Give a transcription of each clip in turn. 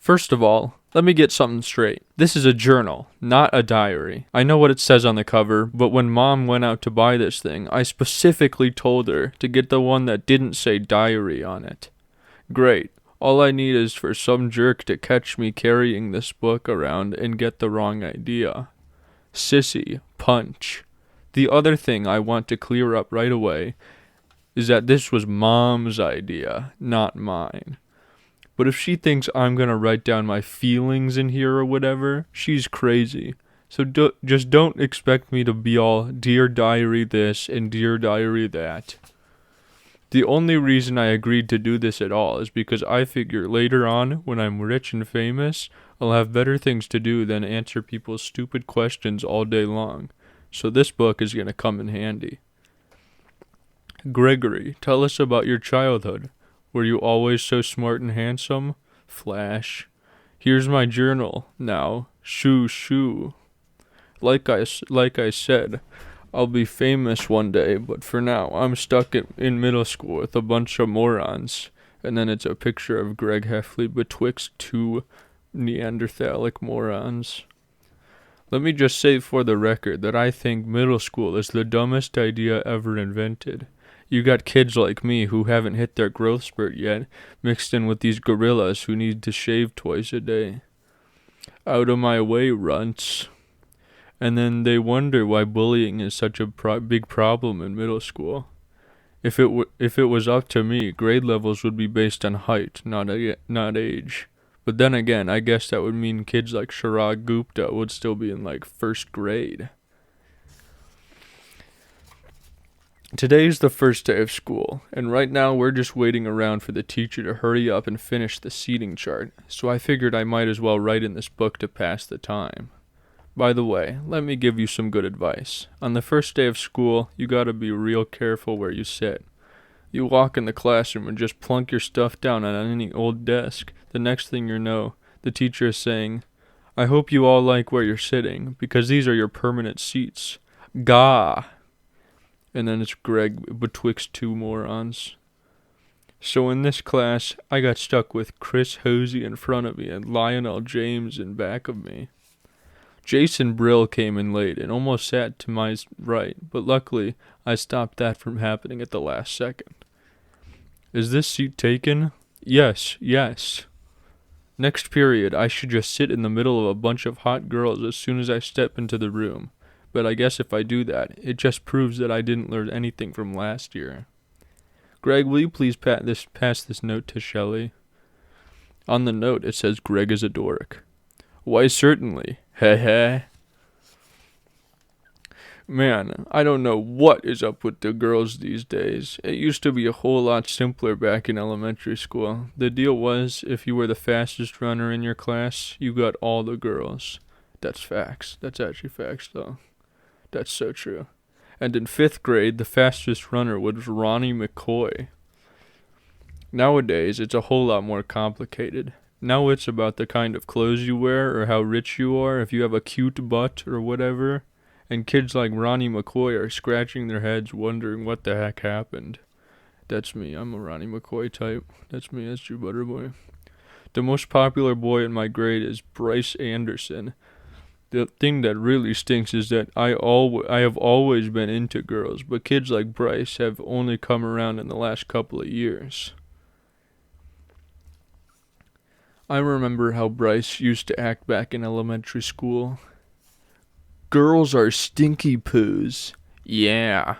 First of all, let me get something straight. This is a journal, not a diary. I know what it says on the cover, but when Mom went out to buy this thing, I specifically told her to get the one that didn't say diary on it. Great. All I need is for some jerk to catch me carrying this book around and get the wrong idea. Sissy, punch. The other thing I want to clear up right away is that this was Mom's idea, not mine. But if she thinks I'm gonna write down my feelings in here or whatever, she's crazy. So just don't expect me to be all, Dear Diary this and Dear Diary that. The only reason I agreed to do this at all is because I figure later on, when I'm rich and famous, I'll have better things to do than answer people's stupid questions all day long. So this book is gonna come in handy. Gregory, tell us about your childhood. Were you always so smart and handsome? Flash. Here's my journal. Now, shoo shoo. Like I said, I'll be famous one day, but for now, I'm stuck in middle school with a bunch of morons. And then it's a picture of Greg Heffley betwixt two Neanderthalic morons. Let me just say for the record that I think middle school is the dumbest idea ever invented. You got kids like me who haven't hit their growth spurt yet, mixed in with these gorillas who need to shave twice a day. Out of my way, runts. And then they wonder why bullying is such a big problem in middle school. If it was up to me, grade levels would be based on height, not age. But then again, I guess that would mean kids like Chirag Gupta would still be in like first grade. Today's the first day of school, and right now we're just waiting around for the teacher to hurry up and finish the seating chart, so I figured I might as well write in this book to pass the time. By the way, let me give you some good advice. On the first day of school, you gotta be real careful where you sit. You walk in the classroom and just plunk your stuff down on any old desk. The next thing you know, the teacher is saying, I hope you all like where you're sitting, because these are your permanent seats. Gah! And then it's Greg betwixt two morons. So in this class, I got stuck with Chris Hosey in front of me and Lionel James in back of me. Jason Brill came in late and almost sat to my right, but luckily I stopped that from happening at the last second. Is this seat taken? Yes. Next period, I should just sit in the middle of a bunch of hot girls as soon as I step into the room. But I guess if I do that, it just proves that I didn't learn anything from last year. Greg, will you please pass this note to Shelley? On the note, it says Greg is a dork. Why, certainly. Heh. Man, I don't know what is up with the girls these days. It used to be a whole lot simpler back in elementary school. The deal was, if you were the fastest runner in your class, you got all the girls. That's facts. That's actually facts, though. That's so true. And in 5th grade, the fastest runner was Ronnie McCoy. Nowadays, it's a whole lot more complicated. Now it's about the kind of clothes you wear or how rich you are, if you have a cute butt or whatever. And kids like Ronnie McCoy are scratching their heads wondering what the heck happened. That's me. I'm a Ronnie McCoy type. That's me. That's Drew Butterboy. The most popular boy in my grade is Bryce Anderson. The thing that really stinks is that I have always been into girls, but kids like Bryce have only come around in the last couple of years. I remember how Bryce used to act back in elementary school. Girls are stinky poos. Yeah.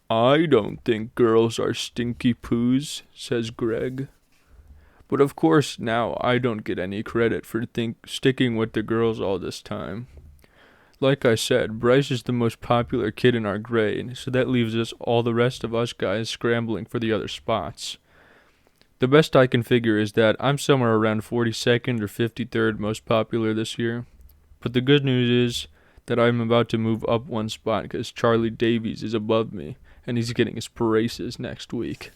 I don't think girls are stinky poos, says Greg. But of course now I don't get any credit for sticking with the girls all this time. Like I said, Bryce is the most popular kid in our grade, so that leaves all the rest of us guys scrambling for the other spots. The best I can figure is that I'm somewhere around 42nd or 53rd most popular this year. But the good news is that I'm about to move up one spot because Charlie Davies is above me, and he's getting his braces next week.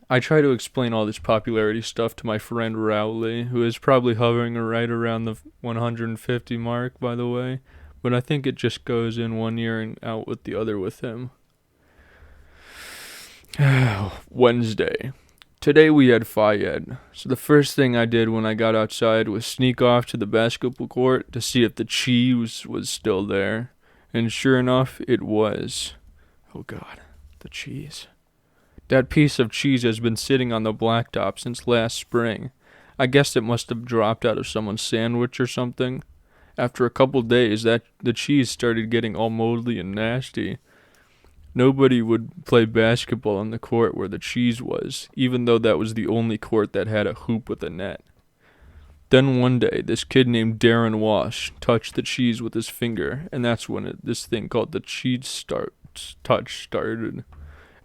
I try to explain all this popularity stuff to my friend Rowley, who is probably hovering right around the 150 mark, by the way, but I think it just goes in one ear and out with the other with him. Wednesday. Today we had Phi Ed, so the first thing I did when I got outside was sneak off to the basketball court to see if the cheese was still there. And sure enough, it was. Oh God, the cheese. That piece of cheese has been sitting on the blacktop since last spring. I guess it must have dropped out of someone's sandwich or something. After a couple days, the cheese started getting all moldy and nasty. Nobody would play basketball on the court where the cheese was, even though that was the only court that had a hoop with a net. Then one day, this kid named Darren Walsh touched the cheese with his finger, and that's when this thing called the cheese touch started.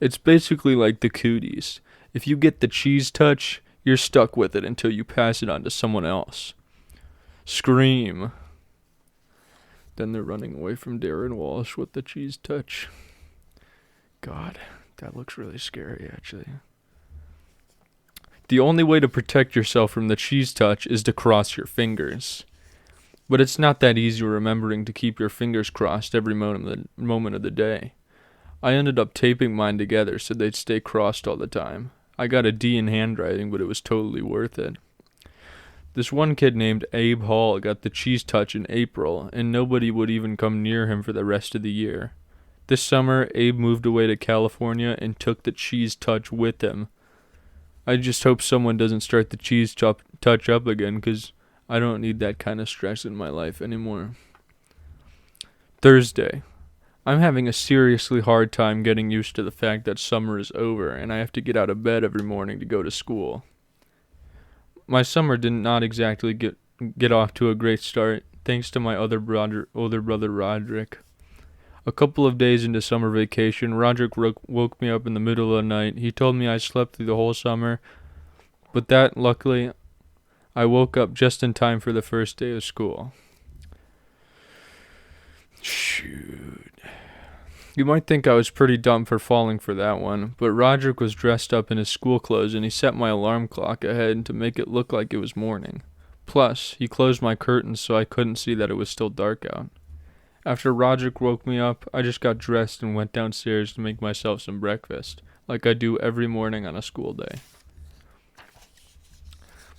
It's basically like the cooties. If you get the cheese touch, you're stuck with it until you pass it on to someone else. Scream. Then they're running away from Darren Walsh with the cheese touch. God, that looks really scary, actually. The only way to protect yourself from the cheese touch is to cross your fingers. But it's not that easy remembering to keep your fingers crossed every moment of the day. I ended up taping mine together so they'd stay crossed all the time. I got a D in handwriting, but it was totally worth it. This one kid named Abe Hall got the cheese touch in April, and nobody would even come near him for the rest of the year. This summer, Abe moved away to California and took the cheese touch with him. I just hope someone doesn't start the cheese touch up again, because I don't need that kind of stress in my life anymore. Thursday. I'm having a seriously hard time getting used to the fact that summer is over and I have to get out of bed every morning to go to school. My summer did not exactly get off to a great start, thanks to my older brother Roderick. A couple of days into summer vacation, Roderick woke me up in the middle of the night. He told me I slept through the whole summer, but that, luckily, I woke up just in time for the first day of school. Shoot. You might think I was pretty dumb for falling for that one, but Roderick was dressed up in his school clothes and he set my alarm clock ahead to make it look like it was morning. Plus, he closed my curtains so I couldn't see that it was still dark out. After Roderick woke me up, I just got dressed and went downstairs to make myself some breakfast, like I do every morning on a school day.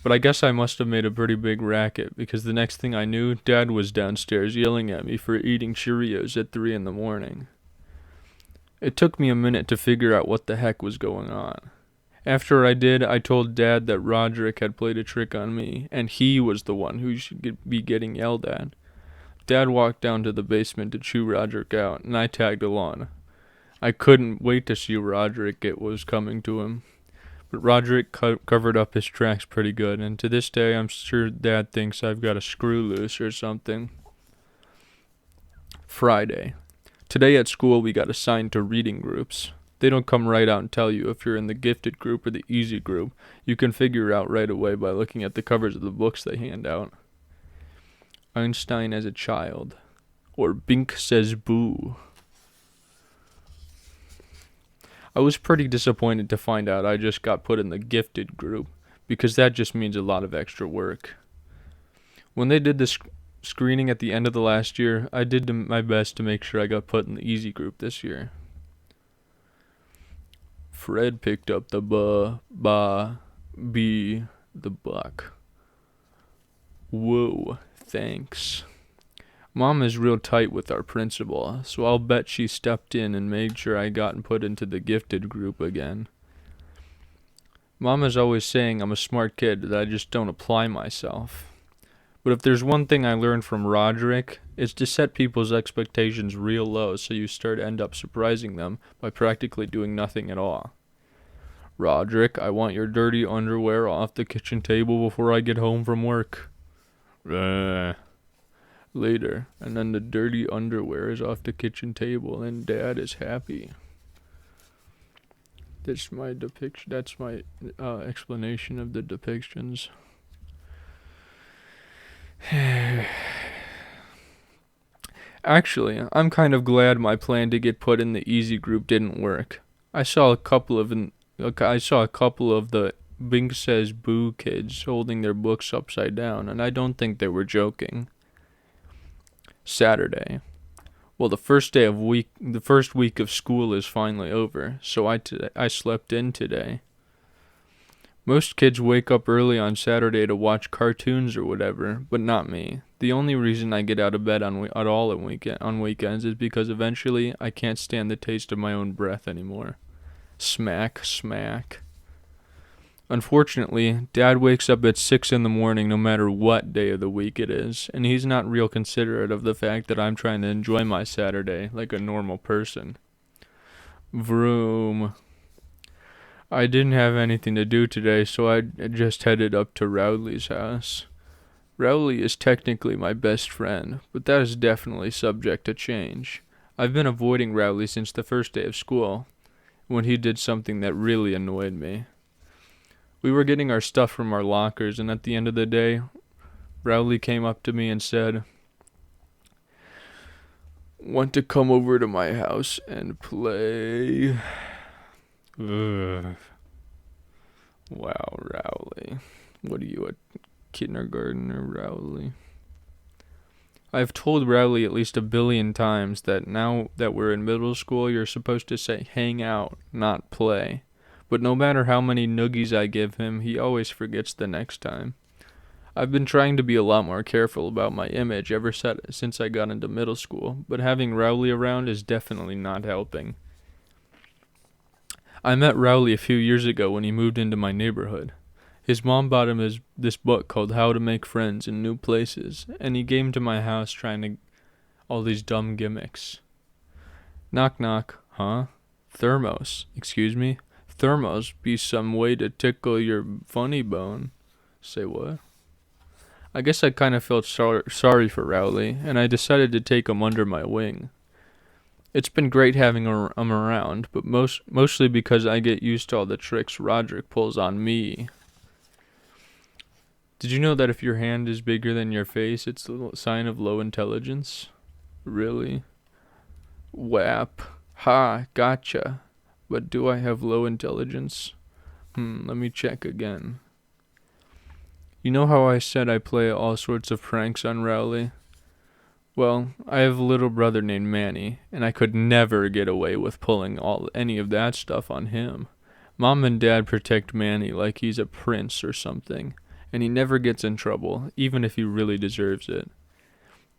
But I guess I must have made a pretty big racket, because the next thing I knew, Dad was downstairs yelling at me for eating Cheerios at 3 in the morning. It took me a minute to figure out what the heck was going on. After I did, I told Dad that Roderick had played a trick on me, and he was the one who should be getting yelled at. Dad walked down to the basement to chew Roderick out, and I tagged along. I couldn't wait to see Roderick get what was coming to him. But Roderick covered up his tracks pretty good, and to this day I'm sure Dad thinks I've got a screw loose or something. Friday. Today at school we got assigned to reading groups. They don't come right out and tell you if you're in the gifted group or the easy group. You can figure it out right away by looking at the covers of the books they hand out. Einstein as a Child, or Bink Says Boo. I was pretty disappointed to find out I just got put in the gifted group, because that just means a lot of extra work. When they did the screening at the end of the last year, I did my best to make sure I got put in the easy group this year. Fred picked up the the buck. Whoa, thanks. Mom is real tight with our principal, so I'll bet she stepped in and made sure I got put into the gifted group again. Mom is always saying I'm a smart kid, that I just don't apply myself. But if there's one thing I learned from Roderick, it's to set people's expectations real low so you end up surprising them by practically doing nothing at all. Roderick, I want your dirty underwear off the kitchen table before I get home from work. Later, and then the dirty underwear is off the kitchen table and Dad is happy. That's my depiction. That's my explanation of the depictions. Actually, I'm kind of glad my plan to get put in the easy group didn't work. I saw a couple of the Bink Says Boo kids holding their books upside down, and I don't think they were joking. Saturday. Well, the first week of school is finally over, so I slept in today. Most kids wake up early on Saturday to watch cartoons or whatever, but not me. The only reason I get out of bed at all on weekends is because eventually I can't stand the taste of my own breath anymore. Smack, smack. Unfortunately, Dad wakes up at 6 in the morning no matter what day of the week it is, and he's not real considerate of the fact that I'm trying to enjoy my Saturday like a normal person. Vroom. I didn't have anything to do today, so I just headed up to Rowley's house. Rowley is technically my best friend, but that is definitely subject to change. I've been avoiding Rowley since the first day of school, when he did something that really annoyed me. We were getting our stuff from our lockers, and at the end of the day, Rowley came up to me and said, "Want to come over to my house and play?" Ugh. Wow, Rowley. What are you, a kindergartner, Rowley? I've told Rowley at least 1,000,000,000 times that now that we're in middle school, you're supposed to say hang out, not play. But no matter how many noogies I give him, he always forgets the next time. I've been trying to be a lot more careful about my image since I got into middle school, but having Rowley around is definitely not helping. I met Rowley a few years ago when he moved into my neighborhood. His mom bought him this book called How to Make Friends in New Places, and he came to my house trying to all these dumb gimmicks. Knock knock, huh? Thermos, excuse me? Thermos be some way to tickle your funny bone. Say what? I guess I kind of felt sorry for Rowley, and I decided to take him under my wing. It's been great having him around, but mostly because I get used to all the tricks Roderick pulls on me. Did you know that if your hand is bigger than your face, it's a sign of low intelligence? Really? Whap. Ha, gotcha. But do I have low intelligence? Let me check again. You know how I said I play all sorts of pranks on Rowley? Well, I have a little brother named Manny, and I could never get away with pulling any of that stuff on him. Mom and Dad protect Manny like he's a prince or something, and he never gets in trouble, even if he really deserves it.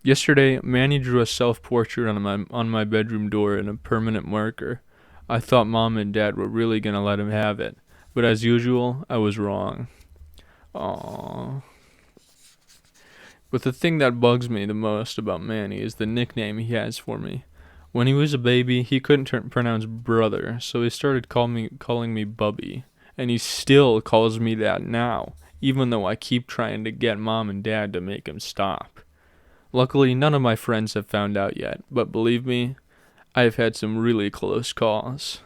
Yesterday, Manny drew a self-portrait on my bedroom door in a permanent marker. I thought Mom and Dad were really going to let him have it, but as usual, I was wrong. Aww. But the thing that bugs me the most about Manny is the nickname he has for me. When he was a baby, he couldn't pronounce brother, so he started calling me Bubby, and he still calls me that now, even though I keep trying to get Mom and Dad to make him stop. Luckily, none of my friends have found out yet, but believe me, I've had some really close calls.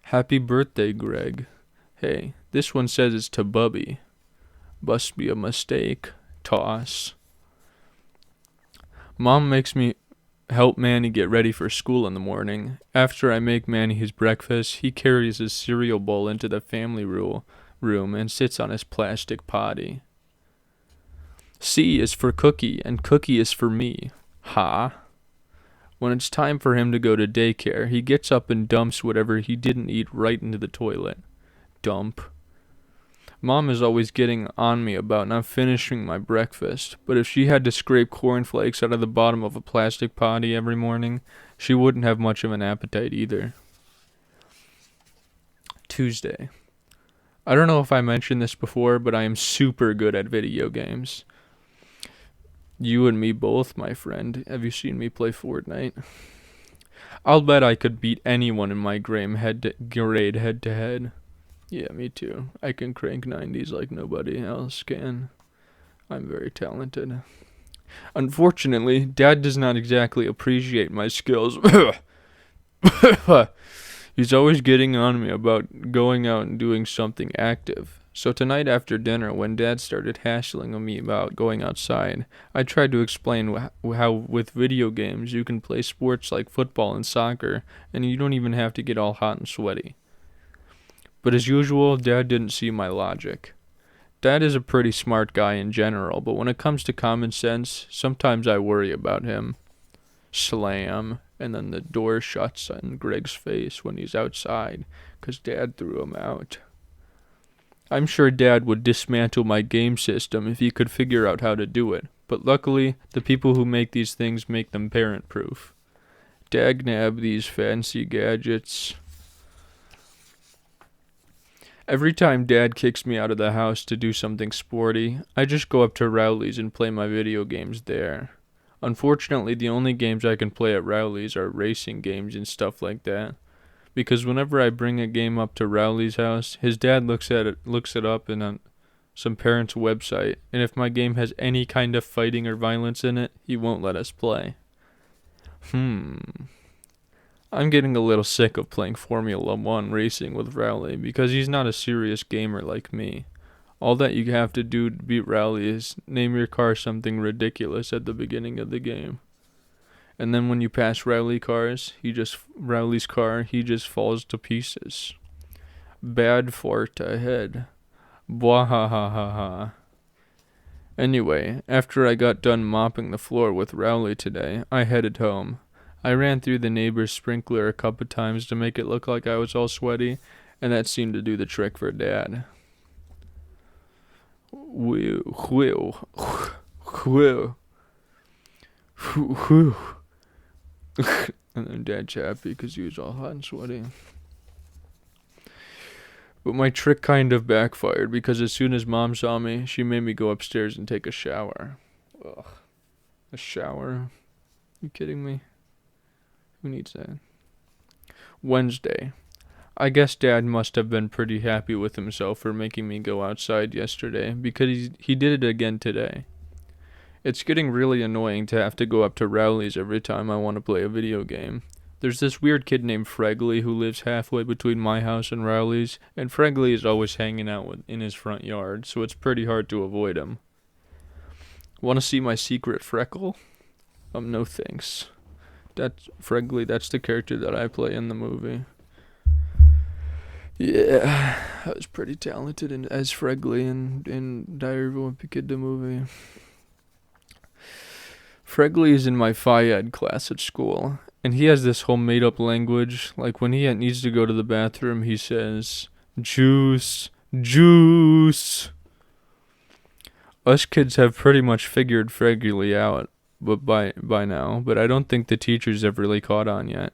Happy birthday, Greg. Hey, this one says it's to Bubby. Must be a mistake. Toss. Mom makes me help Manny get ready for school in the morning. After I make Manny his breakfast, he carries his cereal bowl into the family room and sits on his plastic potty. C is for Cookie, and Cookie is for me. Ha. When it's time for him to go to daycare, he gets up and dumps whatever he didn't eat right into the toilet. Dump. Mom is always getting on me about not finishing my breakfast, but if she had to scrape cornflakes out of the bottom of a plastic potty every morning, she wouldn't have much of an appetite either. Tuesday. I don't know if I mentioned this before, but I am super good at video games. You and me both, my friend. Have you seen me play Fortnite? I'll bet I could beat anyone in my grade head to head. Yeah, me too. I can crank 90s like nobody else can. I'm very talented. Unfortunately, Dad does not exactly appreciate my skills. He's always getting on me about going out and doing something active. So tonight after dinner, when Dad started hassling on me about going outside, I tried to explain how with video games you can play sports like football and soccer, and you don't even have to get all hot and sweaty. But as usual, Dad didn't see my logic. Dad is a pretty smart guy in general, but when it comes to common sense, sometimes I worry about him. Slam. and then the door shuts on Greg's face when he's outside, 'cause Dad threw him out. I'm sure Dad would dismantle my game system if he could figure out how to do it, but luckily, the people who make these things make them parent-proof. Dagnab these fancy gadgets. Every time Dad kicks me out of the house to do something sporty, I just go up to Rowley's and play my video games there. Unfortunately, the only games I can play at Rowley's are racing games and stuff like that. Because whenever I bring a game up to Rowley's house, his dad looks it up in on some parent's website, and if my game has any kind of fighting or violence in it, he won't let us play. I'm getting a little sick of playing Formula 1 racing with Rowley because he's not a serious gamer like me. All that you have to do to beat Rowley is name your car something ridiculous at the beginning of the game. And then when you pass Rowley's car, he just falls to pieces. Bad fart ahead. Bwahahaha. Anyway, after I got done mopping the floor with Rowley today, I headed home. I ran through the neighbor's sprinkler a couple times to make it look like I was all sweaty, and that seemed to do the trick for Dad. And then Dad's happy because he was all hot and sweaty. But my trick kind of backfired because as soon as Mom saw me, she made me go upstairs and take a shower. Ugh. A shower? You kidding me? Who needs that? Wednesday. I guess Dad must have been pretty happy with himself for making me go outside yesterday because he did it again today. It's getting really annoying to have to go up to Rowley's every time I want to play a video game. There's this weird kid named Fregley who lives halfway between my house and Rowley's, and Fregley is always hanging out in his front yard, so it's pretty hard to avoid him. Want to see my secret freckle? No thanks. That's Fregley, that's the character that I play in the movie. Yeah, I was pretty talented as Fregley in Diary of a Wimpy Kid the movie. Fregley is in my Phi-Ed class at school, and he has this whole made-up language. Like when he needs to go to the bathroom, he says, "Juice, juice." Us kids have pretty much figured Fregley out, but by now, but I don't think the teachers have really caught on yet.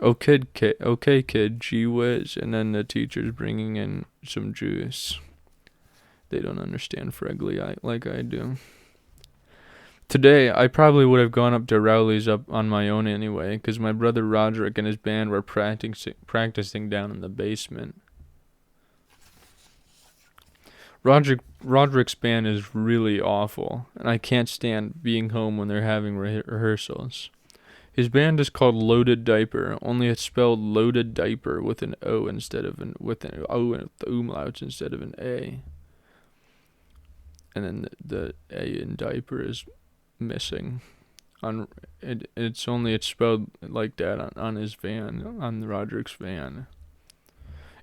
Okay, kid, gee whiz, and then the teacher's bringing in some juice. They don't understand Fregley like I do. Today, I probably would have gone up to Rowley's up on my own anyway, because my brother Roderick and his band were practicing down in the basement. Roderick's band is really awful, and I can't stand being home when they're having rehearsals. His band is called Loaded Diaper, only it's spelled Loaded Diaper with an O instead of with an O and with umlauts instead of an A. And then the A in diaper is missing. It's spelled like that on his van, on Roderick's van.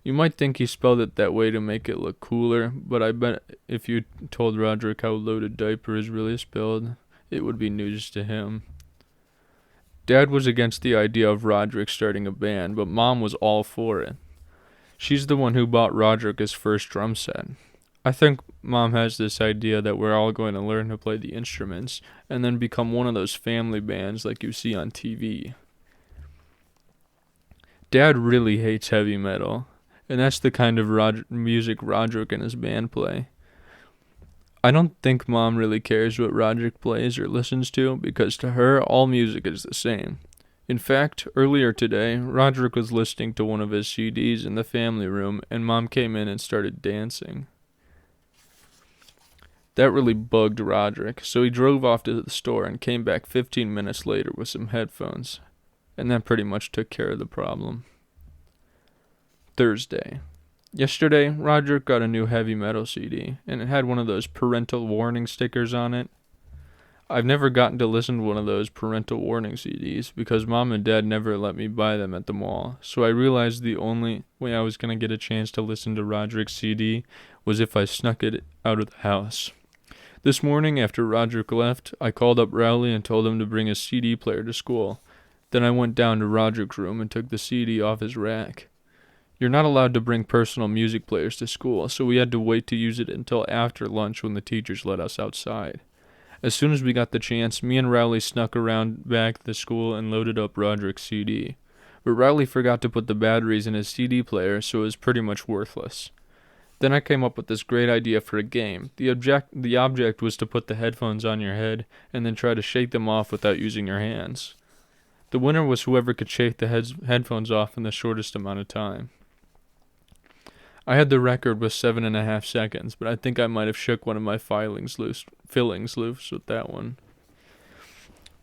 You might think he spelled it that way to make it look cooler, but I bet if you told Roderick how Loaded Diaper is really spelled, it would be news to him. Dad was against the idea of Roderick starting a band, but Mom was all for it. She's the one who bought Roderick his first drum set. I think Mom has this idea that we're all going to learn to play the instruments and then become one of those family bands like you see on TV. Dad really hates heavy metal, and that's the kind of music Roderick and his band play. I don't think Mom really cares what Roderick plays or listens to because to her, all music is the same. In fact, earlier today, Roderick was listening to one of his CDs in the family room, and Mom came in and started dancing. That really bugged Roderick, so he drove off to the store and came back 15 minutes later with some headphones, and that pretty much took care of the problem. Thursday. Yesterday, Roderick got a new heavy metal CD, and it had one of those parental warning stickers on it. I've never gotten to listen to one of those parental warning CDs because Mom and Dad never let me buy them at the mall, so I realized the only way I was going to get a chance to listen to Roderick's CD was if I snuck it out of the house. This morning, after Roderick left, I called up Rowley and told him to bring his CD player to school, Then I went down to Roderick's room and took the CD off his rack. You're not allowed to bring personal music players to school, so we had to wait to use it until after lunch when the teachers let us outside. As soon as we got the chance, me and Rowley snuck around back to school and loaded up Roderick's CD. But Rowley forgot to put the batteries in his CD player, so it was pretty much worthless. Then I came up with this great idea for a game. The object was to put the headphones on your head and then try to shake them off without using your hands. The winner was whoever could shake the headphones off in the shortest amount of time. I had the record with 7.5 seconds, but I think I might have shook one of my fillings loose with that one.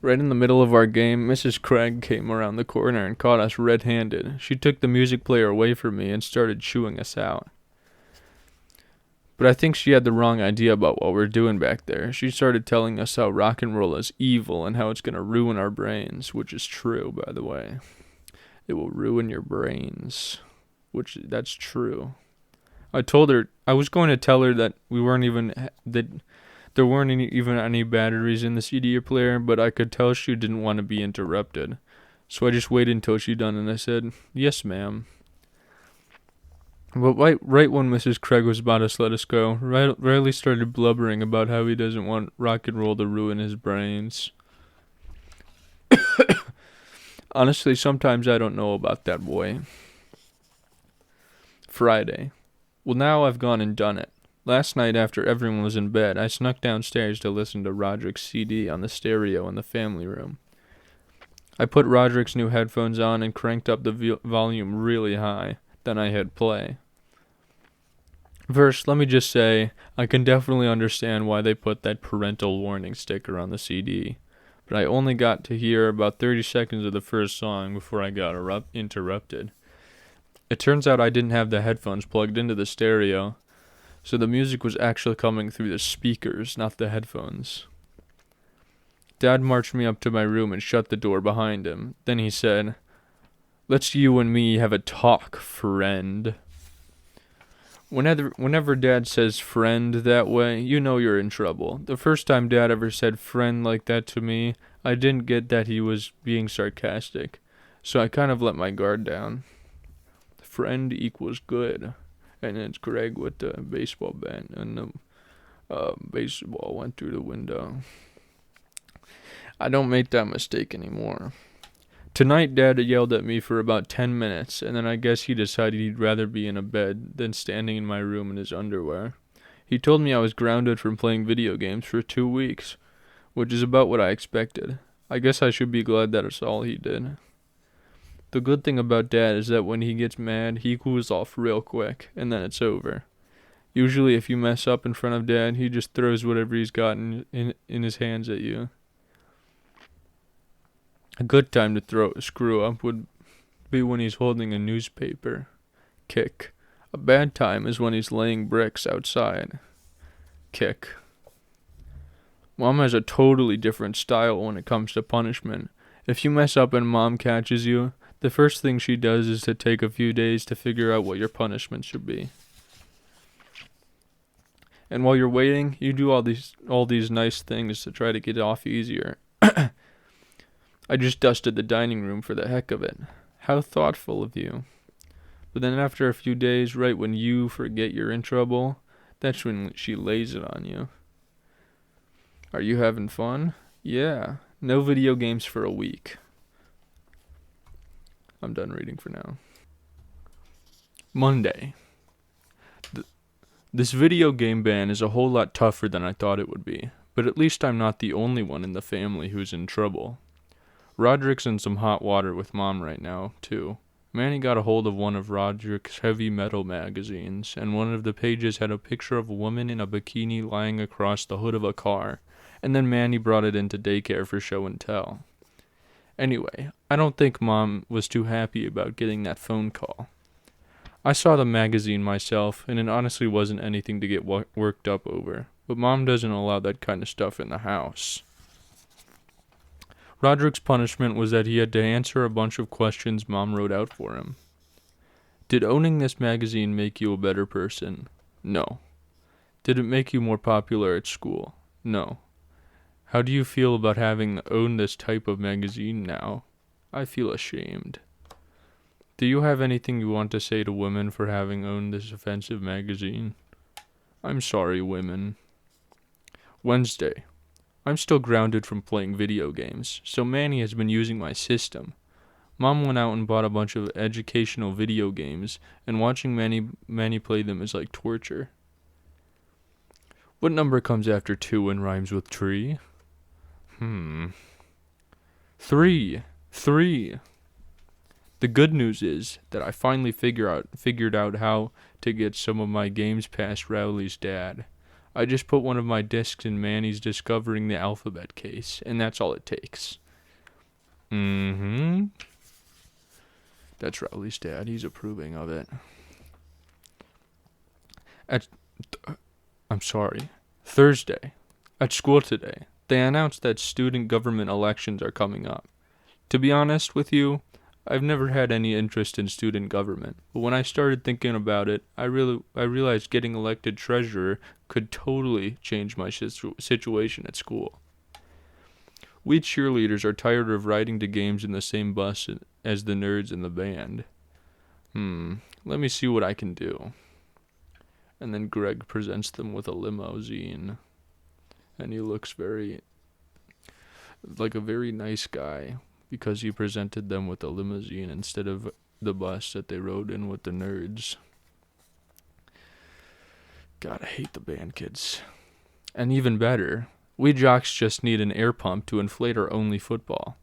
Right in the middle of our game, Mrs. Craig came around the corner and caught us red-handed. She took the music player away from me and started chewing us out. But I think she had the wrong idea about what we're doing back there. She started telling us how rock and roll is evil and how it's going to ruin our brains, which is true, by the way. It will ruin your brains, that's true. I was going to tell her that there weren't even any batteries in the CD player, but I could tell she didn't want to be interrupted. So I just waited until she done, and I said, "Yes, ma'am." But right when Mrs. Craig was about to let us go, Riley started blubbering about how he doesn't want rock and roll to ruin his brains. Honestly, sometimes I don't know about that boy. Friday. Well, now I've gone and done it. Last night, after everyone was in bed, I snuck downstairs to listen to Roderick's CD on the stereo in the family room. I put Roderick's new headphones on and cranked up the volume really high. Then I hit play. First, let me just say, I can definitely understand why they put that parental warning sticker on the CD, but I only got to hear about 30 seconds of the first song before I got interrupted. It turns out I didn't have the headphones plugged into the stereo, so the music was actually coming through the speakers, not the headphones. Dad marched me up to my room and shut the door behind him. Then he said, "Let's you and me have a talk, friend." Whenever Dad says friend that way, you know you're in trouble. The first time Dad ever said friend like that to me, I didn't get that he was being sarcastic, so I kind of let my guard down. Friend equals good. And it's Greg with the baseball bat, and the baseball went through the window. I don't make that mistake anymore. Tonight, Dad yelled at me for about 10 minutes, and then I guess he decided he'd rather be in a bed than standing in my room in his underwear. He told me I was grounded from playing video games for 2 weeks, which is about what I expected. I guess I should be glad that it's all he did. The good thing about Dad is that when he gets mad, he cools off real quick, and then it's over. Usually if you mess up in front of Dad, he just throws whatever he's got in his hands at you. A good time to screw up would be when he's holding a newspaper. Kick. A bad time is when he's laying bricks outside. Kick. Mom has a totally different style when it comes to punishment. If you mess up and Mom catches you, the first thing she does is to take a few days to figure out what your punishment should be. And while you're waiting, you do all these nice things to try to get off easier. I just dusted the dining room for the heck of it. How thoughtful of you. But then after a few days, right when you forget you're in trouble, that's when she lays it on you. Are you having fun? Yeah. No video games for a week. I'm done reading for now. Monday. This video game ban is a whole lot tougher than I thought it would be, but at least I'm not the only one in the family who's in trouble. Roderick's in some hot water with Mom right now, too. Manny got a hold of one of Roderick's heavy metal magazines, and one of the pages had a picture of a woman in a bikini lying across the hood of a car, and then Manny brought it into daycare for show and tell. Anyway, I don't think Mom was too happy about getting that phone call. I saw the magazine myself, and it honestly wasn't anything to get worked up over, but Mom doesn't allow that kind of stuff in the house. Roderick's punishment was that he had to answer a bunch of questions Mom wrote out for him. Did owning this magazine make you a better person? No. Did it make you more popular at school? No. How do you feel about having owned this type of magazine now? I feel ashamed. Do you have anything you want to say to women for having owned this offensive magazine? I'm sorry, women. Wednesday. I'm still grounded from playing video games, so Manny has been using my system. Mom went out and bought a bunch of educational video games, and watching Manny play them is like torture. What number comes after 2 and rhymes with tree? 3. 3. The good news is that I finally figured out how to get some of my games past Rowley's dad. I just put one of my discs in Manny's Discovering the Alphabet case, and that's all it takes. That's Rowley's dad. He's approving of it. I'm sorry. Thursday. At school today, they announced that student government elections are coming up. To be honest with you, I've never had any interest in student government, but when I started thinking about it, I realized getting elected treasurer could totally change my situation at school. We cheerleaders are tired of riding to games in the same bus as the nerds in the band. Let me see what I can do. And then Greg presents them with a limousine, and he looks like a very nice guy, because he presented them with a limousine instead of the bus that they rode in with the nerds. God, I hate the band kids. And even better, we jocks just need an air pump to inflate our only football.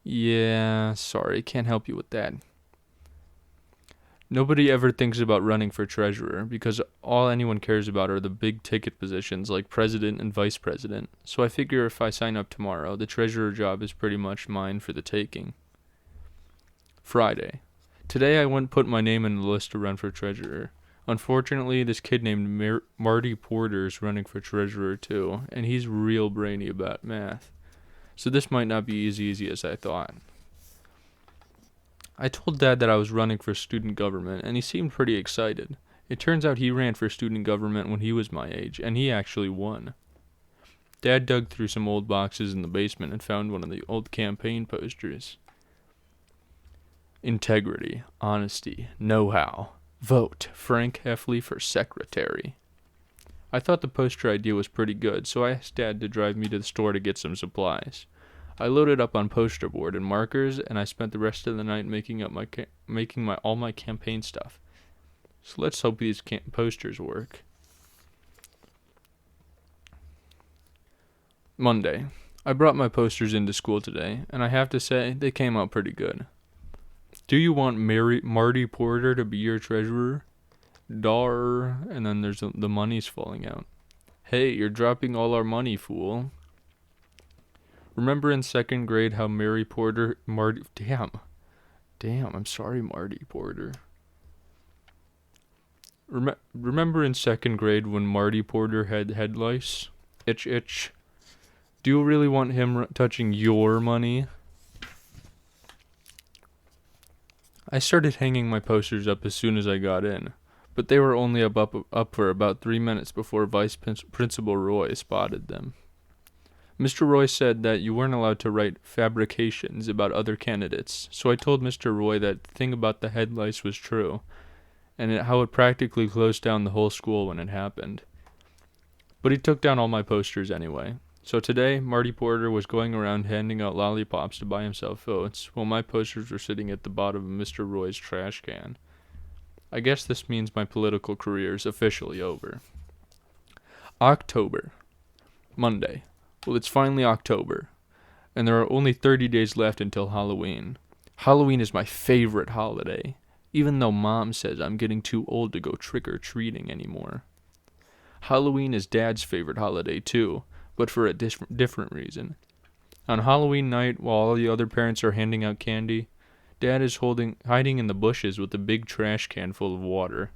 Yeah, sorry, can't help you with that. Nobody ever thinks about running for treasurer because all anyone cares about are the big ticket positions like president and vice president. So I figure if I sign up tomorrow, the treasurer job is pretty much mine for the taking. Friday. Today I went and put my name in the list to run for treasurer. Unfortunately, this kid named Marty Porter is running for treasurer too, and he's real brainy about math. So this might not be as easy as I thought. I told Dad that I was running for student government, and he seemed pretty excited. It turns out he ran for student government when he was my age, and he actually won. Dad dug through some old boxes in the basement and found one of the old campaign posters. Integrity, honesty, know-how. Vote Frank Heffley for secretary. I thought the poster idea was pretty good, so I asked Dad to drive me to the store to get some supplies. I loaded up on poster board and markers, and I spent the rest of the night making all my campaign stuff. So let's hope these posters work. Monday. I brought my posters into school today, and I have to say, they came out pretty good. Do you want Marty Porter to be your treasurer? Dar, and then there's the money's falling out. Hey, you're dropping all our money, fool. Remember in 2nd grade how I'm sorry, Marty Porter. Remember in 2nd grade when Marty Porter had head lice? Itch, itch. Do you really want him touching your money? I started hanging my posters up as soon as I got in, but they were only up for about 3 minutes before Vice Principal Roy spotted them. Mr. Roy said that you weren't allowed to write fabrications about other candidates, so I told Mr. Roy that the thing about the head lice was true, and how it practically closed down the whole school when it happened. But he took down all my posters anyway. So today, Marty Porter was going around handing out lollipops to buy himself votes, while my posters were sitting at the bottom of Mr. Roy's trash can. I guess this means my political career is officially over. October. Monday. Well, it's finally October, and there are only 30 days left until Halloween. Halloween is my favorite holiday, even though Mom says I'm getting too old to go trick-or-treating anymore. Halloween is Dad's favorite holiday too, but for a different reason. On Halloween night, while all the other parents are handing out candy, Dad is hiding in the bushes with a big trash can full of water,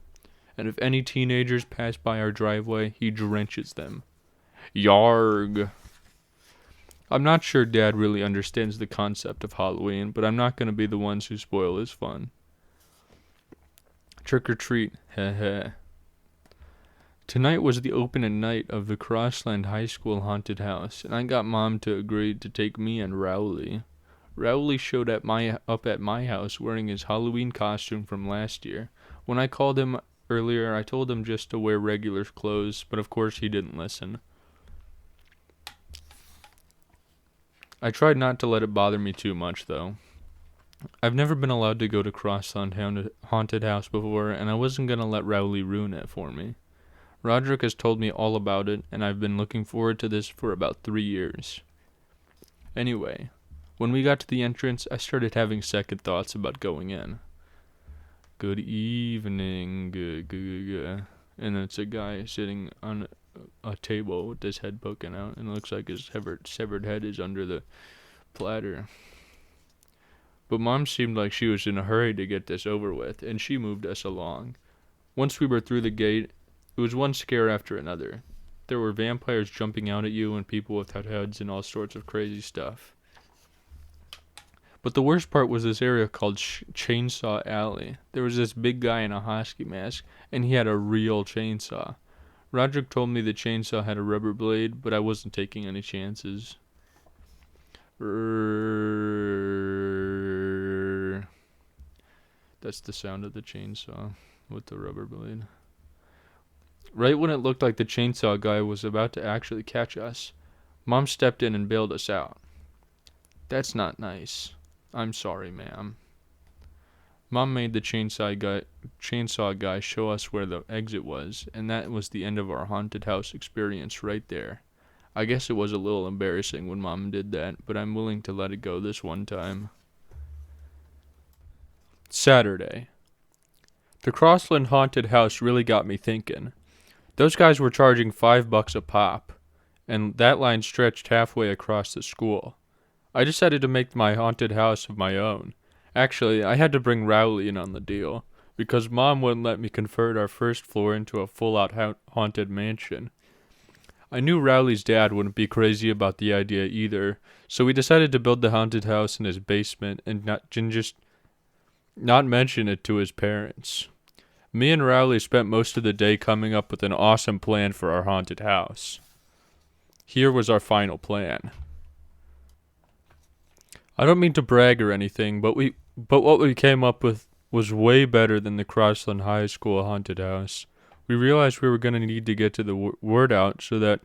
and if any teenagers pass by our driveway, he drenches them. Yarg! I'm not sure Dad really understands the concept of Halloween, but I'm not going to be the ones who spoil his fun. Trick or treat, heh heh. Tonight was the opening night of the Crossland High School haunted house, and I got Mom to agree to take me and Rowley. Rowley showed up at my house wearing his Halloween costume from last year. When I called him earlier, I told him just to wear regular clothes, but of course he didn't listen. I tried not to let it bother me too much, though. I've never been allowed to go to Crossland Haunted House before, and I wasn't going to let Rowley ruin it for me. Roderick has told me all about it, and I've been looking forward to this for about 3 years. Anyway, when we got to the entrance, I started having second thoughts about going in. Good evening, and it's a guy sitting on a table with his head poking out, and it looks like his severed head is under the platter. But Mom seemed like she was in a hurry to get this over with, and she moved us along. Once we were through the gate, it was one scare after another. There were vampires jumping out at you and people without heads and all sorts of crazy stuff. But the worst part was this area called Chainsaw Alley. There was this big guy in a husky mask, and he had a real chainsaw. Roderick told me the chainsaw had a rubber blade, but I wasn't taking any chances. That's the sound of the chainsaw with the rubber blade. Right when it looked like the chainsaw guy was about to actually catch us, Mom stepped in and bailed us out. That's not nice. I'm sorry, ma'am. Mom made the chainsaw guy show us where the exit was, and that was the end of our haunted house experience right there. I guess it was a little embarrassing when Mom did that, but I'm willing to let it go this one time. Saturday. The Crossland Haunted House really got me thinking. Those guys were charging $5 a pop, and that line stretched halfway across the school. I decided to make my haunted house of my own. Actually, I had to bring Rowley in on the deal, because Mom wouldn't let me convert our first floor into a full-out haunted mansion. I knew Rowley's dad wouldn't be crazy about the idea either, so we decided to build the haunted house in his basement and not mention it to his parents. Me and Rowley spent most of the day coming up with an awesome plan for our haunted house. Here was our final plan. I don't mean to brag or anything, but what we came up with was way better than the Crossland High School haunted house. We realized we were going to need to get to the word out so that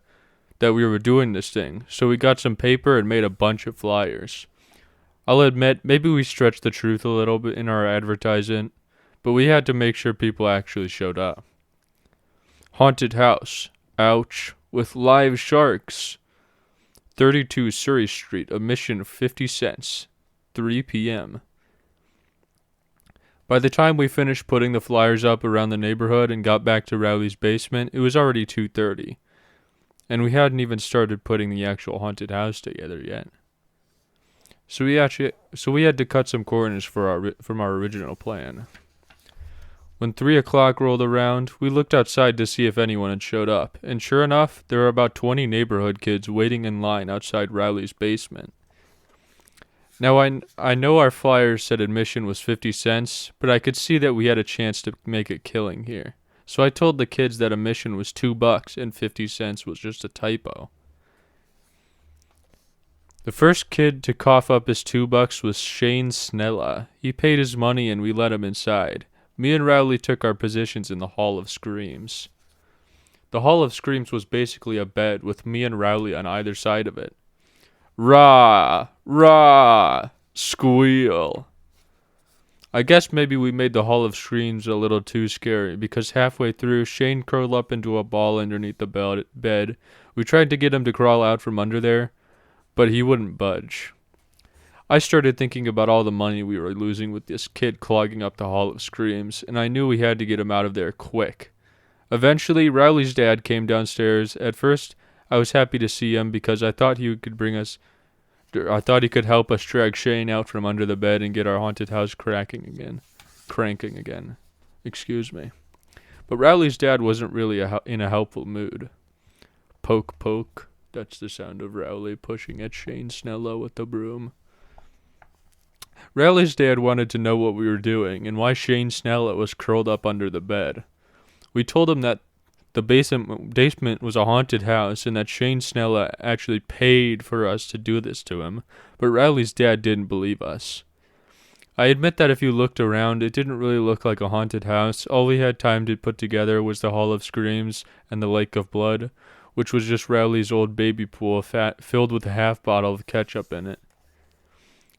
we were doing this thing, so we got some paper and made a bunch of flyers. I'll admit, maybe we stretched the truth a little bit in our advertisement, but we had to make sure people actually showed up. Haunted house. Ouch. With live sharks. 32 Surrey Street. Admission 50 cents. 3 p.m. By the time we finished putting the flyers up around the neighborhood and got back to Rowley's basement, it was already 2:30. And we hadn't even started putting the actual haunted house together yet. So we had to cut some corners from our original plan. When 3 o'clock rolled around, we looked outside to see if anyone had showed up, and sure enough, there were about 20 neighborhood kids waiting in line outside Rowley's basement. Now, I know our flyers said admission was 50 cents, but I could see that we had a chance to make a killing here. So I told the kids that admission was $2 and 50 cents was just a typo. The first kid to cough up his $2 was Shane Snella. He paid his money and we let him inside. Me and Rowley took our positions in the Hall of Screams. The Hall of Screams was basically a bed with me and Rowley on either side of it. Rah! Rah! Squeal! I guess maybe we made the Hall of Screams a little too scary, because halfway through, Shane curled up into a ball underneath the bed. We tried to get him to crawl out from under there, but he wouldn't budge. I started thinking about all the money we were losing with this kid clogging up the Hall of Screams, and I knew we had to get him out of there quick. Eventually, Rowley's dad came downstairs. At first, I was happy to see him because I thought he could help us drag Shane out from under the bed and get our haunted house cranking again. Excuse me. But Rowley's dad wasn't really in a helpful mood. Poke, poke. That's the sound of Rowley pushing at Shane Snella with the broom. Rowley's dad wanted to know what we were doing and why Shane Snella was curled up under the bed. We told him that the basement was a haunted house and that Shane Snell actually paid for us to do this to him, but Rowley's dad didn't believe us. I admit that if you looked around, it didn't really look like a haunted house. All we had time to put together was the Hall of Screams and the Lake of Blood, which was just Rowley's old baby pool filled with a half bottle of ketchup in it.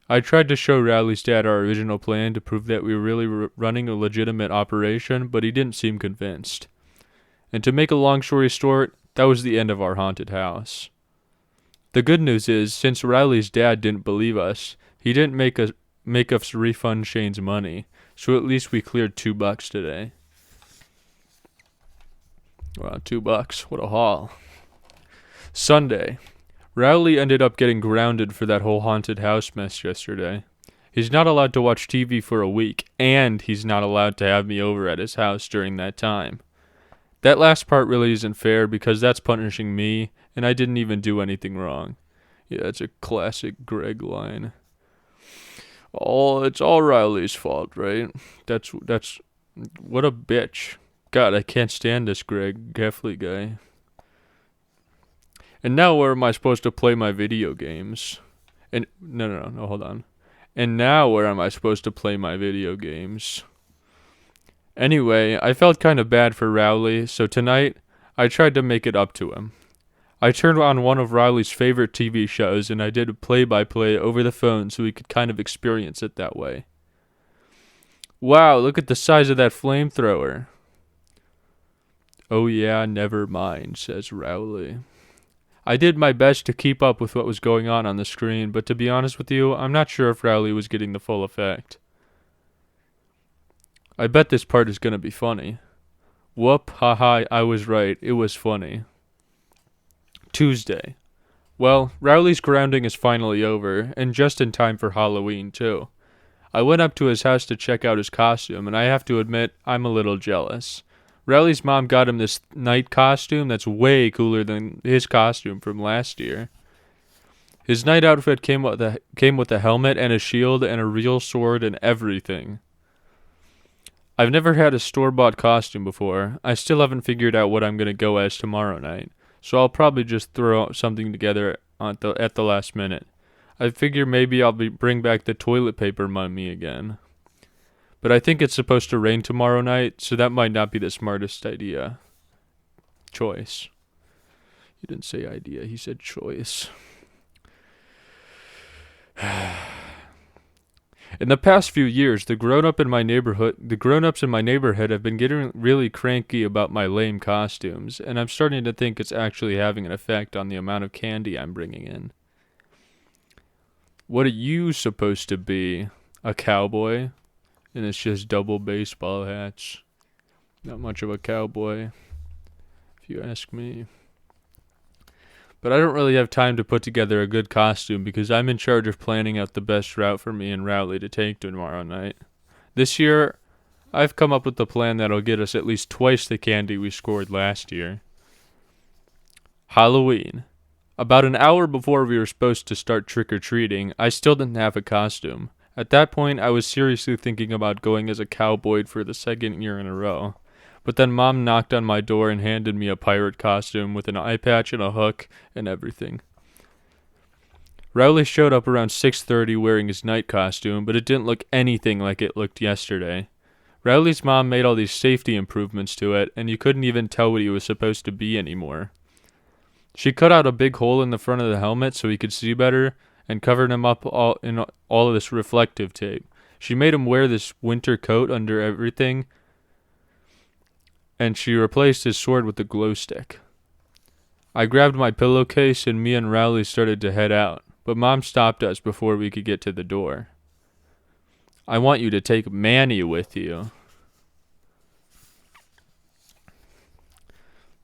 I tried to show Rowley's dad our original plan to prove that we were really running a legitimate operation, but he didn't seem convinced. And to make a long story short, that was the end of our haunted house. The good news is, since Rowley's dad didn't believe us, he didn't make us refund Shane's money, so at least we cleared $2 today. Wow, $2, what a haul. Sunday. Rowley ended up getting grounded for that whole haunted house mess yesterday. He's not allowed to watch TV for a week, and he's not allowed to have me over at his house during that time. That last part really isn't fair because that's punishing me, and I didn't even do anything wrong. Yeah, it's a classic Greg line. It's all Riley's fault, right? That's what a bitch. God, I can't stand this Greg Geffley guy. And now where am I supposed to play my video games? And no, hold on. And now where am I supposed to play my video games? Anyway, I felt kind of bad for Rowley, so tonight I tried to make it up to him. I turned on one of Riley's favorite TV shows and I did a play-by-play over the phone so he could kind of experience it that way. Wow, look at the size of that flamethrower. Oh yeah, never mind, says Rowley. I did my best to keep up with what was going on the screen, but to be honest with you, I'm not sure if Rowley was getting the full effect. I bet this part is going to be funny. Whoop, haha, I was right. It was funny. Tuesday. Well, Rowley's grounding is finally over, and just in time for Halloween, too. I went up to his house to check out his costume, and I have to admit, I'm a little jealous. Rowley's mom got him this night costume that's way cooler than his costume from last year. His night outfit came with a helmet and a shield and a real sword and everything. I've never had a store-bought costume before. I still haven't figured out what I'm going to go as tomorrow night, so I'll probably just throw something together at the last minute. I figure maybe I'll bring back the toilet paper mummy again. But I think it's supposed to rain tomorrow night, so that might not be the smartest choice. He didn't say idea, he said choice. In the past few years, the grown-ups in my neighborhood have been getting really cranky about my lame costumes, and I'm starting to think it's actually having an effect on the amount of candy I'm bringing in. What are you supposed to be? A cowboy? And it's just double baseball hats. Not much of a cowboy, if you ask me. But I don't really have time to put together a good costume because I'm in charge of planning out the best route for me and Rowley to take tomorrow night. This year, I've come up with a plan that'll get us at least twice the candy we scored last year. Halloween. About an hour before we were supposed to start trick-or-treating, I still didn't have a costume. At that point, I was seriously thinking about going as a cowboy for the second year in a row. But then Mom knocked on my door and handed me a pirate costume with an eye patch and a hook and everything. Rowley showed up around 6:30 wearing his night costume, but it didn't look anything like it looked yesterday. Rowley's mom made all these safety improvements to it, and you couldn't even tell what he was supposed to be anymore. She cut out a big hole in the front of the helmet so he could see better, and covered him up in all of this reflective tape. She made him wear this winter coat under everything, and she replaced his sword with a glow stick. I grabbed my pillowcase and me and Rowley started to head out, but Mom stopped us before we could get to the door. I want you to take Manny with you.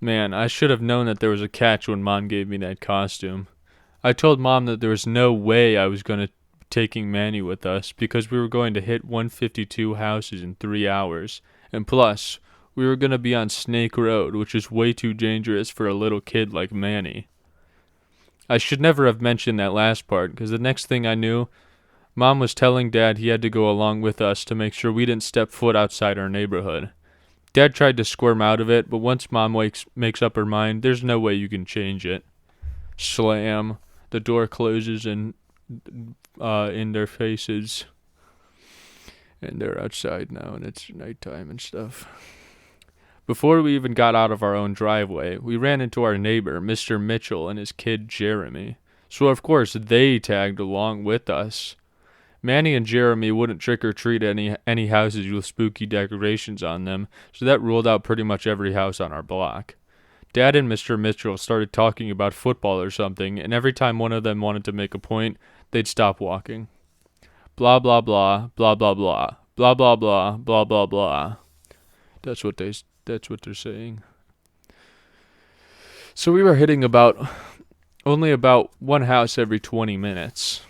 Man, I should have known that there was a catch when Mom gave me that costume. I told Mom that there was no way I was going to taking Manny with us because we were going to hit 152 houses in 3 hours, and plus, we were going to be on Snake Road, which is way too dangerous for a little kid like Manny. I should never have mentioned that last part, because the next thing I knew, Mom was telling Dad he had to go along with us to make sure we didn't step foot outside our neighborhood. Dad tried to squirm out of it, but once Mom makes up her mind, there's no way you can change it. Slam. The door closes in their faces. And they're outside now, and it's nighttime and stuff. Before we even got out of our own driveway, we ran into our neighbor, Mr. Mitchell, and his kid, Jeremy. So, of course, they tagged along with us. Manny and Jeremy wouldn't trick-or-treat any houses with spooky decorations on them, so that ruled out pretty much every house on our block. Dad and Mr. Mitchell started talking about football or something, and every time one of them wanted to make a point, they'd stop walking. Blah, blah, blah, blah, blah, blah, blah, blah, blah, blah, blah, blah. That's what they're saying. So we were hitting only about one house every 20 minutes.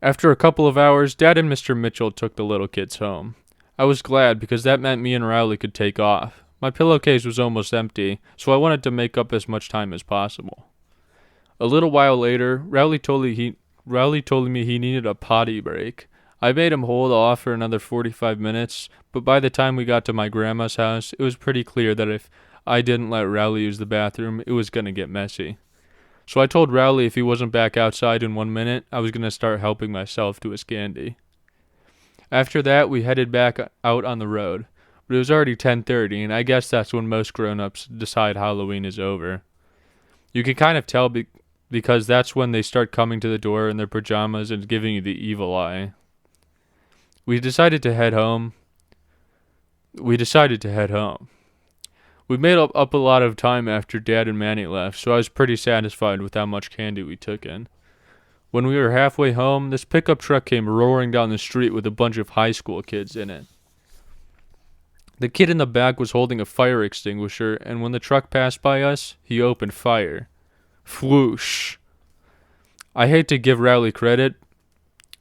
After a couple of hours, Dad and Mr. Mitchell took the little kids home. I was glad because that meant me and Rowley could take off. My pillowcase was almost empty, so I wanted to make up as much time as possible. A little while later, Rowley told me he needed a potty break. I made him hold off for another 45 minutes, but by the time we got to my grandma's house, it was pretty clear that if I didn't let Rowley use the bathroom, it was going to get messy. So I told Rowley if he wasn't back outside in 1 minute, I was going to start helping myself to his candy. After that, we headed back out on the road, but it was already 10:30, and I guess that's when most grown-ups decide Halloween is over. You can kind of tell because that's when they start coming to the door in their pajamas and giving you the evil eye. We decided to head home. We made up a lot of time after Dad and Manny left, so I was pretty satisfied with how much candy we took in. When we were halfway home, this pickup truck came roaring down the street with a bunch of high school kids in it. The kid in the back was holding a fire extinguisher, and when the truck passed by us, he opened fire. Whoosh. I hate to give Rowley credit,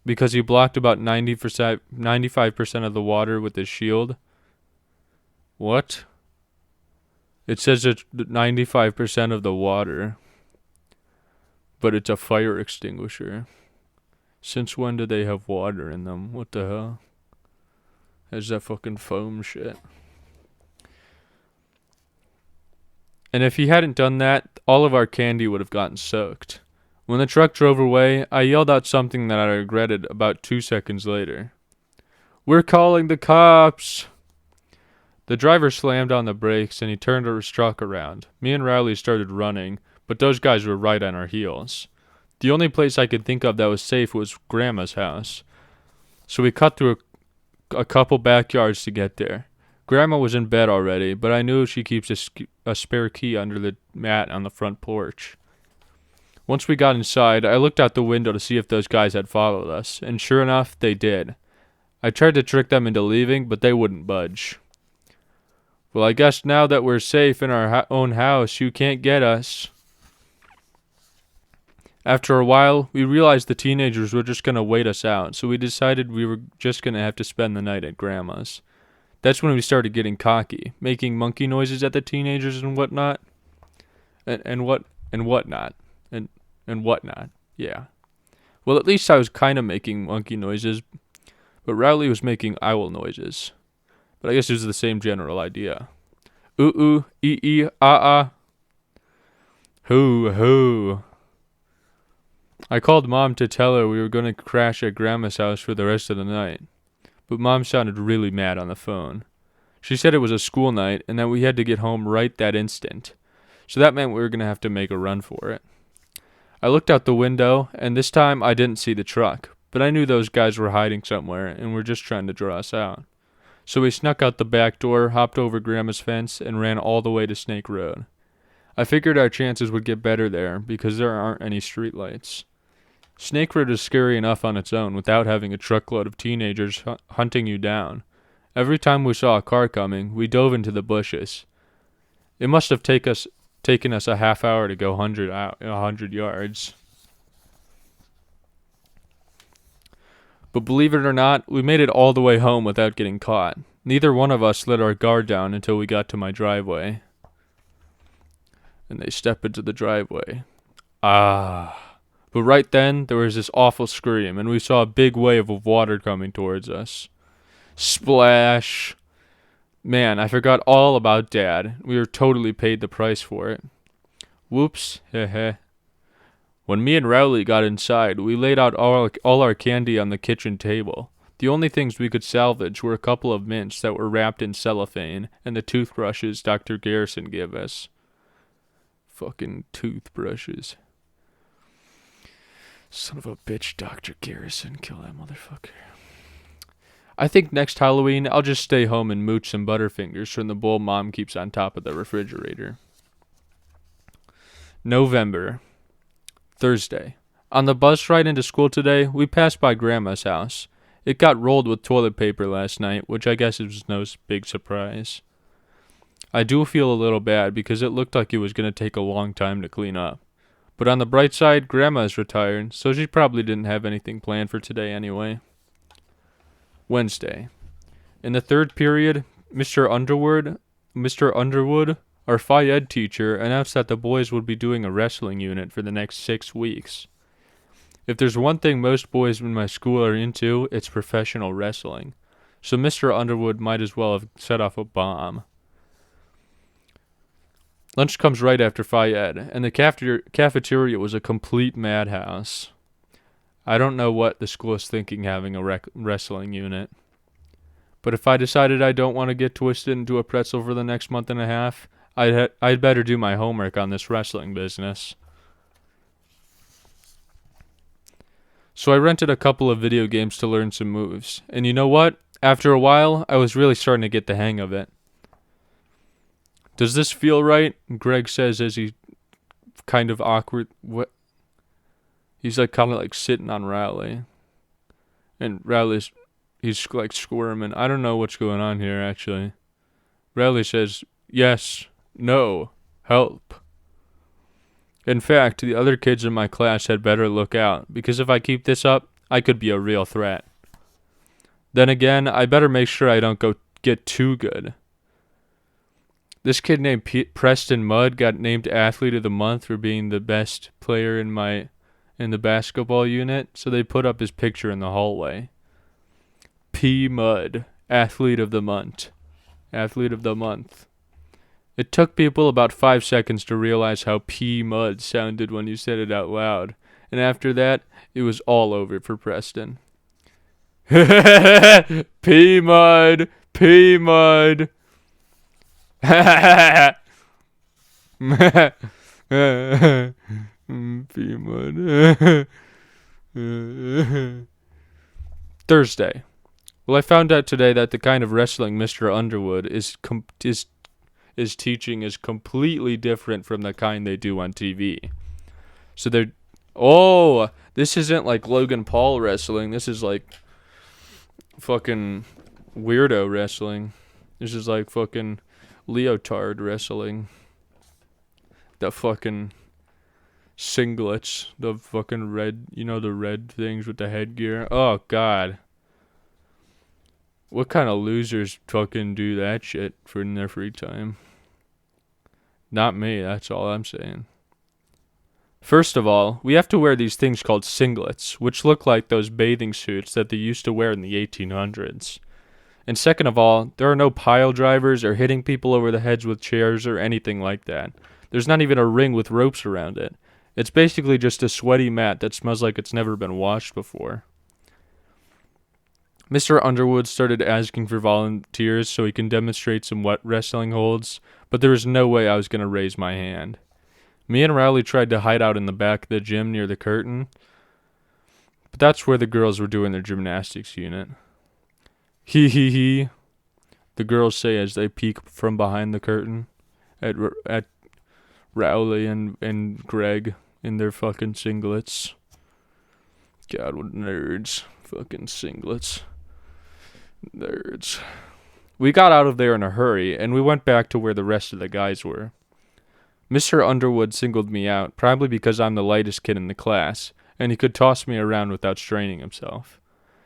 because he blocked about 95% of the water with his shield. What? It says it's 95% of the water, but it's a fire extinguisher. Since when do they have water in them? What the hell? There's that fucking foam shit. And if he hadn't done that, all of our candy would have gotten soaked. When the truck drove away, I yelled out something that I regretted about 2 seconds later. "We're calling the cops!" The driver slammed on the brakes and he turned his truck around. Me and Rowley started running, but those guys were right on our heels. The only place I could think of that was safe was Grandma's house. So we cut through a couple backyards to get there. Grandma was in bed already, but I knew she keeps a spare key under the mat on the front porch. Once we got inside, I looked out the window to see if those guys had followed us, and sure enough, they did. I tried to trick them into leaving, but they wouldn't budge. Well, I guess now that we're safe in our own house, you can't get us. After a while, we realized the teenagers were just going to wait us out, so we decided we were just going to have to spend the night at Grandma's. That's when we started getting cocky, making monkey noises at the teenagers and whatnot. And whatnot. Yeah. Well, at least I was kind of making monkey noises, but Rowley was making owl noises. But I guess it was the same general idea. Ooh, ee, ah. Hoo. I called Mom to tell her we were going to crash at Grandma's house for the rest of the night. But Mom sounded really mad on the phone. She said it was a school night and that we had to get home right that instant. So that meant we were going to have to make a run for it. I looked out the window, and this time I didn't see the truck, but I knew those guys were hiding somewhere and were just trying to draw us out. So we snuck out the back door, hopped over Grandma's fence, and ran all the way to Snake Road. I figured our chances would get better there because there aren't any streetlights. Snake Road is scary enough on its own without having a truckload of teenagers hunting you down. Every time we saw a car coming, we dove into the bushes. It must have taken us a half hour to go 100 yards. But believe it or not, we made it all the way home without getting caught. Neither one of us let our guard down until we got to my driveway. And they step into the driveway. Ah. But right then, there was this awful scream, and we saw a big wave of water coming towards us. Splash. Man, I forgot all about Dad. We were totally paid the price for it. Whoops, heh. When me and Rowley got inside, we laid out all our candy on the kitchen table. The only things we could salvage were a couple of mints that were wrapped in cellophane and the toothbrushes Dr. Garrison gave us. Fucking toothbrushes. Son of a bitch, Dr. Garrison. Kill that motherfucker. I think next Halloween, I'll just stay home and mooch some Butterfingers from the bowl Mom keeps on top of the refrigerator. November. Thursday. On the bus ride into school today, we passed by Grandma's house. It got rolled with toilet paper last night, which I guess was no big surprise. I do feel a little bad because it looked like it was going to take a long time to clean up. But on the bright side, Grandma is retired, so she probably didn't have anything planned for today anyway. Wednesday. In the third period, Mr. Underwood, our Phi Ed teacher, announced that the boys would be doing a wrestling unit for the next 6 weeks. If there's one thing most boys in my school are into, it's professional wrestling. So Mr. Underwood might as well have set off a bomb. Lunch comes right after Phi Ed, and the cafeteria was a complete madhouse. I don't know what the school is thinking having a wrestling unit. But if I decided I don't want to get twisted into a pretzel for the next month and a half, I'd better do my homework on this wrestling business. So I rented a couple of video games to learn some moves. And you know what? After a while, I was really starting to get the hang of it. Does this feel right? Greg says as he kind of awkward. What? He's like kind of like sitting on Rowley. And he's like squirming. I don't know what's going on here actually. Rowley says, yes, no, help. In fact, the other kids in my class had better look out, because if I keep this up, I could be a real threat. Then again, I better make sure I don't get too good. This kid named Preston Mudd got named Athlete of the Month for being the best player in the basketball unit, so they put up his picture in the hallway. P. Mudd, Athlete of the Month. Athlete of the Month. It took people about 5 seconds to realize how P. Mudd sounded when you said it out loud, and after that, it was all over for Preston. P. Mudd! P. Mudd! P. Mudd. Thursday. Well, I found out today that the kind of wrestling Mr. Underwood is teaching is completely different from the kind they do on TV. So this isn't like Logan Paul wrestling. This is like fucking weirdo wrestling. This is like fucking leotard wrestling. The fucking singlets, the fucking red, the red things with the headgear. Oh, God. What kind of losers fucking do that shit in their free time? Not me, that's all I'm saying. First of all, we have to wear these things called singlets, which look like those bathing suits that they used to wear in the 1800s. And second of all, there are no pile drivers or hitting people over the heads with chairs or anything like that. There's not even a ring with ropes around it. It's basically just a sweaty mat that smells like it's never been washed before. Mr. Underwood started asking for volunteers so he can demonstrate some wet wrestling holds, but there was no way I was going to raise my hand. Me and Rowley tried to hide out in the back of the gym near the curtain, but that's where the girls were doing their gymnastics unit. Hee hee hee, the girls say as they peek from behind the curtain at Rowley and Greg in their fucking singlets. God, what nerds. Fucking singlets. Nerds. We got out of there in a hurry, and we went back to where the rest of the guys were. Mr. Underwood singled me out, probably because I'm the lightest kid in the class, and he could toss me around without straining himself.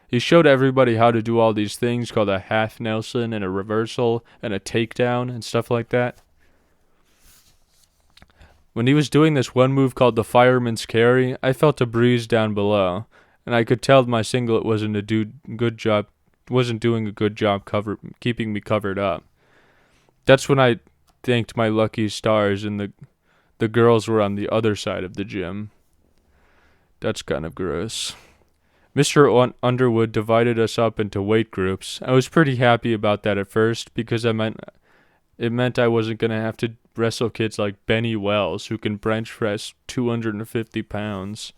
He showed everybody how to do all these things called a half Nelson and a reversal and a takedown and stuff like that. When he was doing this one move called the fireman's carry, I felt a breeze down below, and I could tell my singlet wasn't doing a good job keeping me covered up. That's when I thanked my lucky stars and the girls were on the other side of the gym. That's kind of gross. Mr. Underwood divided us up into weight groups. I was pretty happy about that at first because it meant I wasn't going to have to wrestle kids like Benny Wells who can bench press 250 pounds.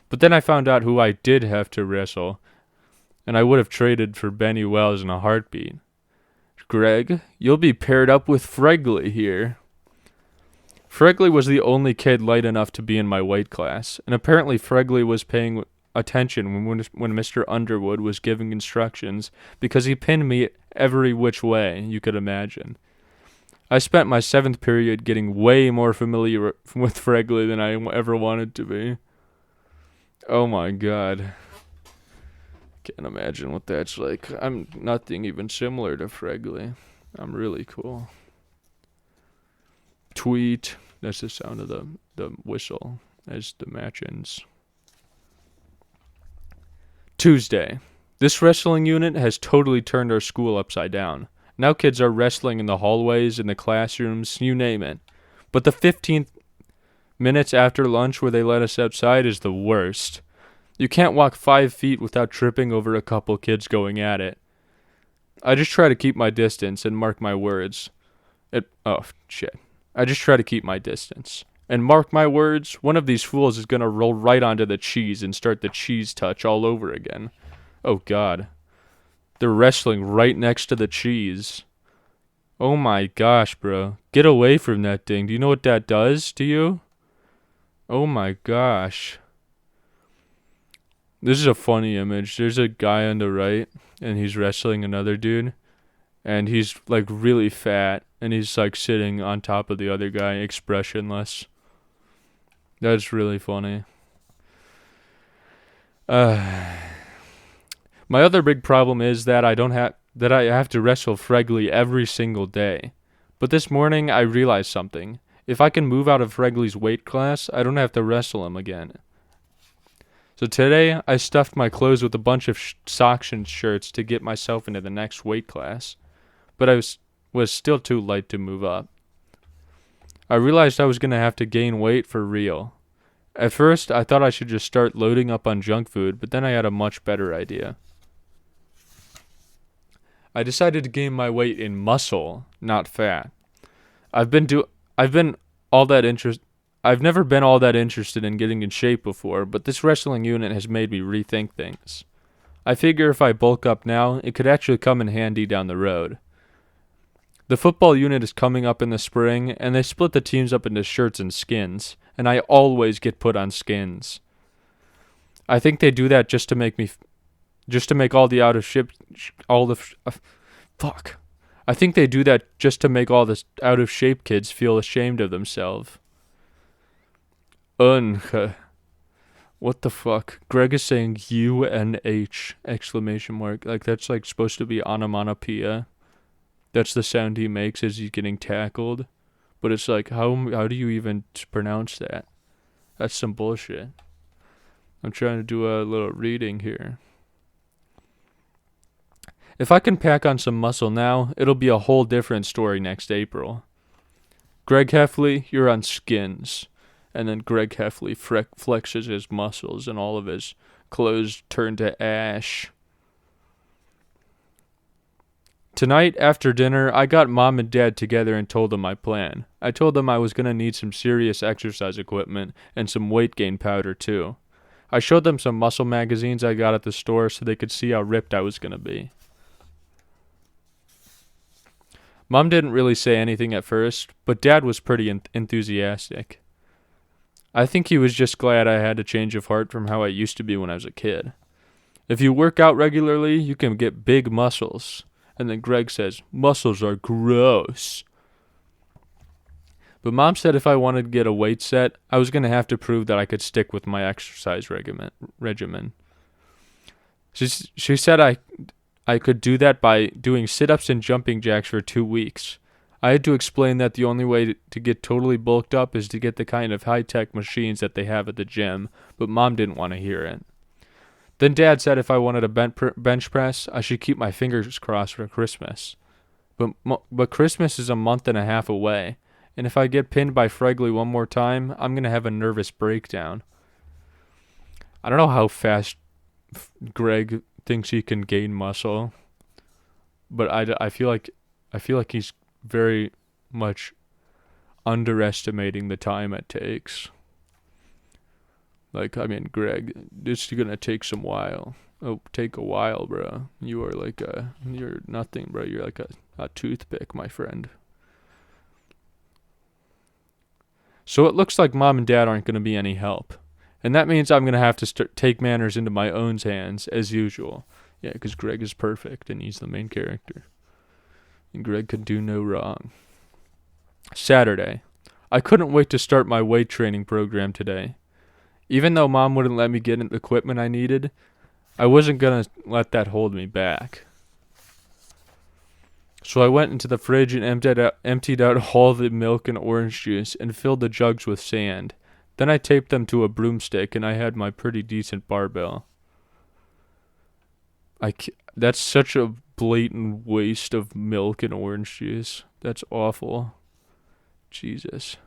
But then I found out who I did have to wrestle, and I would have traded for Benny Wells in a heartbeat. Greg, you'll be paired up with Fregley here. Fregley was the only kid light enough to be in my weight class, and apparently Fregley was paying attention when Mr. Underwood was giving instructions because he pinned me every which way you could imagine. I spent my 7th period getting way more familiar with Fregley than I ever wanted to be. Oh my god. Can't imagine what that's like. I'm nothing even similar to Fregley. I'm really cool. Tweet. That's the sound of the whistle as the match ends. Tuesday. This wrestling unit has totally turned our school upside down. Now kids are wrestling in the hallways, in the classrooms, you name it. But the 15 minutes after lunch where they let us outside is the worst. You can't walk 5 feet without tripping over a couple kids going at it. I just try to keep my distance and mark my words. I just try to keep my distance. And mark my words, one of these fools is going to roll right onto the cheese and start the cheese touch all over again. Oh god. They're wrestling right next to the cheese. Oh my gosh, bro. Get away from that thing. Do you know what that does to you? Oh my gosh. This is a funny image. There's a guy on the right, and he's wrestling another dude. And he's, like, really fat. And he's, like, sitting on top of the other guy, expressionless. That's really funny. My other big problem is that I have to wrestle Fregley every single day. But this morning, I realized something. If I can move out of Fregley's weight class, I don't have to wrestle him again. So today, I stuffed my clothes with a bunch of socks and shirts to get myself into the next weight class. But I was still too light to move up. I realized I was going to have to gain weight for real. At first, I thought I should just start loading up on junk food, but then I had a much better idea. I decided to gain my weight in muscle, not fat. I've never been all that interested in getting in shape before, but this wrestling unit has made me rethink things. I figure if I bulk up now, it could actually come in handy down the road. The football unit is coming up in the spring, and they split the teams up into shirts and skins, and I always get put on skins. I think they do that just to make all the I think they do that just to make all the out of shape kids feel ashamed of themselves. What the fuck? Greg is saying UNH exclamation mark. Like that's like supposed to be onomatopoeia. That's the sound he makes as he's getting tackled. But it's like, how do you even pronounce that? That's some bullshit. I'm trying to do a little reading here. If I can pack on some muscle now, it'll be a whole different story next April. Greg Heffley, you're on skins. And then Greg Heffley flexes his muscles and all of his clothes turn to ash. Tonight, after dinner, I got Mom and Dad together and told them my plan. I told them I was going to need some serious exercise equipment and some weight gain powder too. I showed them some muscle magazines I got at the store so they could see how ripped I was going to be. Mom didn't really say anything at first, but Dad was pretty enthusiastic. I think he was just glad I had a change of heart from how I used to be when I was a kid. If you work out regularly, you can get big muscles. And then Greg says, muscles are gross. But Mom said if I wanted to get a weight set, I was going to have to prove that I could stick with my exercise regimen. She said I could do that by doing sit-ups and jumping jacks for 2 weeks. I had to explain that the only way to get totally bulked up is to get the kind of high-tech machines that they have at the gym, but Mom didn't want to hear it. Then Dad said if I wanted a bench press, I should keep my fingers crossed for Christmas. But Christmas is a month and a half away, and if I get pinned by Fregley one more time, I'm gonna have a nervous breakdown. I don't know how fast Greg thinks he can gain muscle, but I feel like he's very much underestimating the time it takes. Like, I mean, Greg, it's gonna take some while. Oh, take a while, bro. You're nothing, bro. You're like a toothpick, my friend. So it looks like mom and dad aren't gonna be any help. And that means I'm going to have to take manners into my own hands, as usual. Yeah, because Greg is perfect, and he's the main character. And Greg could do no wrong. Saturday. I couldn't wait to start my weight training program today. Even though Mom wouldn't let me get the equipment I needed, I wasn't going to let that hold me back. So I went into the fridge and emptied out all the milk and orange juice and filled the jugs with sand. Then I taped them to a broomstick, and I had my pretty decent barbell. That's such a blatant waste of milk and orange juice. That's awful. Jesus.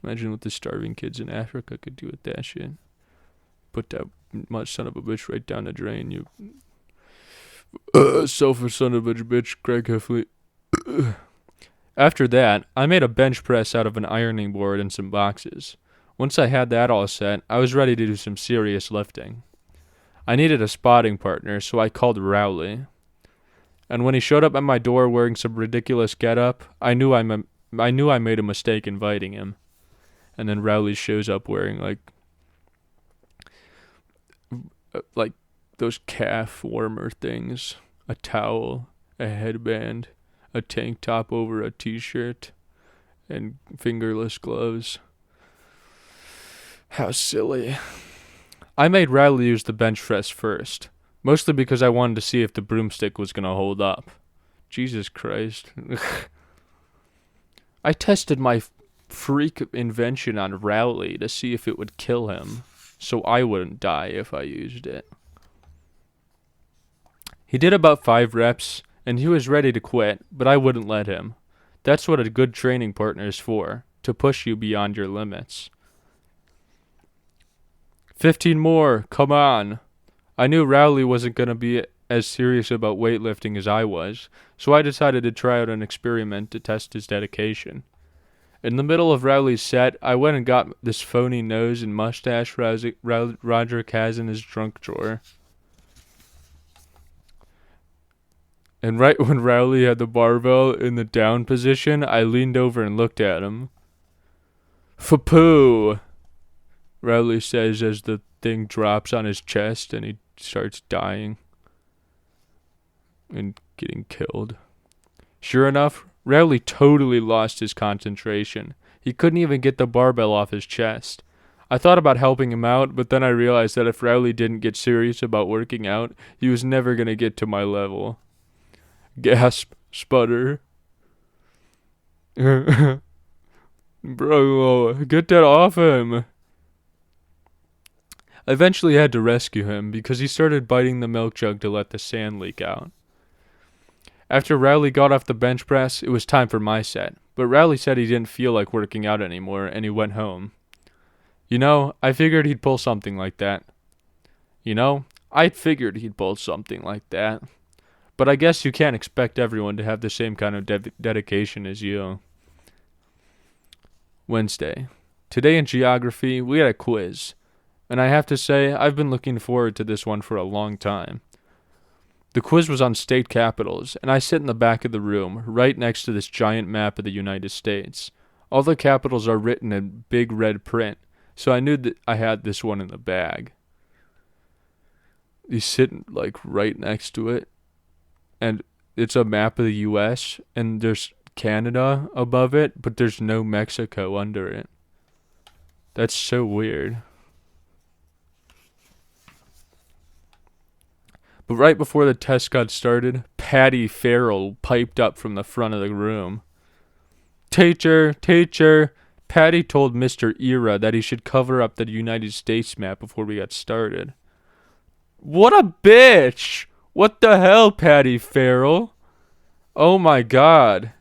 Imagine what the starving kids in Africa could do with that shit. Put that much son of a bitch right down the drain, you selfish son of a bitch, Greg Heffley. After that, I made a bench press out of an ironing board and some boxes. Once I had that all set, I was ready to do some serious lifting. I needed a spotting partner, so I called Rowley. And when he showed up at my door wearing some ridiculous getup, I knew I made a mistake inviting him. And then Rowley shows up wearing like those calf warmer things, a towel, a headband, a tank top over a t-shirt, and fingerless gloves. How silly. I made Rowley use the bench press first, mostly because I wanted to see if the broomstick was going to hold up. Jesus Christ. I tested my freak invention on Rowley to see if it would kill him, so I wouldn't die if I used it. He did about 5 reps, and he was ready to quit, but I wouldn't let him. That's what a good training partner is for, to push you beyond your limits. 15 more, come on. I knew Rowley wasn't going to be as serious about weightlifting as I was, so I decided to try out an experiment to test his dedication. In the middle of Rowley's set, I went and got this phony nose and mustache Roderick has in his trunk drawer. And right when Rowley had the barbell in the down position, I leaned over and looked at him. "Fa-poo," Rowley says as the thing drops on his chest and he starts dying and getting killed. Sure enough, Rowley totally lost his concentration. He couldn't even get the barbell off his chest. I thought about helping him out, but then I realized that if Rowley didn't get serious about working out, he was never going to get to my level. Gasp, sputter. Bro, get that off him. I eventually had to rescue him because he started biting the milk jug to let the sand leak out. After Rowley got off the bench press, it was time for my set, but Rowley said he didn't feel like working out anymore and he went home. I figured he'd pull something like that. But I guess you can't expect everyone to have the same kind of dedication as you. Wednesday. Today in geography, we had a quiz. And I have to say, I've been looking forward to this one for a long time. The quiz was on state capitals, and I sit in the back of the room, right next to this giant map of the United States. All the capitals are written in big red print, so I knew that I had this one in the bag. You sit, right next to it, and it's a map of the U.S., and there's Canada above it, but there's no Mexico under it. That's so weird. But right before the test got started, Patty Farrell piped up from the front of the room. Teacher, Patty told Mr. Era that he should cover up the United States map before we got started. What a bitch! What the hell, Patty Farrell? Oh my god.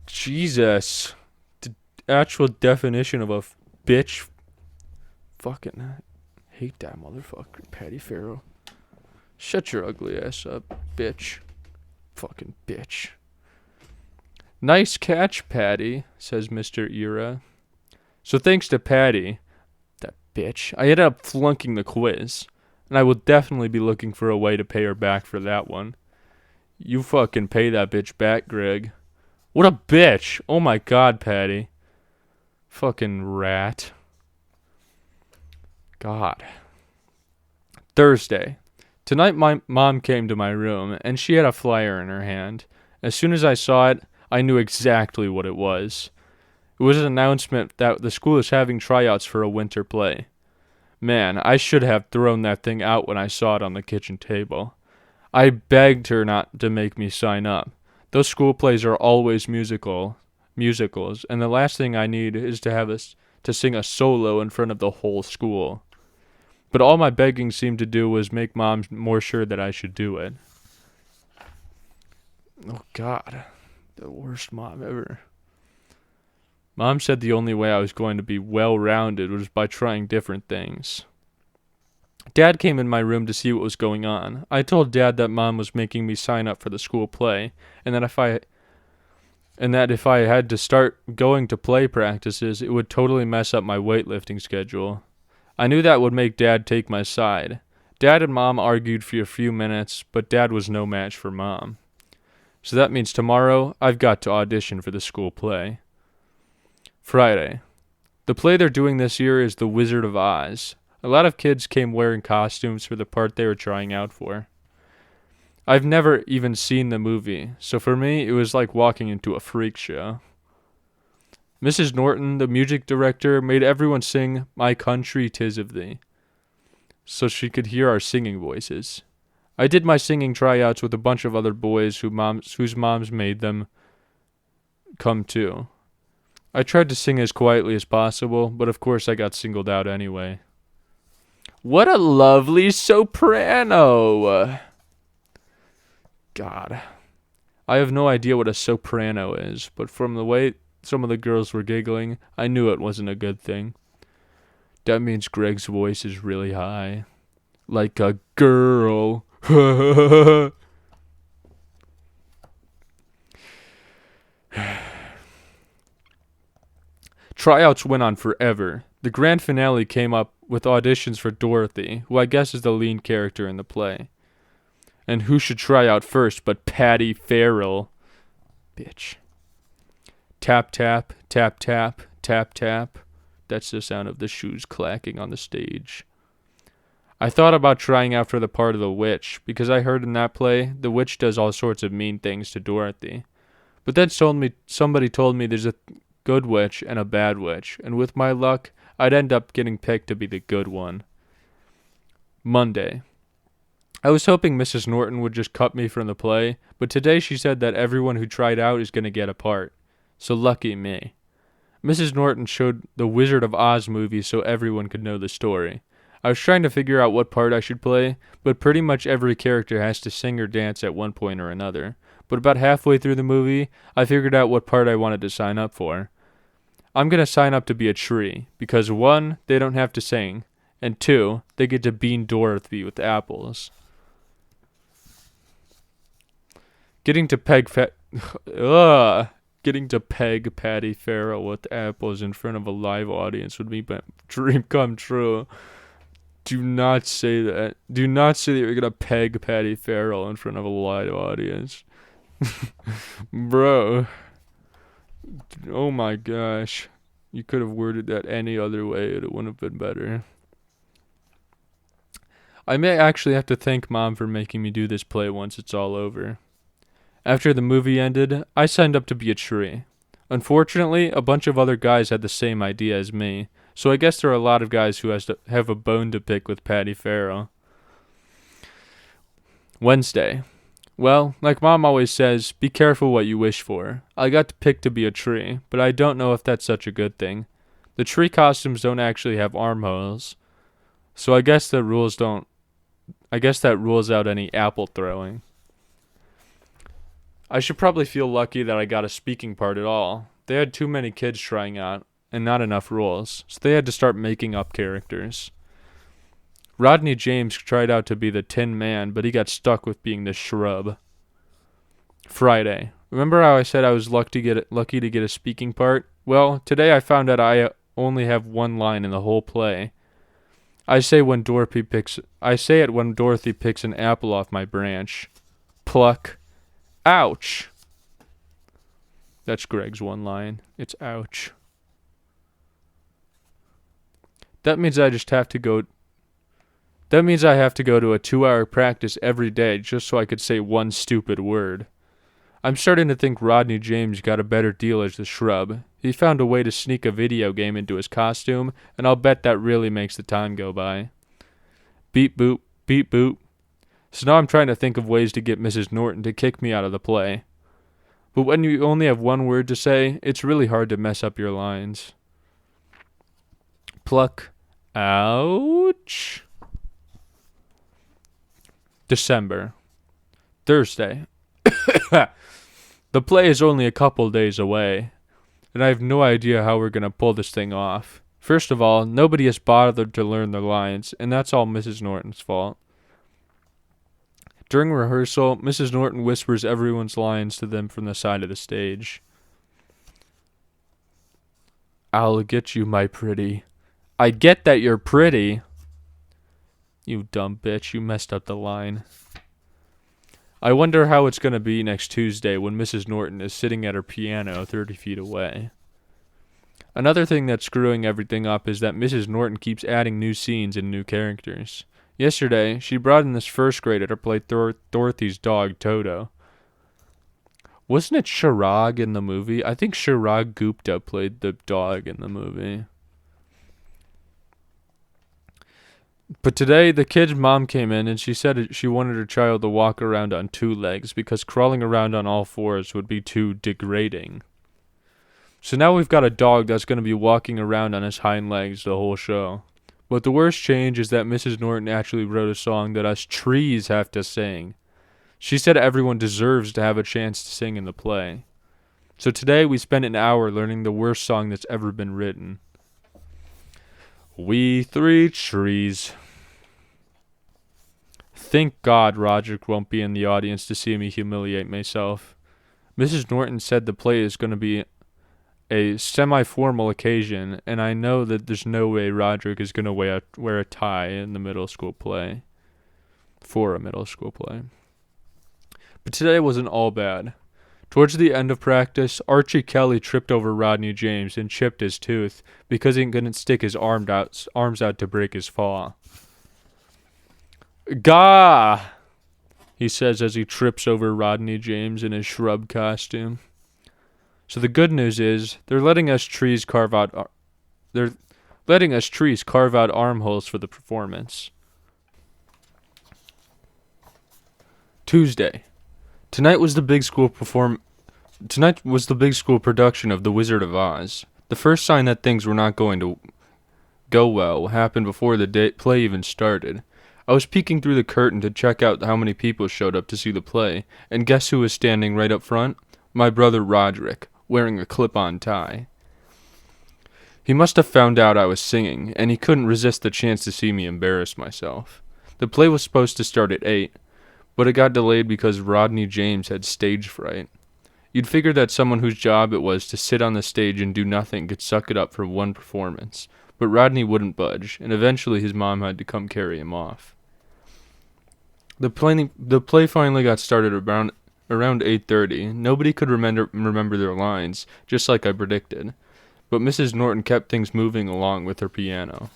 Jesus. The actual definition of a bitch. Fucking hate that motherfucker, Patty Farrell. Shut your ugly ass up, bitch. Fucking bitch. Nice catch, Patty, says Mr. Era. So thanks to Patty, that bitch, I ended up flunking the quiz. And I will definitely be looking for a way to pay her back for that one. You fucking pay that bitch back, Greg. What a bitch. Oh my god, Patty. Fucking rat. God. Thursday. Tonight my mom came to my room, and she had a flyer in her hand. As soon as I saw it, I knew exactly what it was. It was an announcement that the school is having tryouts for a winter play. Man, I should have thrown that thing out when I saw it on the kitchen table. I begged her not to make me sign up. Those school plays are always musicals, and the last thing I need is to sing a solo in front of the whole school. But all my begging seemed to do was make Mom more sure that I should do it. Oh God, the worst mom ever. Mom said the only way I was going to be well-rounded was by trying different things. Dad came in my room to see what was going on. I told Dad that Mom was making me sign up for the school play, and that if I had to start going to play practices, it would totally mess up my weightlifting schedule. I knew that would make Dad take my side. Dad and Mom argued for a few minutes, but Dad was no match for Mom. So that means tomorrow I've got to audition for the school play. Friday. The play they're doing this year is The Wizard of Oz. A lot of kids came wearing costumes for the part they were trying out for. I've never even seen the movie, so for me it was like walking into a freak show. Mrs. Norton, the music director, made everyone sing My Country 'Tis of Thee, so she could hear our singing voices. I did my singing tryouts with a bunch of other boys whose moms made them come too. I tried to sing as quietly as possible, but of course I got singled out anyway. What a lovely soprano! God. I have no idea what a soprano is, but from the way some of the girls were giggling, I knew it wasn't a good thing. That means Greg's voice is really high. Like a girl. Tryouts went on forever. The grand finale came up with auditions for Dorothy, who I guess is the lead character in the play. And who should try out first but Patty Farrell? Bitch. Tap, tap, tap, tap, tap, tap. That's the sound of the shoes clacking on the stage. I thought about trying out for the part of the witch, because I heard in that play, the witch does all sorts of mean things to Dorothy. But then somebody told me there's a good witch and a bad witch, and with my luck, I'd end up getting picked to be the good one. Monday. I was hoping Mrs. Norton would just cut me from the play, but today she said that everyone who tried out is going to get a part. So lucky me. Mrs. Norton showed the Wizard of Oz movie so everyone could know the story. I was trying to figure out what part I should play, but pretty much every character has to sing or dance at one point or another. But about halfway through the movie, I figured out what part I wanted to sign up for. I'm going to sign up to be a tree, because 1, they don't have to sing, and 2, they get to bean Dorothy with apples. Getting to peg Patty Farrell with apples in front of a live audience would be my dream come true. Do not say that. Do not say that you're gonna peg Patty Farrell in front of a live audience. Bro. Oh my gosh. You could have worded that any other way and it wouldn't have been better. I may actually have to thank Mom for making me do this play once it's all over. After the movie ended, I signed up to be a tree. Unfortunately, a bunch of other guys had the same idea as me, so I guess there are a lot of guys who have a bone to pick with Patty Farrell. Wednesday. Well, like Mom always says, be careful what you wish for. I got picked to be a tree, but I don't know if that's such a good thing. The tree costumes don't actually have armholes, so I guess the rules don't I guess that rules out any apple throwing. I should probably feel lucky that I got a speaking part at all. They had too many kids trying out, and not enough roles, so they had to start making up characters. Rodney James tried out to be the Tin Man, but he got stuck with being the Shrub. Friday. Remember how I said I was lucky to get a speaking part? Well, today I found out I only have one line in the whole play. I say it when Dorothy picks an apple off my branch. Pluck. Ouch. That's Greg's one line. It's ouch. That means I have to go to a 2-hour practice every day just so I could say one stupid word. I'm starting to think Rodney James got a better deal as the Shrub. He found a way to sneak a video game into his costume, and I'll bet that really makes the time go by. Beep boop, beep boop. So now I'm trying to think of ways to get Mrs. Norton to kick me out of the play. But when you only have one word to say, it's really hard to mess up your lines. Pluck. Ouch. December. Thursday. The play is only a couple days away, and I have no idea how we're going to pull this thing off. First of all, nobody has bothered to learn their lines, and that's all Mrs. Norton's fault. During rehearsal, Mrs. Norton whispers everyone's lines to them from the side of the stage. I'll get you, my pretty. I get that you're pretty. You dumb bitch, you messed up the line. I wonder how it's going to be next Tuesday when Mrs. Norton is sitting at her piano 30 feet away. Another thing that's screwing everything up is that Mrs. Norton keeps adding new scenes and new characters. Yesterday, she brought in this first grader to play Dorothy's dog, Toto. Wasn't it Chirag in the movie? I think Chirag Gupta played the dog in the movie. But today, the kid's mom came in and she said she wanted her child to walk around on 2 legs because crawling around on all 4s would be too degrading. So now we've got a dog that's going to be walking around on his hind legs the whole show. But the worst change is that Mrs. Norton actually wrote a song that us trees have to sing. She said everyone deserves to have a chance to sing in the play. So today we spent an hour learning the worst song that's ever been written. We 3 trees. Thank God Roderick won't be in the audience to see me humiliate myself. Mrs. Norton said the play is going to be a semi-formal occasion, and I know that there's no way Roderick is going to wear a tie in the middle school play. For a middle school play. But today wasn't all bad. Towards the end of practice, Archie Kelly tripped over Rodney James and chipped his tooth because he couldn't stick his arms out to break his fall. Gah! He says as he trips over Rodney James in his shrub costume. So the good news is they're letting us trees carve out armholes for the performance. Tuesday. Tonight was the big school production of The Wizard of Oz. The first sign that things were not going to go well happened before the play even started. I was peeking through the curtain to check out how many people showed up to see the play, and guess who was standing right up front? My brother Roderick, wearing a clip-on tie. He must have found out I was singing, and he couldn't resist the chance to see me embarrass myself. The play was supposed to start at 8, but it got delayed because Rodney James had stage fright. You'd figure that someone whose job it was to sit on the stage and do nothing could suck it up for one performance, but Rodney wouldn't budge, and eventually his mom had to come carry him off. The play finally got started around 8:30. Nobody could remember their lines, just like I predicted, but Mrs. Norton kept things moving along with her piano.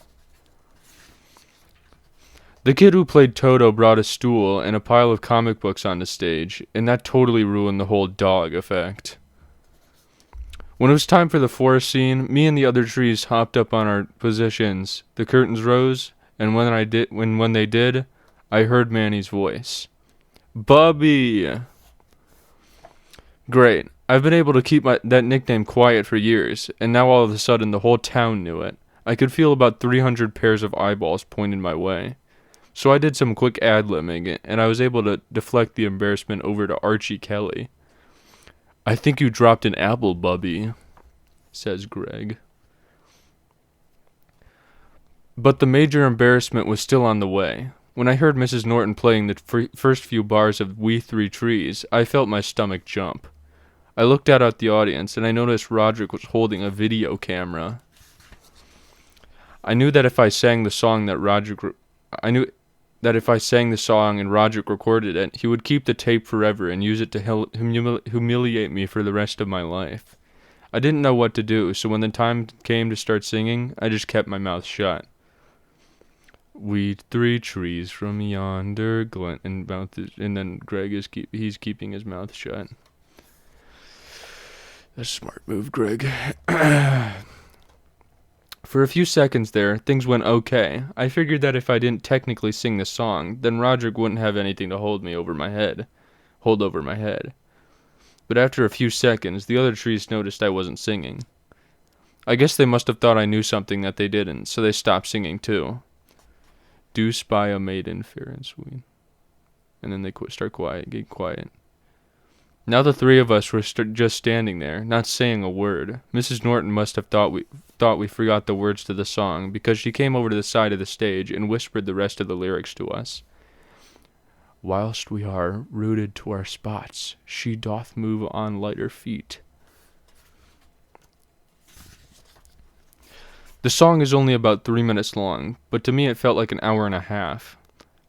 The kid who played Toto brought a stool and a pile of comic books on the stage, and that totally ruined the whole dog effect. When it was time for the forest scene, me and the other trees hopped up on our positions. The curtains rose, and when they did, I heard Manny's voice. Bubby! Great. I've been able to keep that nickname quiet for years, and now all of a sudden the whole town knew it. I could feel about 300 pairs of eyeballs pointed my way. So I did some quick ad-libbing, and I was able to deflect the embarrassment over to Archie Kelly. "I think you dropped an apple, Bubby," says Greg. But the major embarrassment was still on the way. When I heard Mrs. Norton playing the first few bars of We Three Trees, I felt my stomach jump. I looked out at the audience, and I noticed Roderick was holding a video camera. I knew that if I sang the song and Roderick recorded it, he would keep the tape forever and use it to humiliate me for the rest of my life. I didn't know what to do, so when the time came to start singing, I just kept my mouth shut. "We 3 trees from yonder glen," and then Greg he's keeping his mouth shut. That's a smart move, Greg. For a few seconds there, things went okay. I figured that if I didn't technically sing the song, then Roderick wouldn't have anything to hold over my head. But after a few seconds, the other trees noticed I wasn't singing. I guess they must have thought I knew something that they didn't, so they stopped singing too. "Do spy a maiden fair and sweet." And then they get quiet. Now the three of us were just standing there, not saying a word. Mrs. Norton must have thought we forgot the words to the song, because she came over to the side of the stage and whispered the rest of the lyrics to us. "Whilst we are rooted to our spots, she doth move on lighter feet." The song is only about 3 minutes long, but to me it felt like an hour and a half.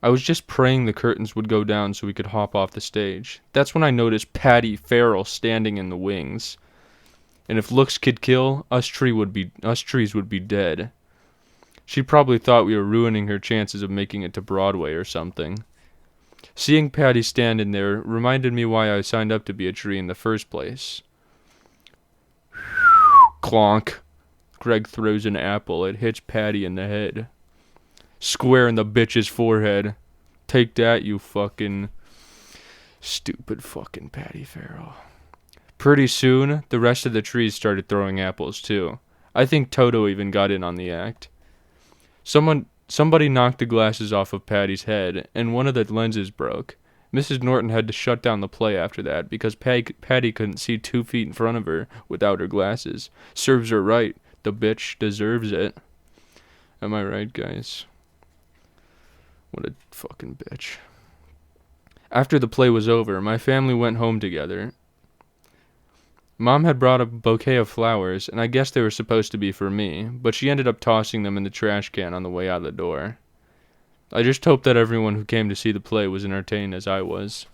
I was just praying the curtains would go down so we could hop off the stage. That's when I noticed Patty Farrell standing in the wings. And if looks could kill, us trees would be dead. She probably thought we were ruining her chances of making it to Broadway or something. Seeing Patty standing there reminded me why I signed up to be a tree in the first place. Clonk. Greg throws an apple. It hits Patty in the head. Square in the bitch's forehead. Take that, you fucking stupid fucking Patty Farrell. Pretty soon, the rest of the trees started throwing apples too. I think Toto even got in on the act. Somebody knocked the glasses off of Patty's head, and one of the lenses broke. Mrs. Norton had to shut down the play after that because Patty couldn't see 2 feet in front of her without her glasses. Serves her right. The bitch deserves it. Am I right, guys? What a fucking bitch. After the play was over, my family went home together. Mom had brought a bouquet of flowers, and I guess they were supposed to be for me, but she ended up tossing them in the trash can on the way out the door. I just hope that everyone who came to see the play was entertained as I was.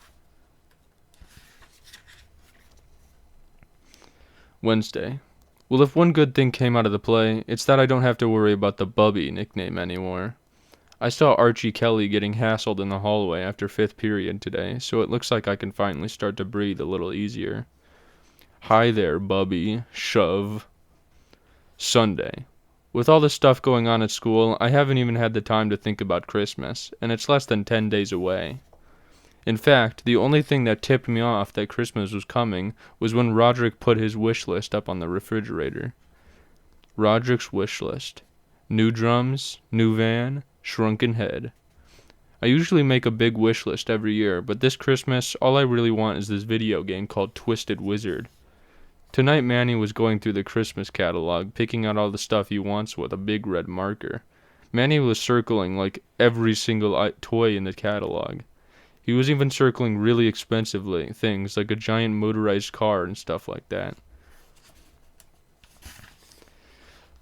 Wednesday. Well, if one good thing came out of the play, it's that I don't have to worry about the Bubby nickname anymore. I saw Archie Kelly getting hassled in the hallway after 5th period today, so it looks like I can finally start to breathe a little easier. Hi there, Bubby. Shove. Sunday. With all this stuff going on at school, I haven't even had the time to think about Christmas, and it's less than 10 days away. In fact, the only thing that tipped me off that Christmas was coming was when Roderick put his wish list up on the refrigerator. Roderick's wish list. New drums, new van, shrunken head. I usually make a big wish list every year, but this Christmas, all I really want is this video game called Twisted Wizard. Tonight Manny was going through the Christmas catalog, picking out all the stuff he wants with a big red marker. Manny was circling like every single toy in the catalog. He was even circling really expensive things like a giant motorized car and stuff like that.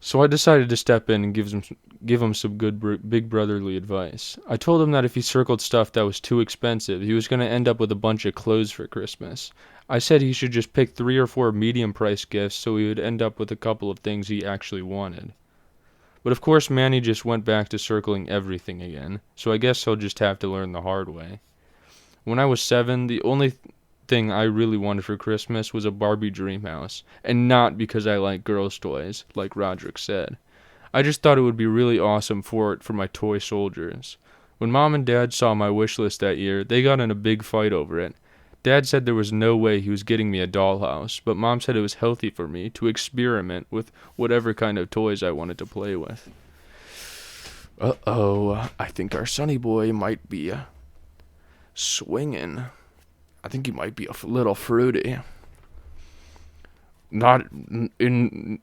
So I decided to step in and give him some good big brotherly advice. I told him that if he circled stuff that was too expensive, he was going to end up with a bunch of clothes for Christmas. I said he should just pick 3 or 4 medium-priced gifts so he would end up with a couple of things he actually wanted. But of course Manny just went back to circling everything again, so I guess he'll just have to learn the hard way. When I was 7, the only thing I really wanted for Christmas was a Barbie dream house, and not because I like girls' toys, like Roderick said. I just thought it would be really awesome for my toy soldiers. When Mom and Dad saw my wish list that year, they got in a big fight over it. Dad said there was no way he was getting me a dollhouse, but Mom said it was healthy for me to experiment with whatever kind of toys I wanted to play with. Uh-oh, I think our sonny boy might be swinging. I think he might be a little fruity. Not in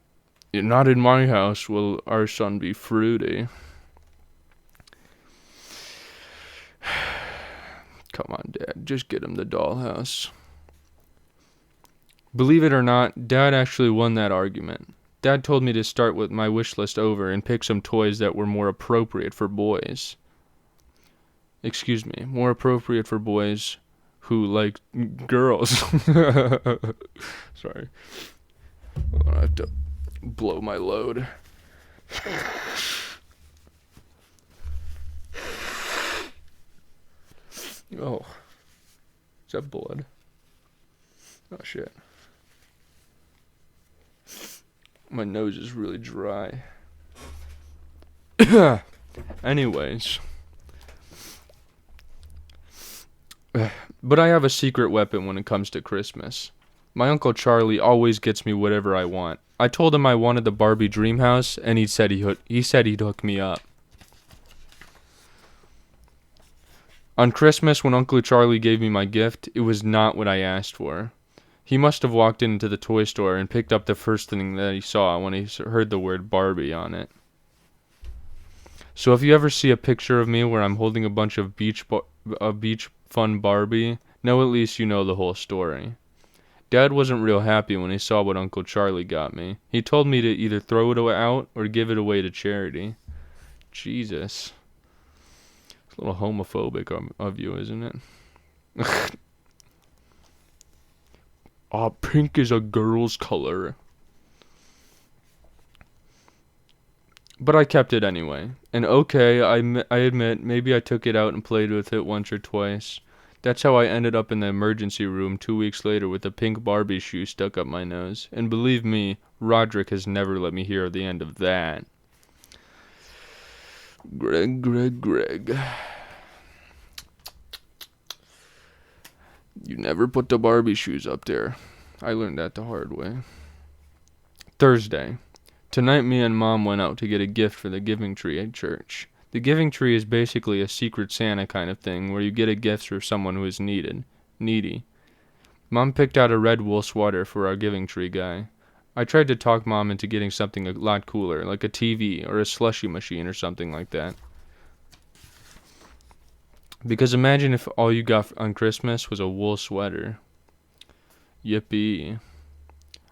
not in my house will our son be fruity. Come on, Dad, just get him the dollhouse. Believe it or not, Dad actually won that argument. Dad told me to start with my wish list over and pick some toys that were more appropriate for boys. Excuse me, more appropriate for boys who like girls. Sorry. I have to blow my load. Oh. Is that blood? Oh shit. My nose is really dry. Anyways. But I have a secret weapon when it comes to Christmas. My Uncle Charlie always gets me whatever I want. I told him I wanted the Barbie dream house, and he said he'd hook me up. On Christmas, when Uncle Charlie gave me my gift, it was not what I asked for. He must have walked into the toy store and picked up the first thing that he saw when he heard the word Barbie on it. So if you ever see a picture of me where I'm holding a bunch of beach fun Barbie, know at least you know the whole story. Dad wasn't real happy when he saw what Uncle Charlie got me. He told me to either throw it out or give it away to charity. Jesus. It's a little homophobic of you, isn't it? Aw, pink is a girl's color. But I kept it anyway. And okay, I admit, maybe I took it out and played with it once or twice. That's how I ended up in the emergency room 2 weeks later with a pink Barbie shoe stuck up my nose. And believe me, Roderick has never let me hear the end of that. Greg. You never put the Barbie shoes up there. I learned that the hard way. Thursday. Tonight me and Mom went out to get a gift for the Giving Tree at church. The Giving Tree is basically a secret Santa kind of thing where you get a gift for someone who is needy. Mom picked out a red wool sweater for our Giving Tree guy. I tried to talk Mom into getting something a lot cooler, like a TV or a slushy machine or something like that. Because imagine if all you got on Christmas was a wool sweater. Yippee.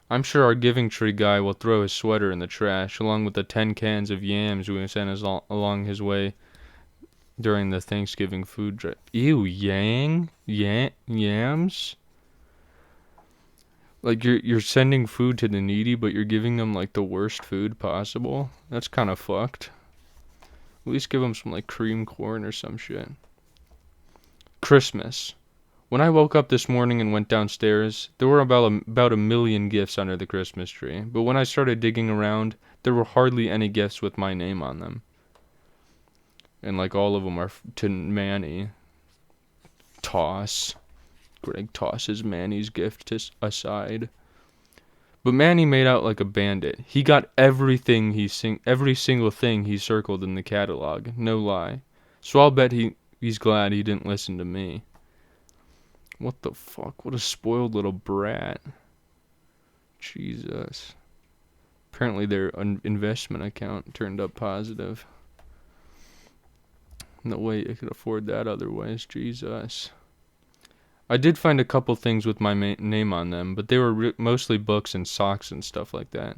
I'm sure our Giving Tree guy will throw his sweater in the trash, along with the 10 cans of yams we sent us along his way during the Thanksgiving food drive. Ew, yams? Like, you're sending food to the needy, but you're giving them, like, the worst food possible? That's kind of fucked. At least give them some, like, cream corn or some shit. Christmas. When I woke up this morning and went downstairs, there were about a million gifts under the Christmas tree. But when I started digging around, there were hardly any gifts with my name on them. And like all of them are to Manny. Toss. Greg tosses Manny's gift aside. But Manny made out like a bandit. He got every single thing he circled in the catalog. No lie. So I'll bet he's glad he didn't listen to me. What the fuck? What a spoiled little brat. Jesus. Apparently their investment account turned up positive. No way I could afford that otherwise. Jesus. I did find a couple things with my name on them, but they were mostly books and socks and stuff like that.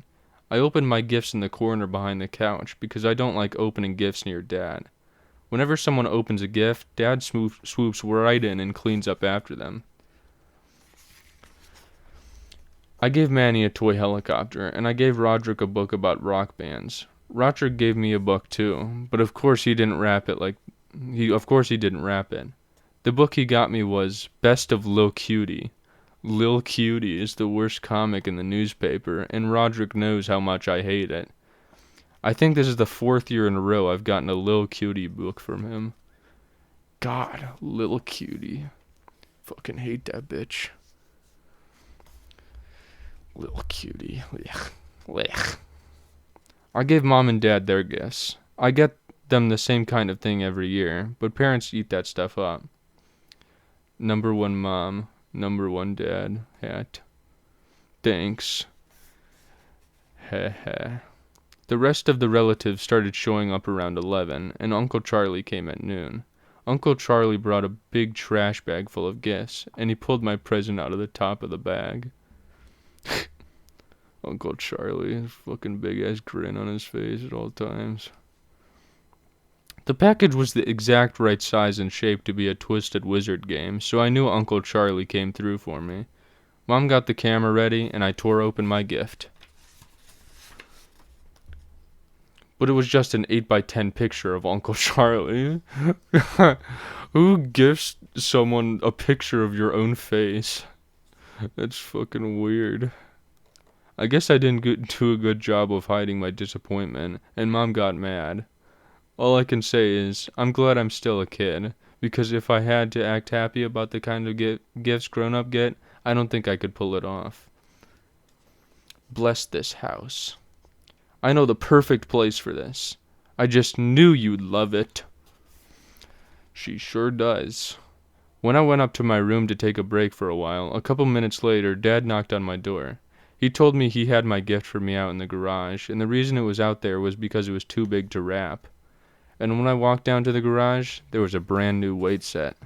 I opened my gifts in the corner behind the couch because I don't like opening gifts near Dad. Whenever someone opens a gift, Dad swoops right in and cleans up after them. I gave Manny a toy helicopter, and I gave Roderick a book about rock bands. Roderick gave me a book too, but of course he didn't wrap it. The book he got me was Best of Lil Cutie. Lil Cutie is the worst comic in the newspaper, and Roderick knows how much I hate it. I think this is the 4th year in a row I've gotten a Lil Cutie book from him. God, Lil Cutie. Fucking hate that bitch. Lil Cutie. Blech. I gave Mom and Dad their gifts. I got them the same kind of thing every year, but parents eat that stuff up. Number 1 mom, number 1 dad hat. Thanks. Heh heh. The rest of the relatives started showing up around 11, and Uncle Charlie came at noon. Uncle Charlie brought a big trash bag full of gifts, and he pulled my present out of the top of the bag. Uncle Charlie, his fucking big-ass grin on his face at all times. The package was the exact right size and shape to be a Twisted Wizard game, so I knew Uncle Charlie came through for me. Mom got the camera ready, and I tore open my gift. But it was just an 8x10 picture of Uncle Charlie. Who gifts someone a picture of your own face? That's fucking weird. I guess I didn't do a good job of hiding my disappointment, and Mom got mad. All I can say is, I'm glad I'm still a kid, because if I had to act happy about the kind of gifts grown-up get, I don't think I could pull it off. Bless this house. I know the perfect place for this. I just knew you'd love it. She sure does. When I went up to my room to take a break for a while, a couple minutes later, Dad knocked on my door. He told me he had my gift for me out in the garage, and the reason it was out there was because it was too big to wrap. And when I walked down to the garage, there was a brand new weight set.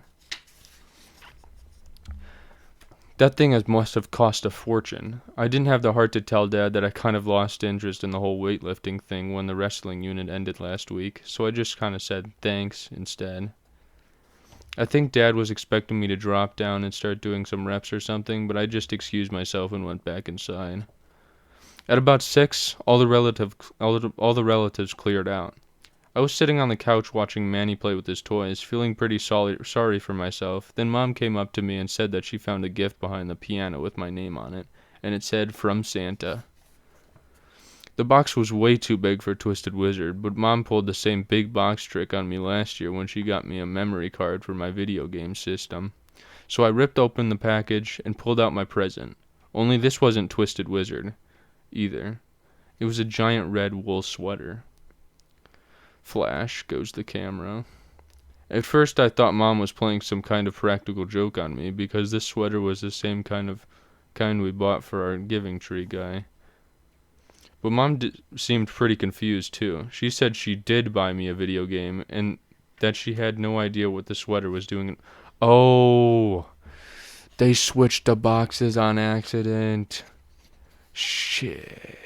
That thing must have cost a fortune. I didn't have the heart to tell Dad that I kind of lost interest in the whole weightlifting thing when the wrestling unit ended last week, so I just kind of said thanks instead. I think Dad was expecting me to drop down and start doing some reps or something, but I just excused myself and went back inside. At about 6, all the relatives cleared out. I was sitting on the couch watching Manny play with his toys, feeling pretty sorry for myself. Then Mom came up to me and said that she found a gift behind the piano with my name on it, and it said, "From Santa." The box was way too big for Twisted Wizard, but Mom pulled the same big box trick on me last year when she got me a memory card for my video game system. So I ripped open the package and pulled out my present. Only this wasn't Twisted Wizard either. It was a giant red wool sweater. Flash goes the camera. At first I thought Mom was playing some kind of practical joke on me because this sweater was the same kind we bought for our giving tree guy. But Mom seemed pretty confused too. She said she did buy me a video game and that she had no idea what the sweater was doing. Oh, they switched the boxes on accident. Shit.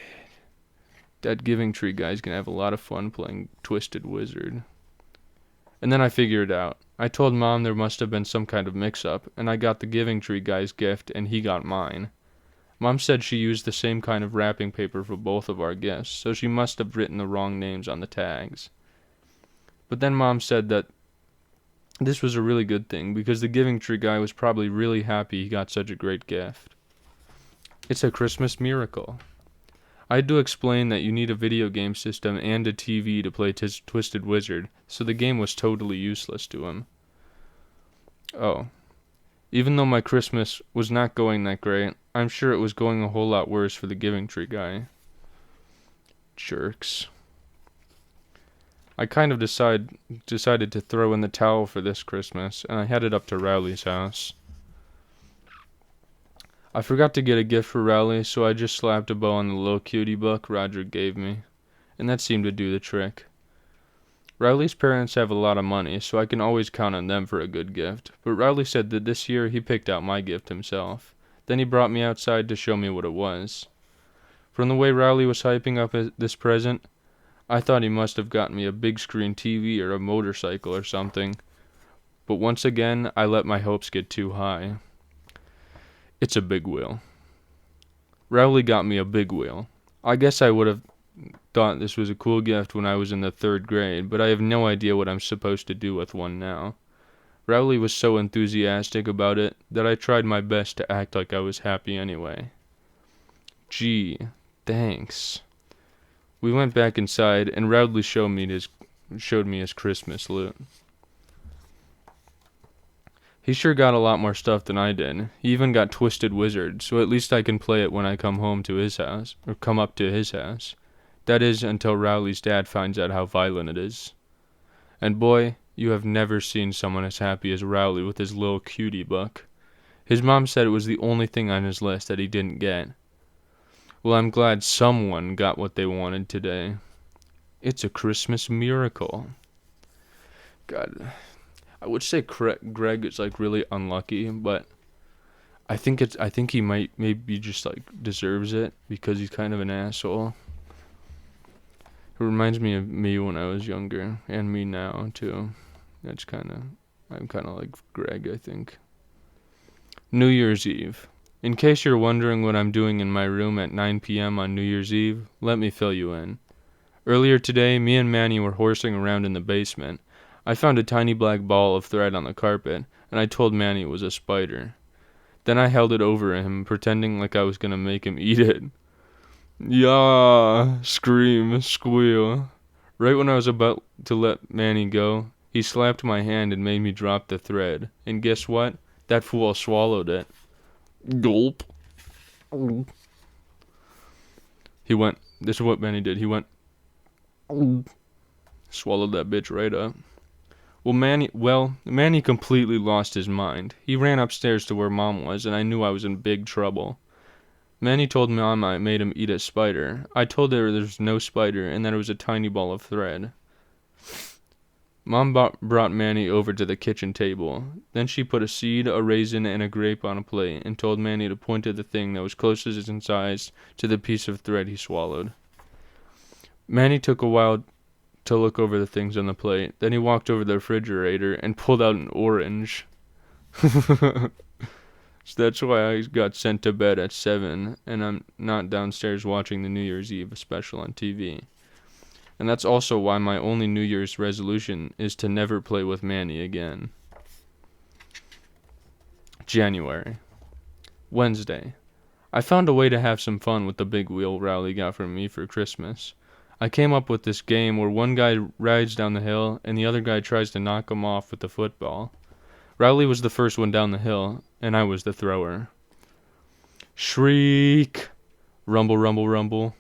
That giving tree guy's gonna have a lot of fun playing Twisted Wizard. And then I figured it out. I told Mom there must have been some kind of mix-up, and I got the giving tree guy's gift, and he got mine. Mom said she used the same kind of wrapping paper for both of our gifts, so she must have written the wrong names on the tags. But then Mom said that this was a really good thing, because the giving tree guy was probably really happy he got such a great gift. It's a Christmas miracle. I had to explain that you need a video game system and a TV to play Twisted Wizard, so the game was totally useless to him. Oh. Even though my Christmas was not going that great, I'm sure it was going a whole lot worse for the giving tree guy. Jerks. I kind of decided to throw in the towel for this Christmas, and I headed up to Rowley's house. I forgot to get a gift for Rowley, so I just slapped a bow on the little cutie book Roger gave me, and that seemed to do the trick. Rowley's parents have a lot of money, so I can always count on them for a good gift, but Rowley said that this year he picked out my gift himself. Then he brought me outside to show me what it was. From the way Rowley was hyping up this present, I thought he must have gotten me a big screen TV or a motorcycle or something, but once again I let my hopes get too high. It's a big wheel. Rowley got me a big wheel. I guess I would have thought this was a cool gift when I was in the 3rd grade, but I have no idea what I'm supposed to do with one now. Rowley was so enthusiastic about it that I tried my best to act like I was happy anyway. Gee, thanks. We went back inside, and Rowley showed me his Christmas loot. He sure got a lot more stuff than I did. He even got Twisted Wizard, so at least I can play it when I come home to his house, or come up to his house. That is, until Rowley's dad finds out how violent it is. And boy, you have never seen someone as happy as Rowley with his little cutie book. His mom said it was the only thing on his list that he didn't get. Well, I'm glad someone got what they wanted today. It's a Christmas miracle. God, I would say Greg is like really unlucky, but I think he might maybe just like deserves it because he's kind of an asshole. It reminds me of me when I was younger and me now too. I'm kind of like Greg, I think. New Year's Eve. In case you're wondering what I'm doing in my room at 9 p.m. on New Year's Eve, let me fill you in. Earlier today, me and Manny were horsing around in the basement. I found a tiny black ball of thread on the carpet, and I told Manny it was a spider. Then I held it over him, pretending like I was gonna make him eat it. Yah! Scream, squeal. Right when I was about to let Manny go, he slapped my hand and made me drop the thread. And guess what? That fool swallowed it. Gulp. This is what Manny did. He went, swallowed that bitch right up. Manny completely lost his mind. He ran upstairs to where Mom was, and I knew I was in big trouble. Manny told Mom I made him eat a spider. I told her there's no spider and that it was a tiny ball of thread. Mom brought Manny over to the kitchen table. Then she put a seed, a raisin, and a grape on a plate and told Manny to point to the thing that was closest in size to the piece of thread he swallowed. Manny took a while to look over the things on the plate. Then he walked over the refrigerator and pulled out an orange. So that's why I got sent to bed at 7 and I'm not downstairs watching the New Year's Eve special on TV. And that's also why my only New Year's resolution is to never play with Manny again. January. Wednesday. I found a way to have some fun with the big wheel Rowley got from me for Christmas. I came up with this game where one guy rides down the hill and the other guy tries to knock him off with the football. Rowley was the first one down the hill, and I was the thrower. Shriek! Rumble, rumble, rumble.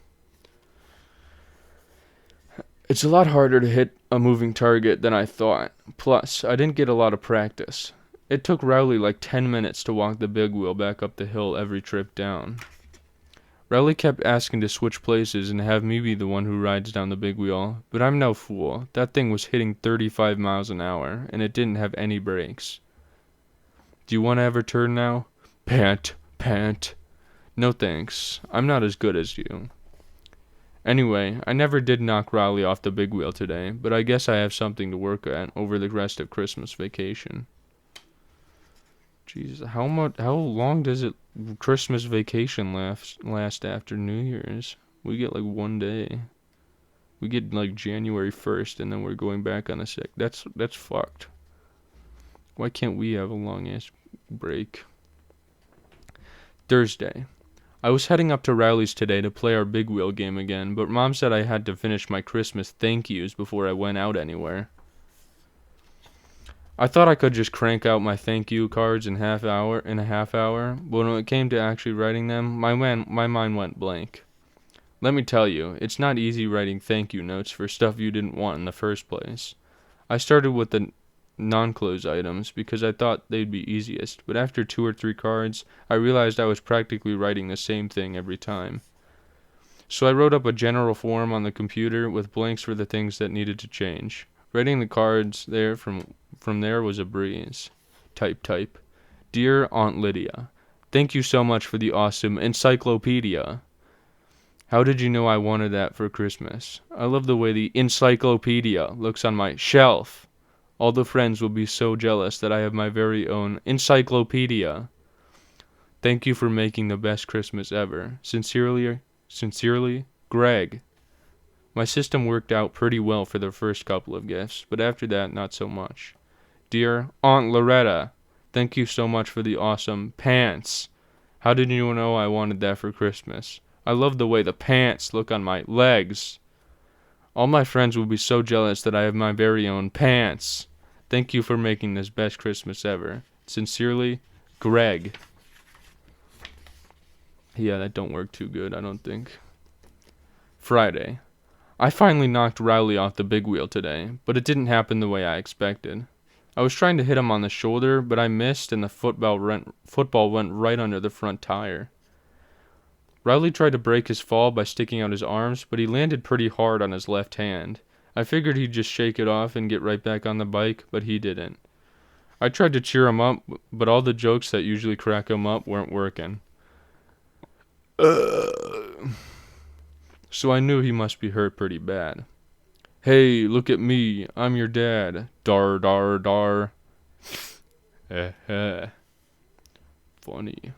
It's a lot harder to hit a moving target than I thought. Plus, I didn't get a lot of practice. It took Rowley like 10 minutes to walk the big wheel back up the hill every trip down. Rowley kept asking to switch places and have me be the one who rides down the big wheel, but I'm no fool. That thing was hitting 35 miles an hour, and it didn't have any brakes. Do you want to have a turn now? Pant, pant. No thanks. I'm not as good as you. Anyway, I never did knock Rowley off the big wheel today, but I guess I have something to work at over the rest of Christmas vacation. Jeez, how long does Christmas vacation last after New Year's? We get like 1 day. We get like January 1st and then we're going back on the 6th. That's fucked. Why can't we have a long ass break? Thursday. I was heading up to Rowley's today to play our big wheel game again, but Mom said I had to finish my Christmas thank yous before I went out anywhere. I thought I could just crank out my thank you cards in a half hour, but when it came to actually writing them, my mind went blank. Let me tell you, it's not easy writing thank you notes for stuff you didn't want in the first place. I started with the non-close items because I thought they'd be easiest, but after 2 or 3 cards, I realized I was practically writing the same thing every time. So I wrote up a general form on the computer with blanks for the things that needed to change. Writing the cards there from there was a breeze. Type. Dear Aunt Lydia, thank you so much for the awesome encyclopedia. How did you know I wanted that for Christmas? I love the way the encyclopedia looks on my shelf. All the friends will be so jealous that I have my very own encyclopedia. Thank you for making the best Christmas ever. Sincerely, Greg. My system worked out pretty well for the first couple of gifts, but after that, not so much. Dear Aunt Loretta, thank you so much for the awesome pants. How did you know I wanted that for Christmas? I love the way the pants look on my legs. All my friends will be so jealous that I have my very own pants. Thank you for making this best Christmas ever. Sincerely, Greg. Yeah, that don't work too good, I don't think. Friday. I finally knocked Rowley off the big wheel today, but it didn't happen the way I expected. I was trying to hit him on the shoulder, but I missed and the football went right under the front tire. Rowley tried to break his fall by sticking out his arms, but he landed pretty hard on his left hand. I figured he'd just shake it off and get right back on the bike, but he didn't. I tried to cheer him up, but all the jokes that usually crack him up weren't working. So I knew he must be hurt pretty bad. Hey, look at me. I'm your dad. Dar, dar, dar. Funny.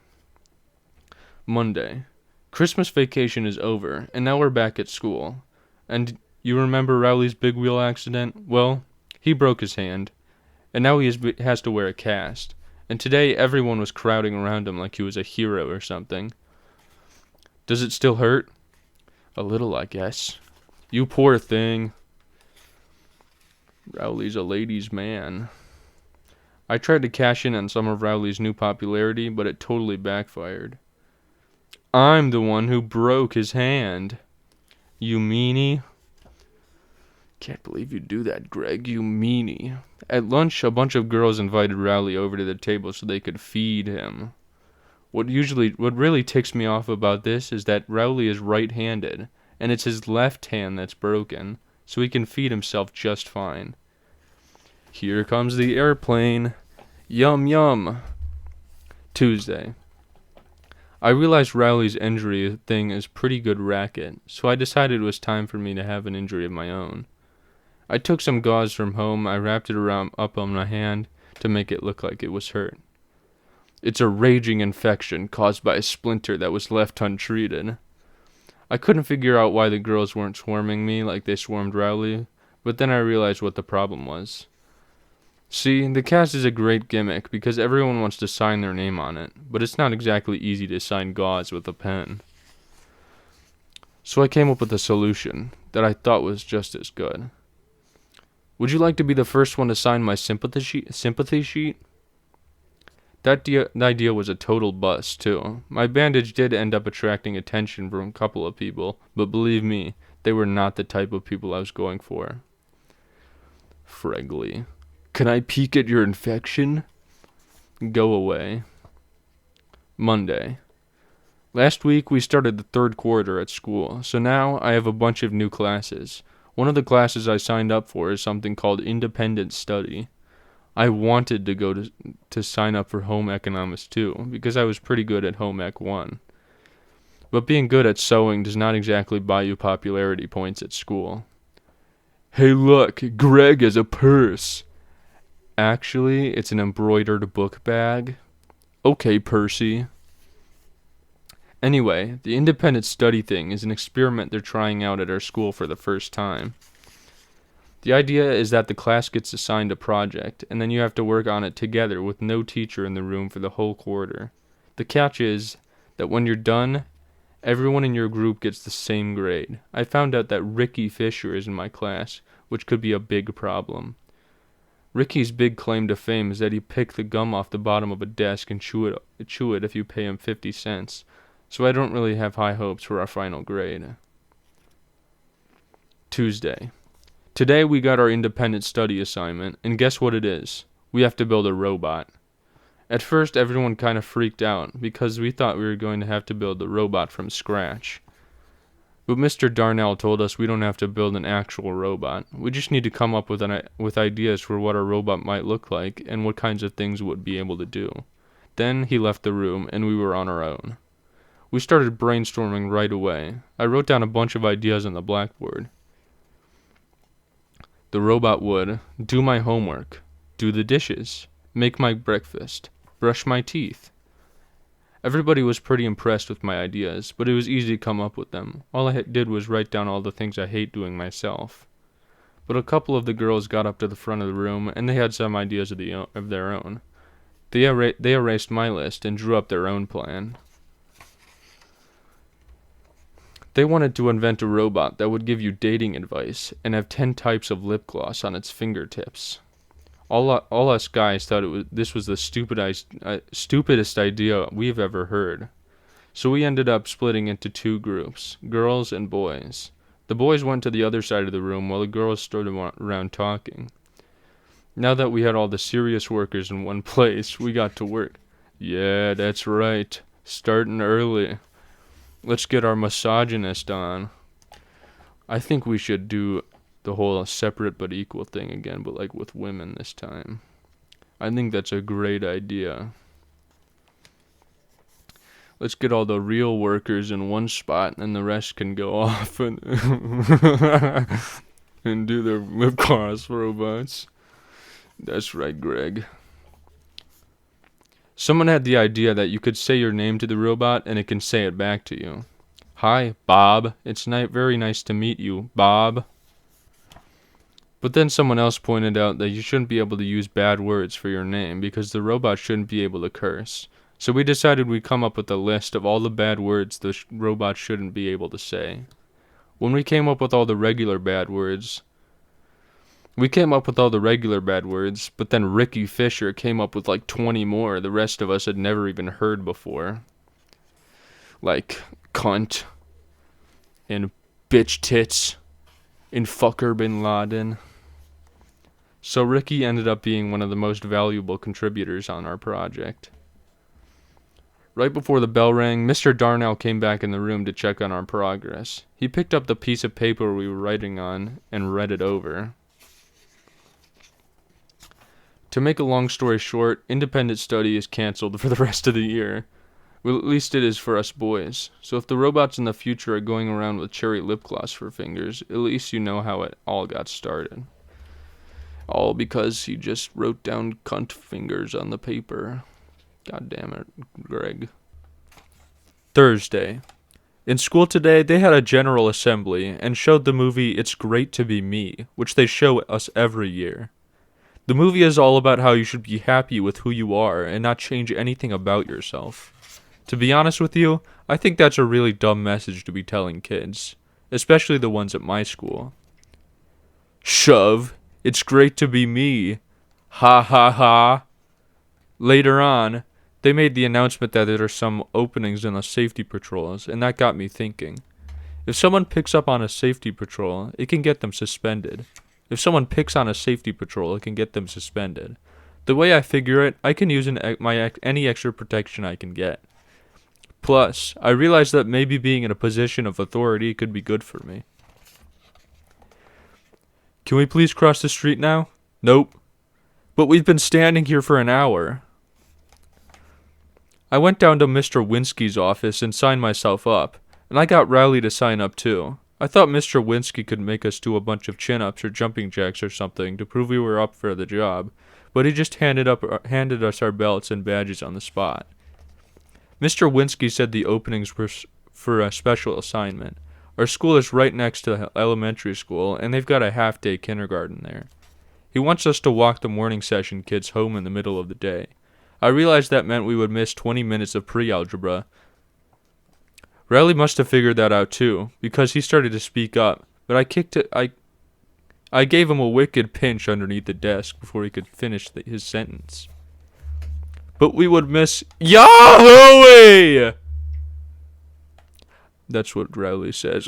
Monday. Christmas vacation is over, and now we're back at school. And you remember Rowley's big wheel accident? Well, he broke his hand, and now he has to wear a cast. And today everyone was crowding around him like he was a hero or something. Does it still hurt? A little, I guess. You poor thing. Rowley's a ladies' man. I tried to cash in on some of Rowley's new popularity, but it totally backfired. I'm the one who broke his hand. You meanie. Can't believe you do that, Greg, you meanie. At lunch, a bunch of girls invited Rowley over to the table so they could feed him. What really ticks me off about this is that Rowley is right-handed, and it's his left hand that's broken, so he can feed himself just fine. Here comes the airplane. Yum yum. Tuesday. I realized Rowley's injury thing is pretty good racket, so I decided it was time for me to have an injury of my own. I took some gauze from home, I wrapped it up on my hand to make it look like it was hurt. It's a raging infection caused by a splinter that was left untreated. I couldn't figure out why the girls weren't swarming me like they swarmed Rowley, but then I realized what the problem was. See, the cast is a great gimmick because everyone wants to sign their name on it, but it's not exactly easy to sign gauze with a pen. So I came up with a solution that I thought was just as good. Would you like to be the first one to sign my sympathy sheet? That idea was a total bust, too. My bandage did end up attracting attention from a couple of people, but believe me, they were not the type of people I was going for. Fregley. Can I peek at your infection? Go away. Monday. Last week we started the third quarter at school, so now I have a bunch of new classes. One of the classes I signed up for is something called independent study. I wanted to go to sign up for home economics too, because I was pretty good at home ec 1. But being good at sewing does not exactly buy you popularity points at school. Hey look, Greg has a purse. Actually, it's an embroidered book bag. Okay, Percy. Anyway, the independent study thing is an experiment they're trying out at our school for the first time. The idea is that the class gets assigned a project, and then you have to work on it together with no teacher in the room for the whole quarter. The catch is that when you're done, everyone in your group gets the same grade. I found out that Ricky Fisher is in my class, which could be a big problem. Ricky's big claim to fame is that he picked the gum off the bottom of a desk and chew it if you pay him 50 cents, so I don't really have high hopes for our final grade. Tuesday. Today we got our independent study assignment, and guess what it is? We have to build a robot. At first everyone kind of freaked out, because we thought we were going to have to build the robot from scratch. But Mr. Darnell told us we don't have to build an actual robot. We just need to come up with ideas for what our robot might look like, and what kinds of things it would be able to do. Then he left the room, and we were on our own. We started brainstorming right away. I wrote down a bunch of ideas on the blackboard. The robot would do my homework, do the dishes, make my breakfast, brush my teeth. Everybody was pretty impressed with my ideas, but it was easy to come up with them. All I did was write down all the things I hate doing myself. But a couple of the girls got up to the front of the room, and they had some ideas of their own. They erased my list and drew up their own plan. They wanted to invent a robot that would give you dating advice and have 10 types of lip gloss on its fingertips. All us guys thought this was the stupidest idea we've ever heard. So we ended up splitting into 2 groups, girls and boys. The boys went to the other side of the room while the girls stood around talking. Now that we had all the serious workers in one place, we got to work. Yeah, that's right. Starting early. Let's get our misogynist on. I think we should do the whole separate but equal thing again, but like with women this time. I think that's a great idea. Let's get all the real workers in one spot, and the rest can go off and and do their lip gloss robots. That's right, Greg. Someone had the idea that you could say your name to the robot and it can say it back to you. Hi, Bob. It's very nice to meet you, Bob. But then someone else pointed out that you shouldn't be able to use bad words for your name because the robot shouldn't be able to curse. So we decided we'd come up with a list of all the bad words the robot shouldn't be able to say. When we came up with all the regular bad words, but then Ricky Fisher came up with like 20 more the rest of us had never even heard before. Like cunt, and bitch tits, and fucker bin Laden. So Ricky ended up being one of the most valuable contributors on our project. Right before the bell rang, Mr. Darnell came back in the room to check on our progress. He picked up the piece of paper we were writing on and read it over. To make a long story short, independent study is canceled for the rest of the year. Well, at least it is for us boys. So if the robots in the future are going around with cherry lip gloss for fingers, at least you know how it all got started. All because he just wrote down cunt fingers on the paper. God damn it, Greg. Thursday. In school today, they had a general assembly and showed the movie It's Great to Be Me, which they show us every year. The movie is all about how you should be happy with who you are and not change anything about yourself. To be honest with you, I think that's a really dumb message to be telling kids, especially the ones at my school. Shove, it's great to be me. Ha ha ha. Later on, they made the announcement that there are some openings in the safety patrols, and that got me thinking. If someone picks up on a safety patrol, it can get them suspended. If someone picks on a safety patrol, it can get them suspended. The way I figure it, I can use any extra protection I can get. Plus, I realized that maybe being in a position of authority could be good for me. Can we please cross the street now? Nope. But we've been standing here for an hour. I went down to Mr. Winsky's office and signed myself up, and I got Rowley to sign up too. I thought Mr. Winsky could make us do a bunch of chin-ups or jumping jacks or something to prove we were up for the job, but he just handed us our belts and badges on the spot. Mr. Winsky said the openings were for a special assignment. Our school is right next to elementary school, and they've got a half-day kindergarten there. He wants us to walk the morning session kids home in the middle of the day. I realized that meant we would miss 20 minutes of pre-algebra. Rowley must have figured that out too, because he started to speak up, but I gave him a wicked pinch underneath the desk before he could finish his sentence. But we would miss Yahoo! That's what Rowley says.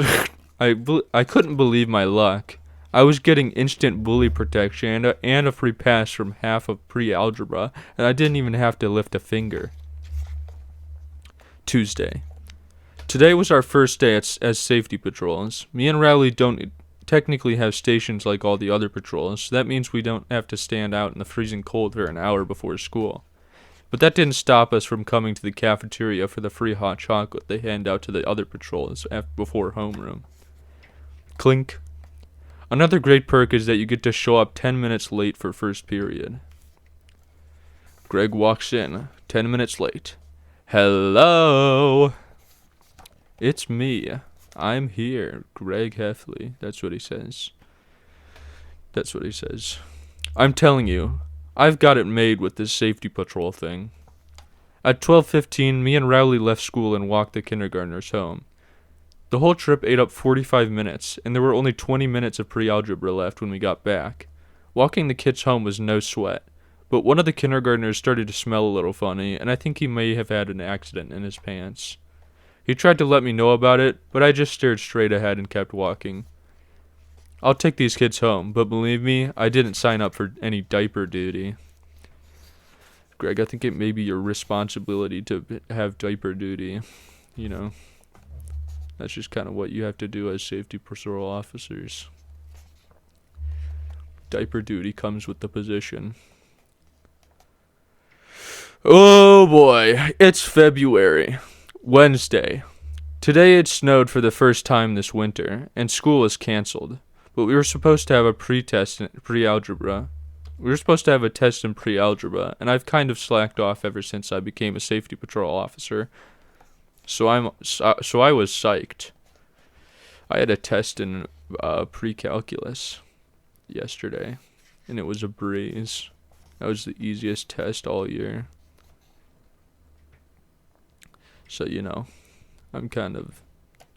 I couldn't believe my luck. I was getting instant bully protection and a free pass from half of pre-algebra, and I didn't even have to lift a finger. Tuesday. Today was our first day as safety patrols. Me and Rowley don't technically have stations like all the other patrols, so that means we don't have to stand out in the freezing cold for an hour before school. But that didn't stop us from coming to the cafeteria for the free hot chocolate they hand out to the other patrols before homeroom. Clink. Another great perk is that you get to show up 10 minutes late for first period. Greg walks in, 10 minutes late. Hello! It's me. I'm here, Greg Heffley. That's what he says. I'm telling you, I've got it made with this safety patrol thing. At 12:15, me and Rowley left school and walked the kindergartners home. The whole trip ate up 45 minutes, and there were only 20 minutes of pre-algebra left when we got back. Walking the kids home was no sweat, but one of the kindergartners started to smell a little funny, and I think he may have had an accident in his pants. He tried to let me know about it, but I just stared straight ahead and kept walking. I'll take these kids home, but believe me, I didn't sign up for any diaper duty. Greg, I think it may be your responsibility to have diaper duty. You know, that's just kind of what you have to do as safety patrol officers. Diaper duty comes with the position. Oh boy, it's February. Wednesday. Today it snowed for the first time this winter, and school was canceled. But we were supposed to have a pre-algebra. We were supposed to have a test in pre-algebra, and I've kind of slacked off ever since I became a safety patrol officer. So I was psyched. I had a test in pre-calculus yesterday, and it was a breeze. That was the easiest test all year. So, you know, I'm kind of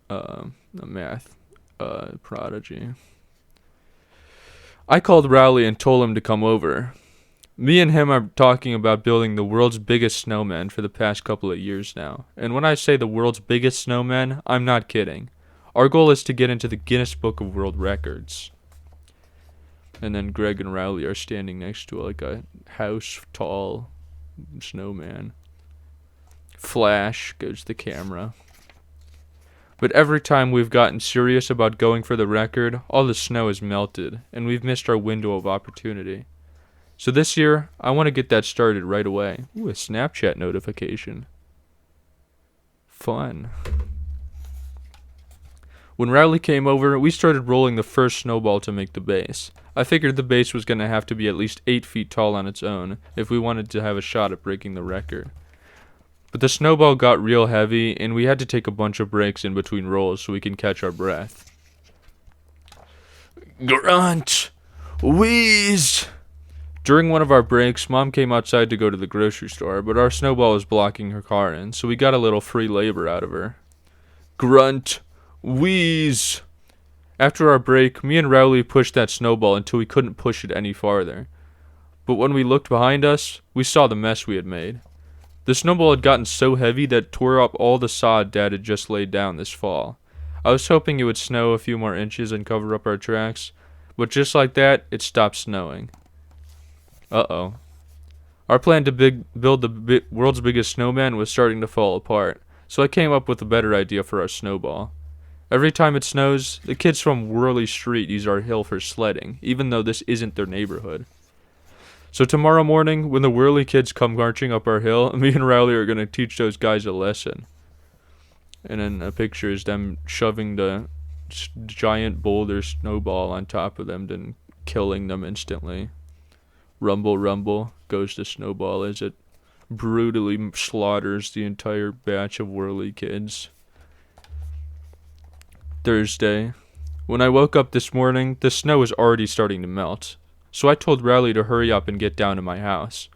a math prodigy. I called Rowley and told him to come over. Me and him are talking about building the world's biggest snowman for the past couple of years now. And when I say the world's biggest snowman, I'm not kidding. Our goal is to get into the Guinness Book of World Records. And then Greg and Rowley are standing next to like a house-tall snowman. Flash goes the camera. But every time we've gotten serious about going for the record, all the snow has melted, and we've missed our window of opportunity. So this year, I want to get that started right away. Ooh, a Snapchat notification. Fun. When Rowley came over, we started rolling the first snowball to make the base. I figured the base was going to have to be at least 8 feet tall on its own if we wanted to have a shot at breaking the record. But the snowball got real heavy, and we had to take a bunch of breaks in between rolls so we can catch our breath. Grunt! Wheeze! During one of our breaks, Mom came outside to go to the grocery store, but our snowball was blocking her car in, so we got a little free labor out of her. Grunt! Wheeze! After our break, me and Rowley pushed that snowball until we couldn't push it any farther. But when we looked behind us, we saw the mess we had made. The snowball had gotten so heavy that it tore up all the sod Dad had just laid down this fall. I was hoping it would snow a few more inches and cover up our tracks, but just like that, it stopped snowing. Uh-oh. Our plan to build the world's biggest snowman was starting to fall apart, so I came up with a better idea for our snowball. Every time it snows, the kids from Whirly Street use our hill for sledding, even though this isn't their neighborhood. So tomorrow morning, when the Whirly kids come marching up our hill, me and Rowley are going to teach those guys a lesson. And then a picture is them shoving the giant boulder snowball on top of them, then killing them instantly. Rumble, rumble goes the snowball as it brutally slaughters the entire batch of Whirly kids. Thursday. When I woke up this morning, the snow was already starting to melt. So I told Rowley to hurry up and get down to my house.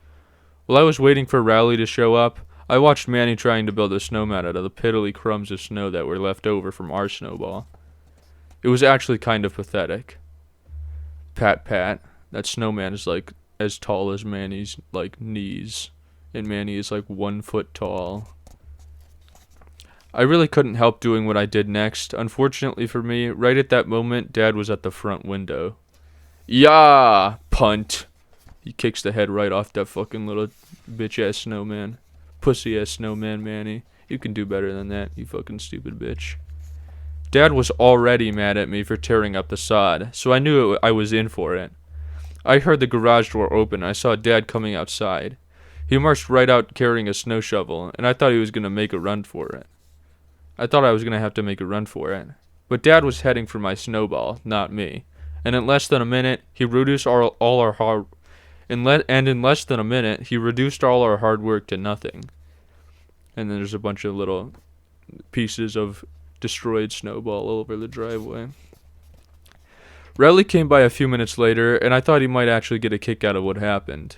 While I was waiting for Rowley to show up, I watched Manny trying to build a snowman out of the piddly crumbs of snow that were left over from our snowball. It was actually kind of pathetic. Pat, pat, that snowman is like as tall as Manny's like knees, and Manny is like 1 foot tall. I really couldn't help doing what I did next. Unfortunately for me, right at that moment, Dad was at the front window. Yeah, punt. He kicks the head right off that fucking little bitch-ass snowman. Pussy-ass snowman, Manny. You can do better than that, you fucking stupid bitch. Dad was already mad at me for tearing up the sod, so I knew I was in for it. I heard the garage door open. I saw Dad coming outside. He marched right out carrying a snow shovel, and I thought he was going to make a run for it. I thought I was going to have to make a run for it. But Dad was heading for my snowball, not me. And in less than a minute, he reduced all our hard work to nothing. And then there's a bunch of little pieces of destroyed snowball all over the driveway. Rowley came by a few minutes later, and I thought he might actually get a kick out of what happened.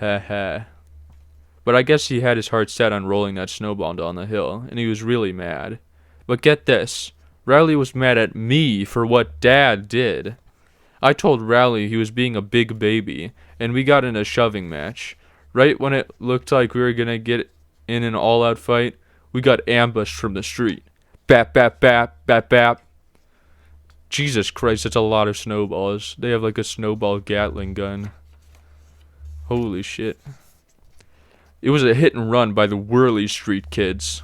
Ha ha. But I guess he had his heart set on rolling that snowball down the hill, and he was really mad. But get this. Rowley was mad at me for what Dad did. I told Rowley he was being a big baby, and we got in a shoving match. Right when it looked like we were going to get in an all-out fight, We got ambushed from the street. Bap, bap, bap, bap, bap. Jesus Christ, that's a lot of snowballs. They have like a snowball Gatling gun. Holy shit. It was a hit and run by the Whirly Street kids.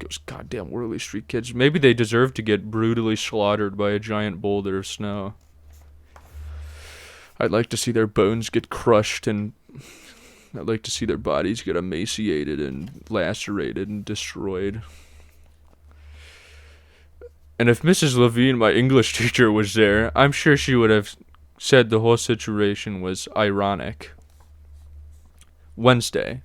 Those goddamn Whirly Street kids. Maybe they deserve to get brutally slaughtered by a giant boulder of snow. I'd like to see their bones get crushed, and I'd like to see their bodies get emaciated and lacerated and destroyed. And if Mrs. Levine, my English teacher, was there, I'm sure she would have said the whole situation was ironic. Wednesday.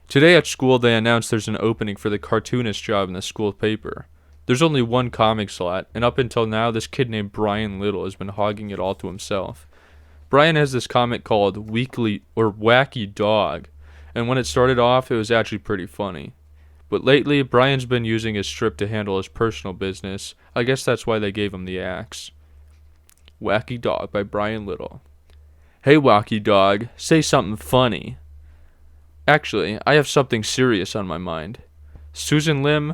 Today at school they announced there's an opening for the cartoonist job in the school paper. There's only one comic slot, and up until now this kid named Brian Little has been hogging it all to himself. Brian has this comic called Wacky Dog, and when it started off it was actually pretty funny. But lately Brian's been using his strip to handle his personal business. I guess that's why they gave him the axe. Wacky Dog by Brian Little. Hey Wacky Dog, say something funny. Actually, I have something serious on my mind. Susan Lim,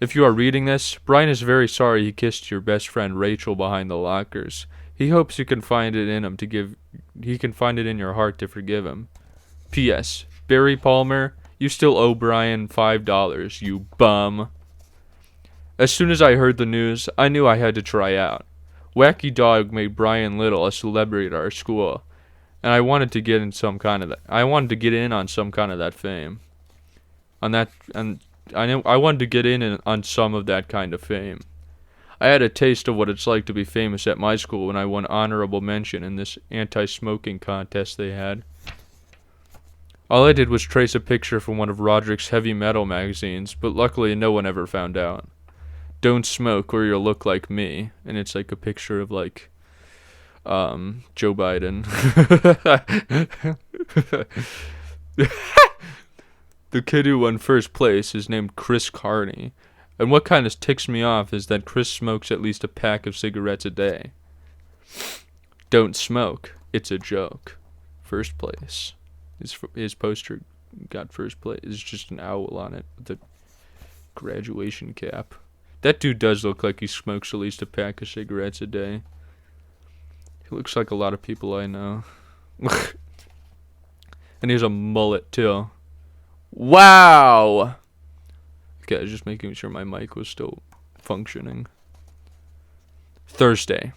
if you are reading this, Brian is very sorry he kissed your best friend Rachel behind the lockers. He hopes you can find it in him to give. He can find it in your heart to forgive him. P.S. Barry Palmer, you still owe Brian $5, you bum. As soon as I heard the news, I knew I had to try out. Wacky Dog made Brian Little a celebrity at our school. And I wanted to get in on some kind of that fame. I wanted to get in on some of that kind of fame. I had a taste of what it's like to be famous at my school when I won honorable mention in this anti-smoking contest they had. All I did was trace a picture from one of Roderick's heavy metal magazines, but luckily no one ever found out. Don't smoke or you'll look like me, and it's like a picture of like Joe Biden. The kid who won first place is named Chris Carney. And what kind of ticks me off is that Chris smokes at least a pack of cigarettes a day. Don't smoke. It's a joke. First place. His poster got first place. It's just an owl on it with a graduation cap. That dude does look like he smokes at least a pack of cigarettes a day. He looks like a lot of people I know. And he has a mullet, too. Wow! Okay, I was just making sure my mic was still functioning. Thursday.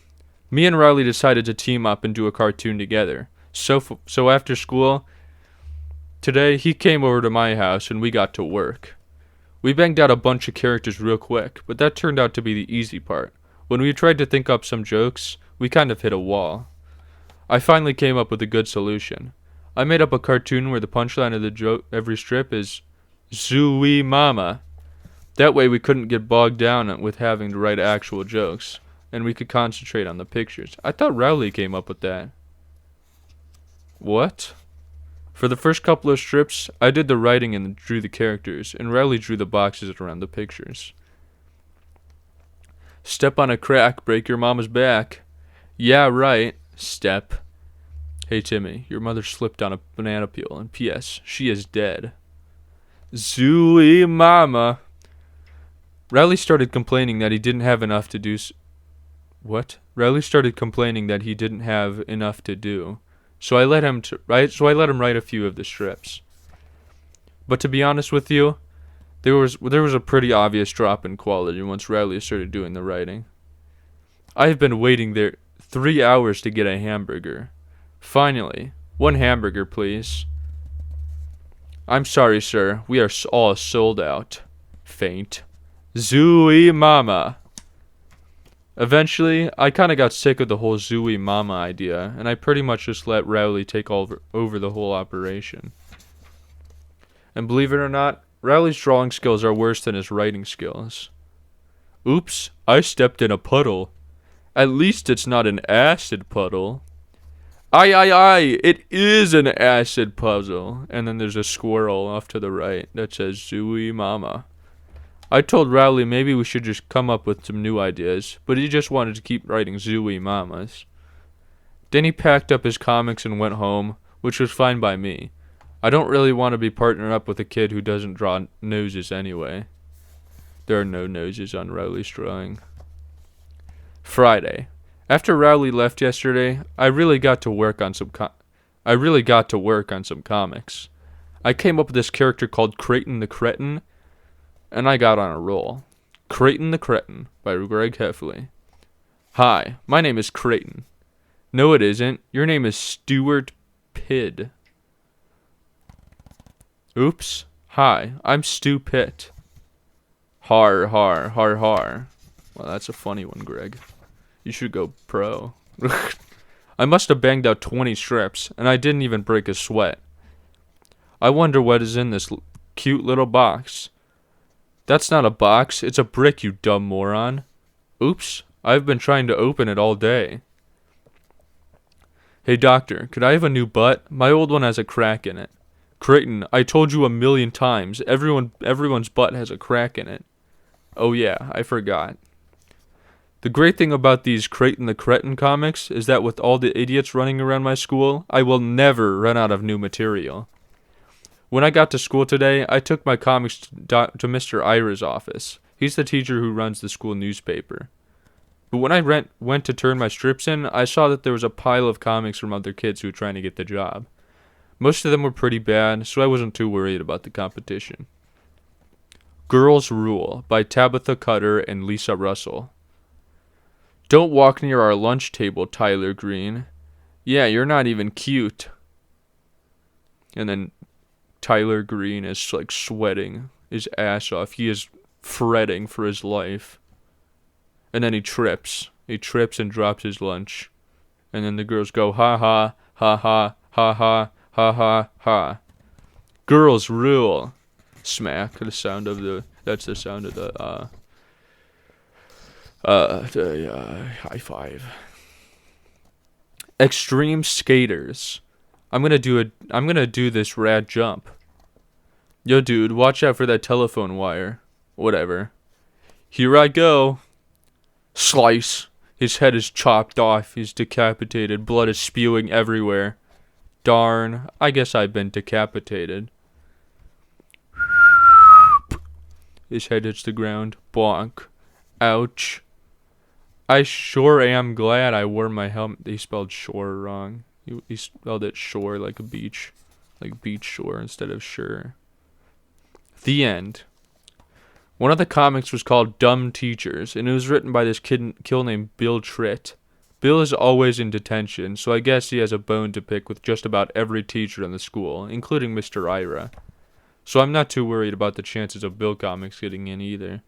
Me and Rowley decided to team up and do a cartoon together. So after school, today he came over to my house and we got to work. We banged out a bunch of characters real quick, but that turned out to be the easy part. When we tried to think up some jokes, we kind of hit a wall. I finally came up with a good solution. I made up a cartoon where the punchline of the joke every strip is Zooey Mama. That way we couldn't get bogged down with having to write actual jokes, and we could concentrate on the pictures. I thought Rowley came up with that. What? For the first couple of strips, I did the writing and drew the characters, and Rowley drew the boxes around the pictures. Step on a crack, break your mama's back. Yeah, right. Step. Hey, Timmy, your mother slipped on a banana peel, and P.S., she is dead. Zooey Mama. Rowley started complaining that he didn't have enough to do. What? Rowley started complaining that he didn't have enough to do. So I let him write a few of the strips. But to be honest with you, there was a pretty obvious drop in quality once Rowley started doing the writing. I have been waiting there 3 hours to get a hamburger. Finally, 1 hamburger, please. I'm sorry, sir. We are all sold out. Faint. Zooey Mama. Eventually, I kind of got sick of the whole Zooey Mama idea, and I pretty much just let Rowley take over the whole operation. And believe it or not, Rowley's drawing skills are worse than his writing skills. Oops, I stepped in a puddle. At least it's not an acid puddle. Aye, it is an acid puzzle. And then there's a squirrel off to the right that says Zooey Mama. I told Rowley maybe we should just come up with some new ideas, but he just wanted to keep writing Zooey Mamas. Then he packed up his comics and went home, which was fine by me. I don't really want to be partnered up with a kid who doesn't draw noses anyway. There are no noses on Rowley's drawing. Friday. After Rowley left yesterday, I really got to work on some comics. I came up with this character called Creighton the Cretin, and I got on a roll. Creighton the Cretin by Greg Heffley. Hi, my name is Creighton. No, it isn't. Your name is Stuart Pidd. Oops. Hi, I'm Stu Pitt. Har, har, har, har. Well, that's a funny one, Greg. You should go pro. I must have banged out 20 strips, and I didn't even break a sweat. I wonder what is in this cute little box. That's not a box, it's a brick, you dumb moron. Oops, I've been trying to open it all day. Hey doctor, could I have a new butt? My old one has a crack in it. Creighton, I told you 1,000,000 times, everyone's butt has a crack in it. Oh yeah, I forgot. The great thing about these Creighton the Cretin comics is that with all the idiots running around my school, I will never run out of new material. When I got to school today, I took my comics to Mr. Ira's office. He's the teacher who runs the school newspaper. But when I went to turn my strips in, I saw that there was a pile of comics from other kids who were trying to get the job. Most of them were pretty bad, so I wasn't too worried about the competition. Girls Rule by Tabitha Cutter and Lisa Russell. Don't walk near our lunch table, Tyler Green. Yeah, you're not even cute. And then Tyler Green is like sweating his ass off. He is fretting for his life. And then he trips. He trips and drops his lunch. And then the girls go, ha ha, ha ha, ha ha, ha ha, ha. Girls rule. Smack. That's the sound of the high five. Extreme skaters. I'm gonna do this rad jump. Yo dude, watch out for that telephone wire. Whatever. Here I go. Slice. His head is chopped off. He's decapitated. Blood is spewing everywhere. Darn. I guess I've been decapitated. His head hits the ground. Bonk. Ouch. I sure am glad I wore my helmet. He spelled shore wrong. He spelled it shore like a beach. Like beach shore instead of sure. The end. One of the comics was called Dumb Teachers, and it was written by this kid named Bill Tritt. Bill is always in detention, so I guess he has a bone to pick with just about every teacher in the school, including Mr. Ira. So I'm not too worried about the chances of Bill comics getting in either.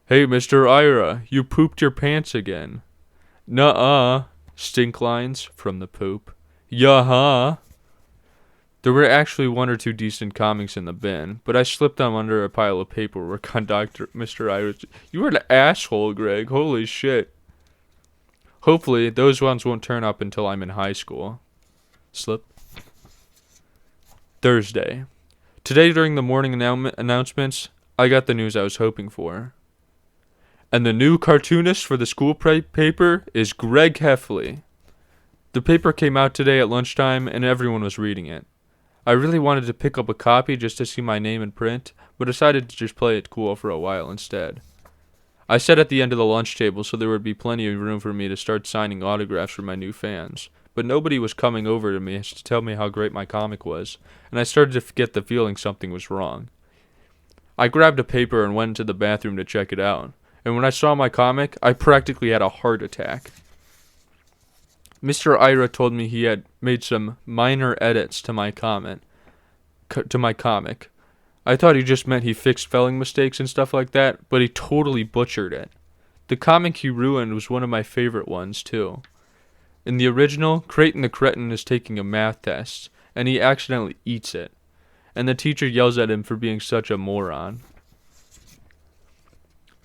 Hey, Mr. Ira, you pooped your pants again. Nuh-uh. Stink lines from the poop. Yeah-huh. There were actually one or two decent comics in the bin, but I slipped them under a pile of paperwork on Mr. Ira. You were an asshole, Greg. Holy shit. Hopefully, those ones won't turn up until I'm in high school. Slip. Thursday. Today, during the morning announcements, I got the news I was hoping for. And the new cartoonist for the school paper is Greg Heffley. The paper came out today at lunchtime, and everyone was reading it. I really wanted to pick up a copy just to see my name in print, but decided to just play it cool for a while instead. I sat at the end of the lunch table so there would be plenty of room for me to start signing autographs for my new fans, but nobody was coming over to me to tell me how great my comic was, and I started to get the feeling something was wrong. I grabbed a paper and went into the bathroom to check it out, and when I saw my comic, I practically had a heart attack. Mr. Ira told me he had made some minor edits to my comic. I thought he just meant he fixed spelling mistakes and stuff like that, but he totally butchered it. The comic he ruined was one of my favorite ones, too. In the original, Creighton the Cretin is taking a math test, and he accidentally eats it, and the teacher yells at him for being such a moron.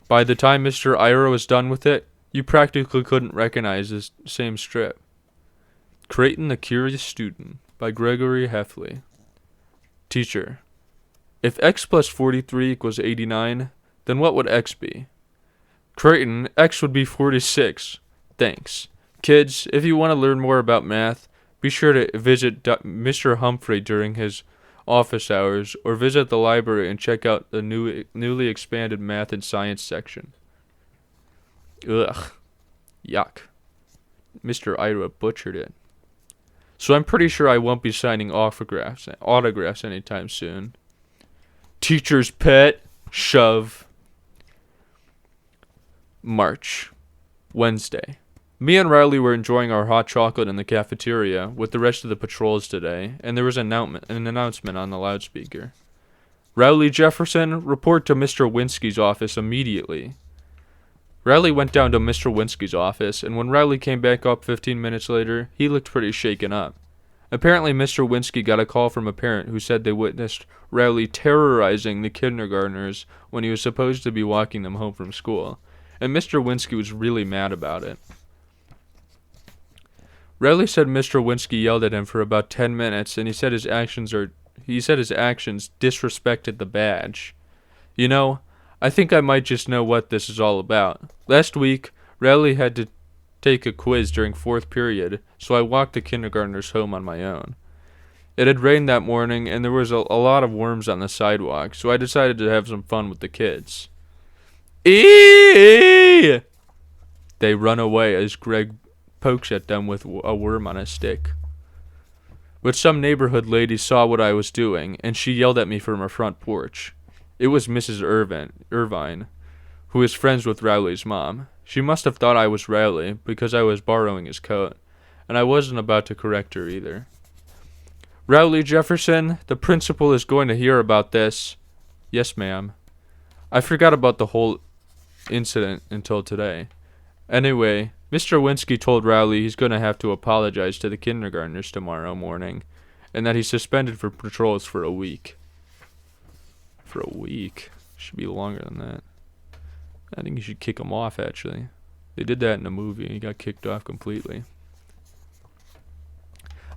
By the time Mr. Ira was done with it, you practically couldn't recognize the same strip. Creighton the Curious Student by Gregory Heffley. Teacher. If x plus 43 equals 89, then what would x be? Creighton, x would be 46. Thanks. Kids, if you want to learn more about math, be sure to visit Mr. Humphrey during his office hours, or visit the library and check out the newly expanded math and science section. Ugh. Yuck. Mr. Ira butchered it. So I'm pretty sure I won't be signing autographs anytime soon. Teacher's pet. Shove. March. Wednesday. Me and Rowley were enjoying our hot chocolate in the cafeteria with the rest of the patrols today, and there was an announcement on the loudspeaker. Rowley Jefferson, report to Mr. Winsky's office immediately. Rowley went down to Mr. Winsky's office, and when Rowley came back up 15 minutes later, he looked pretty shaken up. Apparently, Mr. Winsky got a call from a parent who said they witnessed Rowley terrorizing the kindergartners when he was supposed to be walking them home from school, and Mr. Winsky was really mad about it. Rowley said Mr. Winsky yelled at him for about 10 minutes, and he said his actions disrespected the badge. You know, I think I might just know what this is all about. Last week, Rowley had to take a quiz during 4th period, so I walked the kindergartners home on my own. It had rained that morning, and there was a lot of worms on the sidewalk, so I decided to have some fun with the kids. Eee! They run away as Greg pokes at them with a worm on a stick. But some neighborhood lady saw what I was doing, and she yelled at me from her front porch. It was Mrs. Irvine, who is friends with Rowley's mom. She must have thought I was Rowley, because I was borrowing his coat, and I wasn't about to correct her either. Rowley Jefferson, the principal is going to hear about this. Yes, ma'am. I forgot about the whole incident until today. Anyway, Mr. Winsky told Rowley he's going to have to apologize to the kindergartners tomorrow morning, and that he's suspended for patrols for a week. For a week? Should be longer than that. I think you should kick him off, actually. They did that in the movie. He got kicked off completely.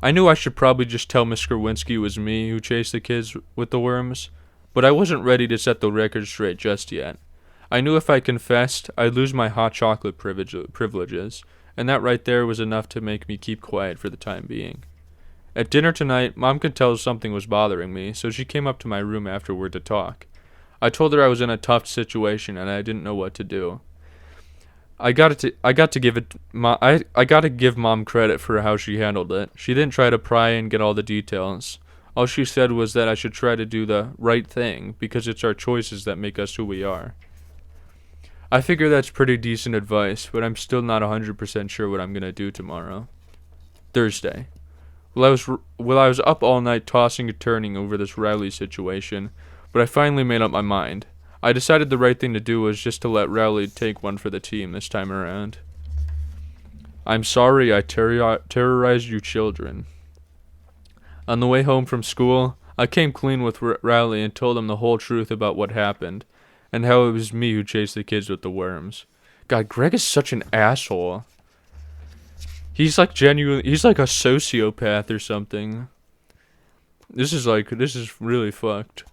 I knew I should probably just tell Mr. Winsky it was me who chased the kids with the worms, but I wasn't ready to set the record straight just yet. I knew if I confessed, I'd lose my hot chocolate privileges, and that right there was enough to make me keep quiet for the time being. At dinner tonight, Mom could tell something was bothering me, so she came up to my room afterward to talk. I told her I was in a tough situation and I didn't know what to do. I got to give Mom credit for how she handled it. She didn't try to pry and get all the details. All she said was that I should try to do the right thing because it's our choices that make us who we are. I figure that's pretty decent advice, but I'm still not 100% sure what I'm going to do tomorrow. Thursday. Well, I was up all night tossing and turning over this Rowley situation, but I finally made up my mind. I decided the right thing to do was just to let Rowley take one for the team this time around. I'm sorry I terrorized you children. On the way home from school, I came clean with Rowley and told him the whole truth about what happened, and how it was me who chased the kids with the worms. God, Greg is such an asshole. He's like he's like a sociopath or something. This is really fucked.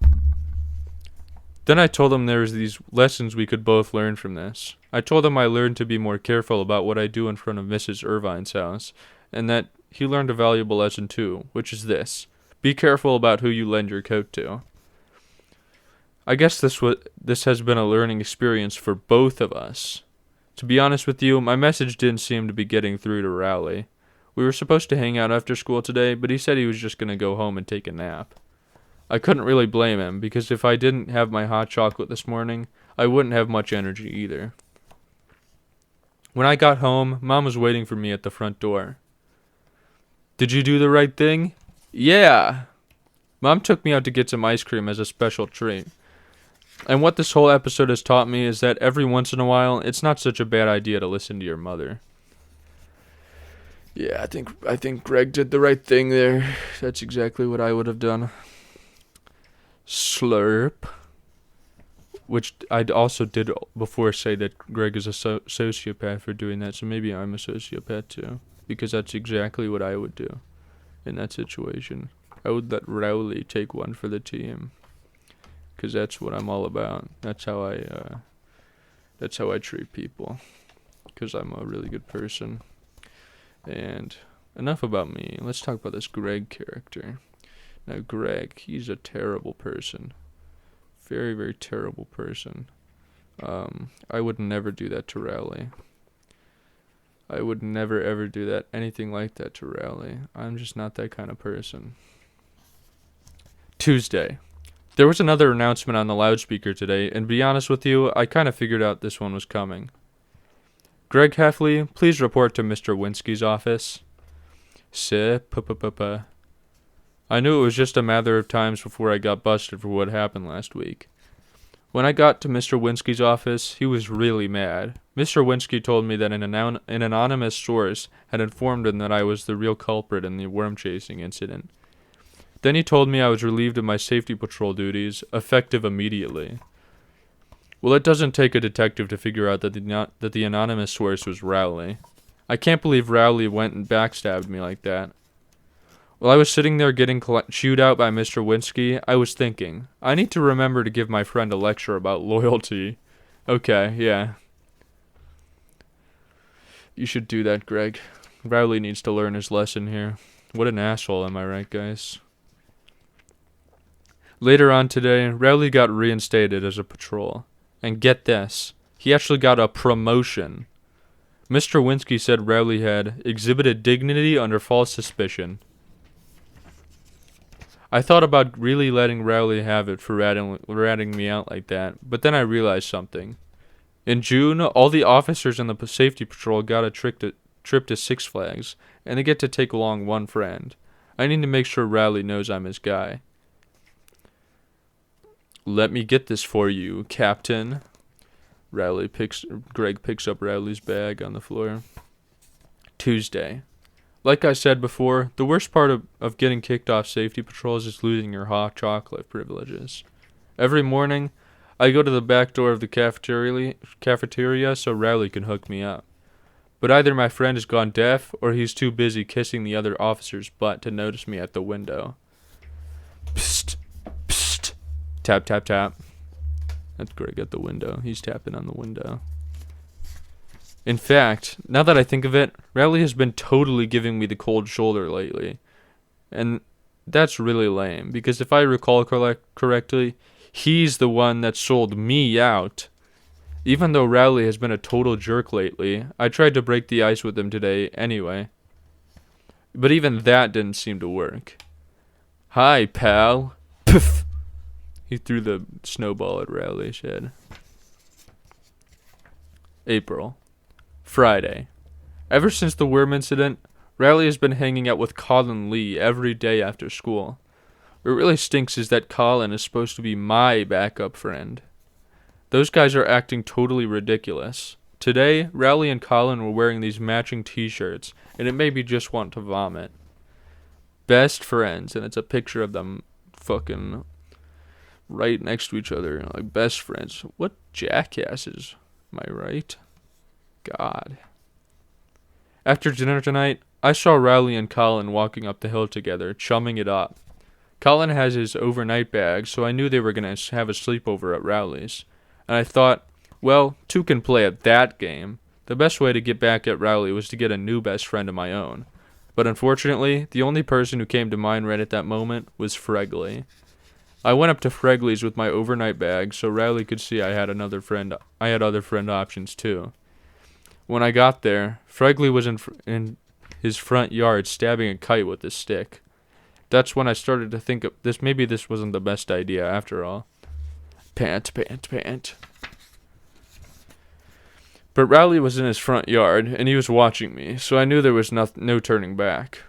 Then I told him there was these lessons we could both learn from this. I told him I learned to be more careful about what I do in front of Mrs. Irvine's house, and that he learned a valuable lesson too, which is this. Be careful about who you lend your coat to. I guess this has been a learning experience for both of us. To be honest with you, my message didn't seem to be getting through to Rowley. We were supposed to hang out after school today, but he said he was just going to go home and take a nap. I couldn't really blame him, because if I didn't have my hot chocolate this morning, I wouldn't have much energy either. When I got home, Mom was waiting for me at the front door. Did you do the right thing? Yeah. Mom took me out to get some ice cream as a special treat. And what this whole episode has taught me is that every once in a while, it's not such a bad idea to listen to your mother. Yeah, I think Greg did the right thing there. That's exactly what I would have done. Slurp. Which I also did before say that Greg is a sociopath for doing that, so maybe I'm a sociopath too. Because that's exactly what I would do in that situation. I would let Rowley take one for the team. Because that's what I'm all about. That's how I treat people. Because I'm a really good person. And enough about me. Let's talk about this Greg character. Now, Greg, he's a terrible person. Very, very terrible person. I would never do that to Rowley. I would never, ever do that, anything like that to Rowley. I'm just not that kind of person. Tuesday. There was another announcement on the loudspeaker today, and to be honest with you, I kind of figured out this one was coming. Greg Heffley, please report to Mr. Winsky's office. I knew it was just a matter of times before I got busted for what happened last week. When I got to Mr. Winsky's office, he was really mad. Mr. Winsky told me that an anonymous source had informed him that I was the real culprit in the worm chasing incident. Then he told me I was relieved of my safety patrol duties, effective immediately. Well, it doesn't take a detective to figure out that the anonymous source was Rowley. I can't believe Rowley went and backstabbed me like that. While I was sitting there getting chewed out by Mr. Winsky, I was thinking, I need to remember to give my friend a lecture about loyalty. Okay, yeah. You should do that, Greg. Rowley needs to learn his lesson here. What an asshole, am I right, guys? Later on today, Rowley got reinstated as a patrol. And get this, he actually got a promotion. Mr. Winsky said Rowley had exhibited dignity under false suspicion. I thought about really letting Rowley have it for ratting me out like that, but then I realized something. In June, all the officers in the safety patrol got a trip to Six Flags, and they get to take along one friend. I need to make sure Rowley knows I'm his guy. Let me get this for you, Captain. Greg picks up Rowley's bag on the floor. Tuesday. Like I said before, the worst part of getting kicked off safety patrols is losing your hot chocolate privileges. Every morning, I go to the back door of the cafeteria so Rowley can hook me up. But either my friend has gone deaf or he's too busy kissing the other officer's butt to notice me at the window. Psst, psst, tap, tap, tap. That's Greg at the window. He's tapping on the window. In fact, now that I think of it, Rowley has been totally giving me the cold shoulder lately. And that's really lame, because if I recall correctly, he's the one that sold me out. Even though Rowley has been a total jerk lately, I tried to break the ice with him today anyway. But even that didn't seem to work. Hi, pal. Poof! He threw the snowball at Rowley's head. April. Friday. Ever since the worm incident, Rowley has been hanging out with Colin Lee every day after school. What really stinks is that Colin is supposed to be my backup friend. Those guys are acting totally ridiculous. Today, Rowley and Colin were wearing these matching t-shirts, and it made me just want to vomit. Best friends, and it's a picture of them fucking right next to each other, like best friends. What jackasses, am I right? God. After dinner tonight, I saw Rowley and Colin walking up the hill together, chumming it up. Colin has his overnight bag, so I knew they were going to have a sleepover at Rowley's. And I thought, well, two can play at that game. The best way to get back at Rowley was to get a new best friend of my own. But unfortunately, the only person who came to mind right at that moment was Fregley. I went up to Fregley's with my overnight bag so Rowley could see I had other friend options too. When I got there, Fregley was in his front yard stabbing a kite with his stick. That's when I started to think maybe this wasn't the best idea after all. Pant, pant, pant. But Rowley was in his front yard, and he was watching me, so I knew there was no turning back.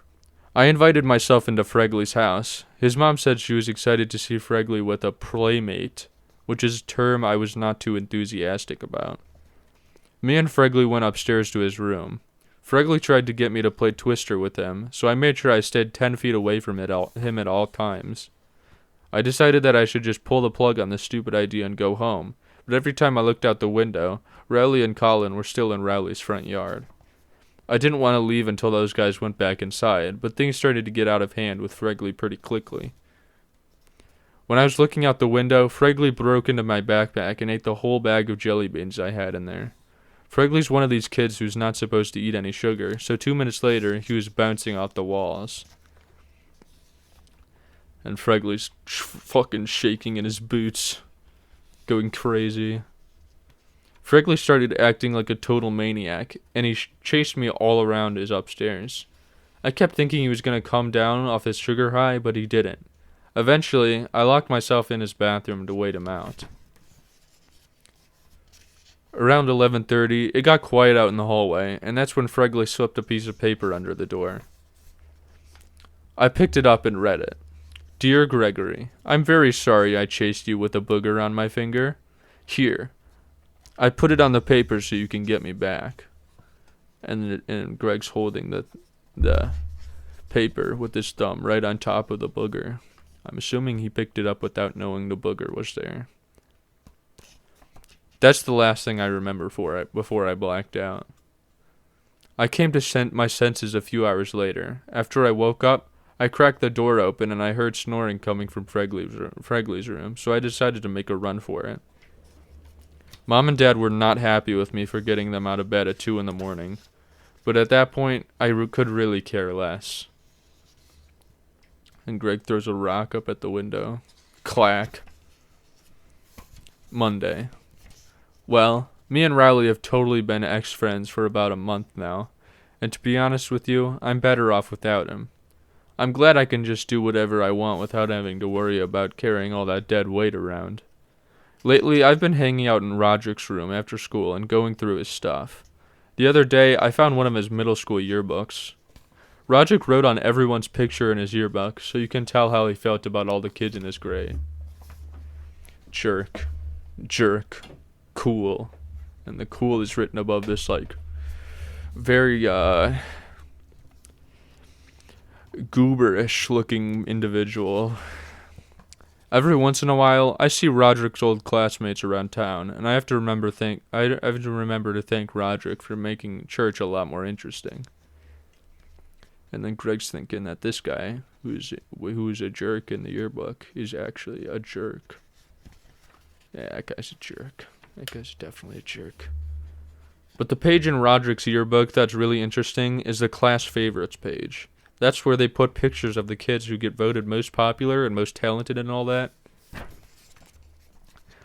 I invited myself into Fregley's house. His mom said she was excited to see Fregley with a playmate, which is a term I was not too enthusiastic about. Me and Fregley went upstairs to his room. Fregley tried to get me to play Twister with him, so I made sure I stayed 10 feet away from him at all times. I decided that I should just pull the plug on this stupid idea and go home, but every time I looked out the window, Rowley and Colin were still in Rowley's front yard. I didn't want to leave until those guys went back inside, but things started to get out of hand with Fregley pretty quickly. When I was looking out the window, Fregley broke into my backpack and ate the whole bag of jelly beans I had in there. Fregley's one of these kids who's not supposed to eat any sugar, so 2 minutes later, he was bouncing off the walls. And Fregley's fucking shaking in his boots, going crazy. Fregley started acting like a total maniac, and he chased me all around his upstairs. I kept thinking he was going to come down off his sugar high, but he didn't. Eventually, I locked myself in his bathroom to wait him out. Around 11:30, it got quiet out in the hallway, and that's when Fregley slipped a piece of paper under the door. I picked it up and read it. Dear Gregory, I'm very sorry I chased you with a booger on my finger. Here, I put it on the paper so you can get me back. And Greg's holding the paper with his thumb right on top of the booger. I'm assuming he picked it up without knowing the booger was there. That's the last thing I remember before I blacked out. I came to my senses a few hours later. After I woke up, I cracked the door open and I heard snoring coming from Fregley's room, so I decided to make a run for it. Mom and Dad were not happy with me for getting them out of bed at 2 in the morning, but at that point, I could really care less. And Greg throws a rock up at the window. Clack. Monday. Well, me and Rowley have totally been ex-friends for about a month now, and to be honest with you, I'm better off without him. I'm glad I can just do whatever I want without having to worry about carrying all that dead weight around. Lately, I've been hanging out in Roderick's room after school and going through his stuff. The other day, I found one of his middle school yearbooks. Roderick wrote on everyone's picture in his yearbook, so you can tell how he felt about all the kids in his grade. Jerk. Jerk. Cool. And the cool is written above this, like, very, gooberish looking individual. Every once in a while, I see Roderick's old classmates around town, and I have to remember to thank Roderick for making church a lot more interesting. And then Greg's thinking that this guy, who's a jerk in the yearbook, is actually a jerk. Yeah, that guy's a jerk. That guy's definitely a jerk. But the page in Roderick's yearbook that's really interesting is the class favorites page. That's where they put pictures of the kids who get voted most popular and most talented and all that.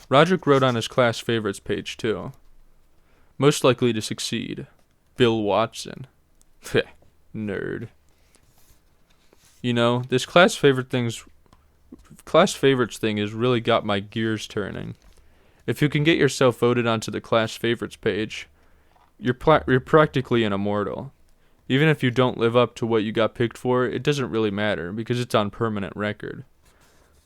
Roderick wrote on his class favorites page too. Most likely to succeed, Bill Watson. Nerd. You know, this class favorites thing has really got my gears turning. If you can get yourself voted onto the class favorites page, you're practically an immortal. Even if you don't live up to what you got picked for, it doesn't really matter because it's on permanent record.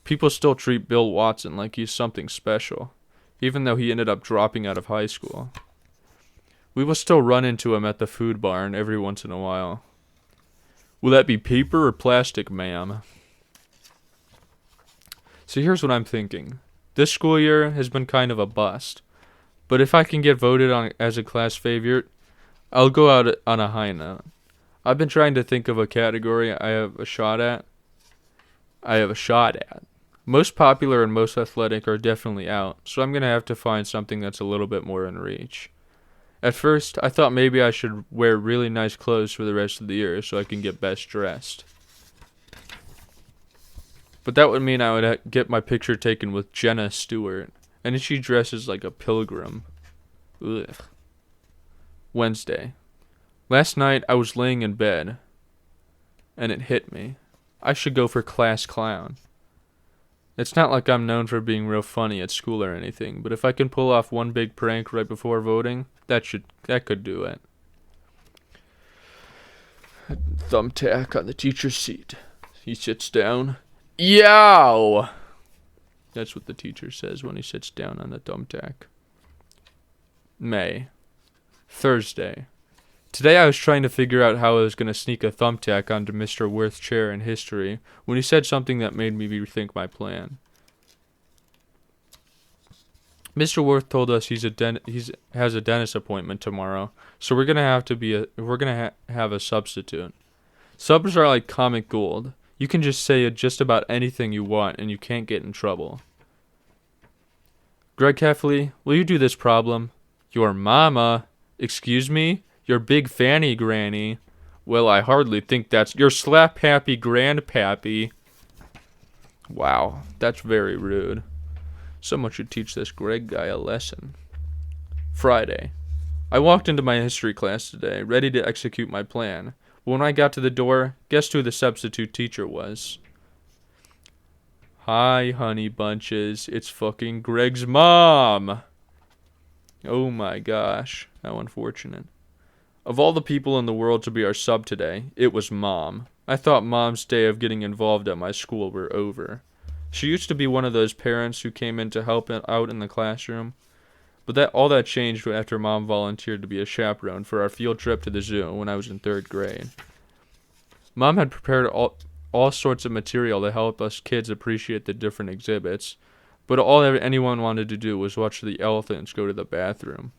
People still treat Bill Watson like he's something special, even though he ended up dropping out of high school. We will still run into him at the food barn every once in a while. Will that be paper or plastic, ma'am? So here's what I'm thinking. This school year has been kind of a bust, but if I can get voted on as a class favorite, I'll go out on a high note. I've been trying to think of a category I have a shot at. Most popular and most athletic are definitely out, so I'm going to have to find something that's a little bit more in reach. At first, I thought maybe I should wear really nice clothes for the rest of the year so I can get best dressed. But that would mean I would get my picture taken with Jenna Stewart, and she dresses like a pilgrim. Ugh. Wednesday. Last night I was laying in bed, and it hit me. I should go for class clown. It's not like I'm known for being real funny at school or anything, but if I can pull off one big prank right before voting, that could do it. Thumbtack on the teacher's seat. He sits down. Yow! That's what the teacher says when he sits down on the thumbtack. May. Thursday. Today I was trying to figure out how I was going to sneak a thumbtack onto Mr. Worth's chair in history when he said something that made me rethink my plan. Mr. Worth told us he has a dentist appointment tomorrow, so we're gonna have a substitute. Subs are like comic gold. You can just say just about anything you want and you can't get in trouble. Greg Heffley, will you do this problem? Your mama. Excuse me? Your big fanny granny. Well, I hardly think that's your slap-happy grandpappy. Wow, that's very rude. Someone should teach this Greg guy a lesson. Friday. I walked into my history class today, ready to execute my plan. But when I got to the door, guess who the substitute teacher was? Hi, honey bunches. It's fucking Greg's mom. Oh my gosh, how unfortunate. Of all the people in the world to be our sub today, it was Mom. I thought Mom's day of getting involved at my school were over. She used to be one of those parents who came in to help out in the classroom. But all that changed after Mom volunteered to be a chaperone for our field trip to the zoo when I was in 3rd grade. Mom had prepared all sorts of material to help us kids appreciate the different exhibits, but all anyone wanted to do was watch the elephants go to the bathroom.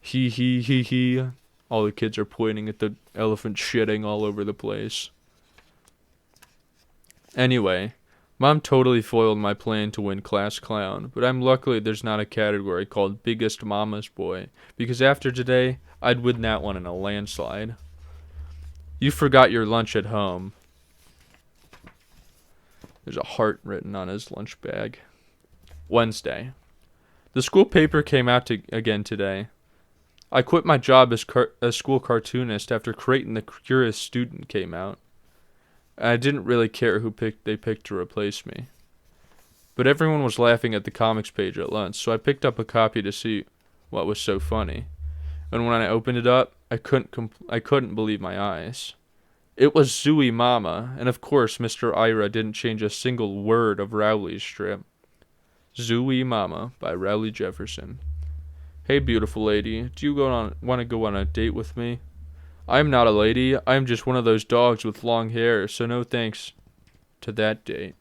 Hee hee hee hee. All the kids are pointing at the elephant shitting all over the place. Anyway, Mom totally foiled my plan to win class clown, but I'm lucky there's not a category called Biggest Mama's Boy, because after today, I'd win that one in a landslide. You forgot your lunch at home. There's a heart written on his lunch bag. Wednesday. The school paper came out again today. I quit my job as school cartoonist after Creighton the Curious Student came out. I didn't really care who they picked to replace me. But everyone was laughing at the comics page at lunch, so I picked up a copy to see what was so funny. And when I opened it up, I couldn't believe my eyes. It was Zooey Mama, and of course Mr. Ira didn't change a single word of Rowley's strip. Zooey Mama by Rowley Jefferson. Hey beautiful lady, do you want to go on a date with me? I'm not a lady, I'm just one of those dogs with long hair, so no thanks to that date.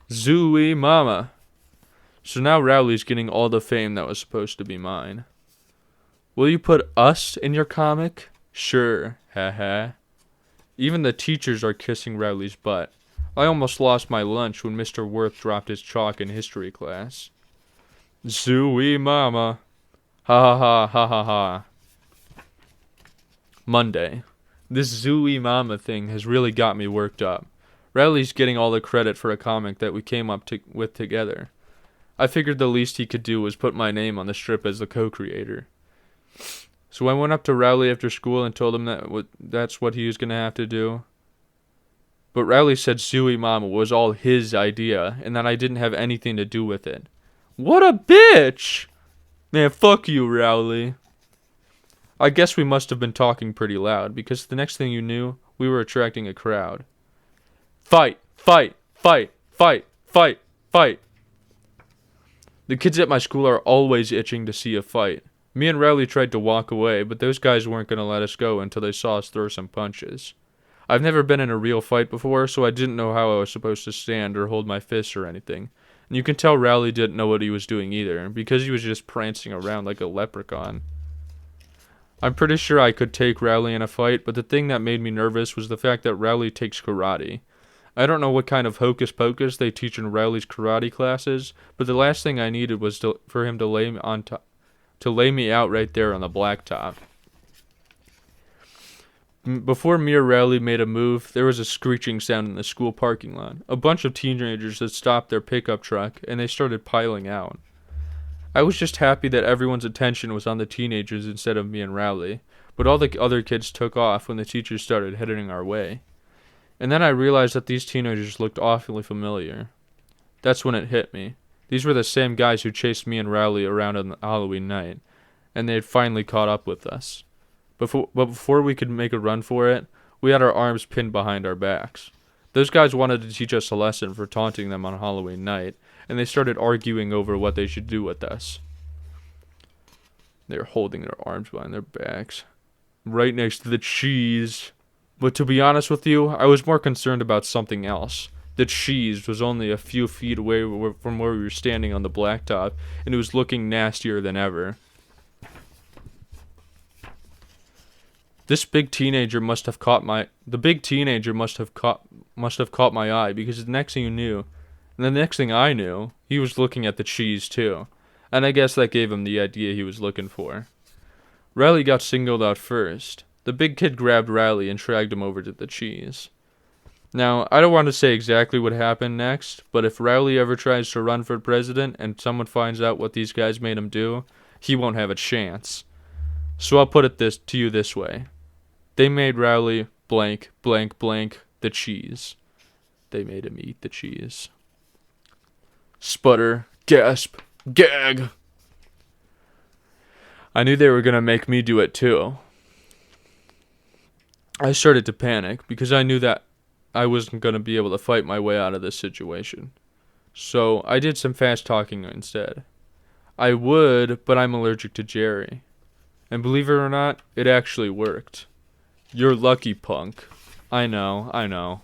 Zooey Mama. So now Rowley's getting all the fame that was supposed to be mine. Will you put us in your comic? Sure, haha. Even the teachers are kissing Rowley's butt. I almost lost my lunch when Mr. Worth dropped his chalk in history class. Zooey Mama. Ha ha ha ha ha ha. Monday. This Zooey Mama thing has really got me worked up. Rowley's getting all the credit for a comic that we came up with together. I figured the least he could do was put my name on the strip as the co-creator. So I went up to Rowley after school and told him that's what he was going to have to do. But Rowley said Zooey Mama was all his idea and that I didn't have anything to do with it. What a bitch! Man, fuck you, Rowley. I guess we must have been talking pretty loud, because the next thing you knew, we were attracting a crowd. Fight! Fight! Fight! Fight! Fight! Fight! The kids at my school are always itching to see a fight. Me and Rowley tried to walk away, but those guys weren't going to let us go until they saw us throw some punches. I've never been in a real fight before, so I didn't know how I was supposed to stand or hold my fists or anything. And you can tell Rowley didn't know what he was doing either, because he was just prancing around like a leprechaun. I'm pretty sure I could take Rowley in a fight, but the thing that made me nervous was the fact that Rowley takes karate. I don't know what kind of hocus pocus they teach in Rowley's karate classes, but the last thing I needed was for him to lay me out right there on the blacktop. Before me or Rowley made a move, there was a screeching sound in the school parking lot. A bunch of teenagers had stopped their pickup truck, and they started piling out. I was just happy that everyone's attention was on the teenagers instead of me and Rowley, but all the other kids took off when the teachers started heading our way. And then I realized that these teenagers looked awfully familiar. That's when it hit me. These were the same guys who chased me and Rowley around on Halloween night, and they had finally caught up with us. But before we could make a run for it, we had our arms pinned behind our backs. Those guys wanted to teach us a lesson for taunting them on Halloween night, and they started arguing over what they should do with us. They were holding their arms behind their backs, right next to the cheese. But to be honest with you, I was more concerned about something else. The cheese was only a few feet away from where we were standing on the blacktop, and it was looking nastier than ever. The big teenager must have caught my eye, because the next thing I knew, he was looking at the cheese too. And I guess that gave him the idea he was looking for. Riley got singled out first. The big kid grabbed Riley and dragged him over to the cheese. Now, I don't want to say exactly what happened next, but if Rowley ever tries to run for president and someone finds out what these guys made him do, he won't have a chance. So I'll put it to you this way. They made Rowley blank, blank, blank, the cheese. They made him eat the cheese. Sputter, gasp, gag. I knew they were going to make me do it too. I started to panic because I knew that I wasn't going to be able to fight my way out of this situation. So I did some fast talking instead. I would, but I'm allergic to Jerry. And believe it or not, it actually worked. You're lucky, punk. I know.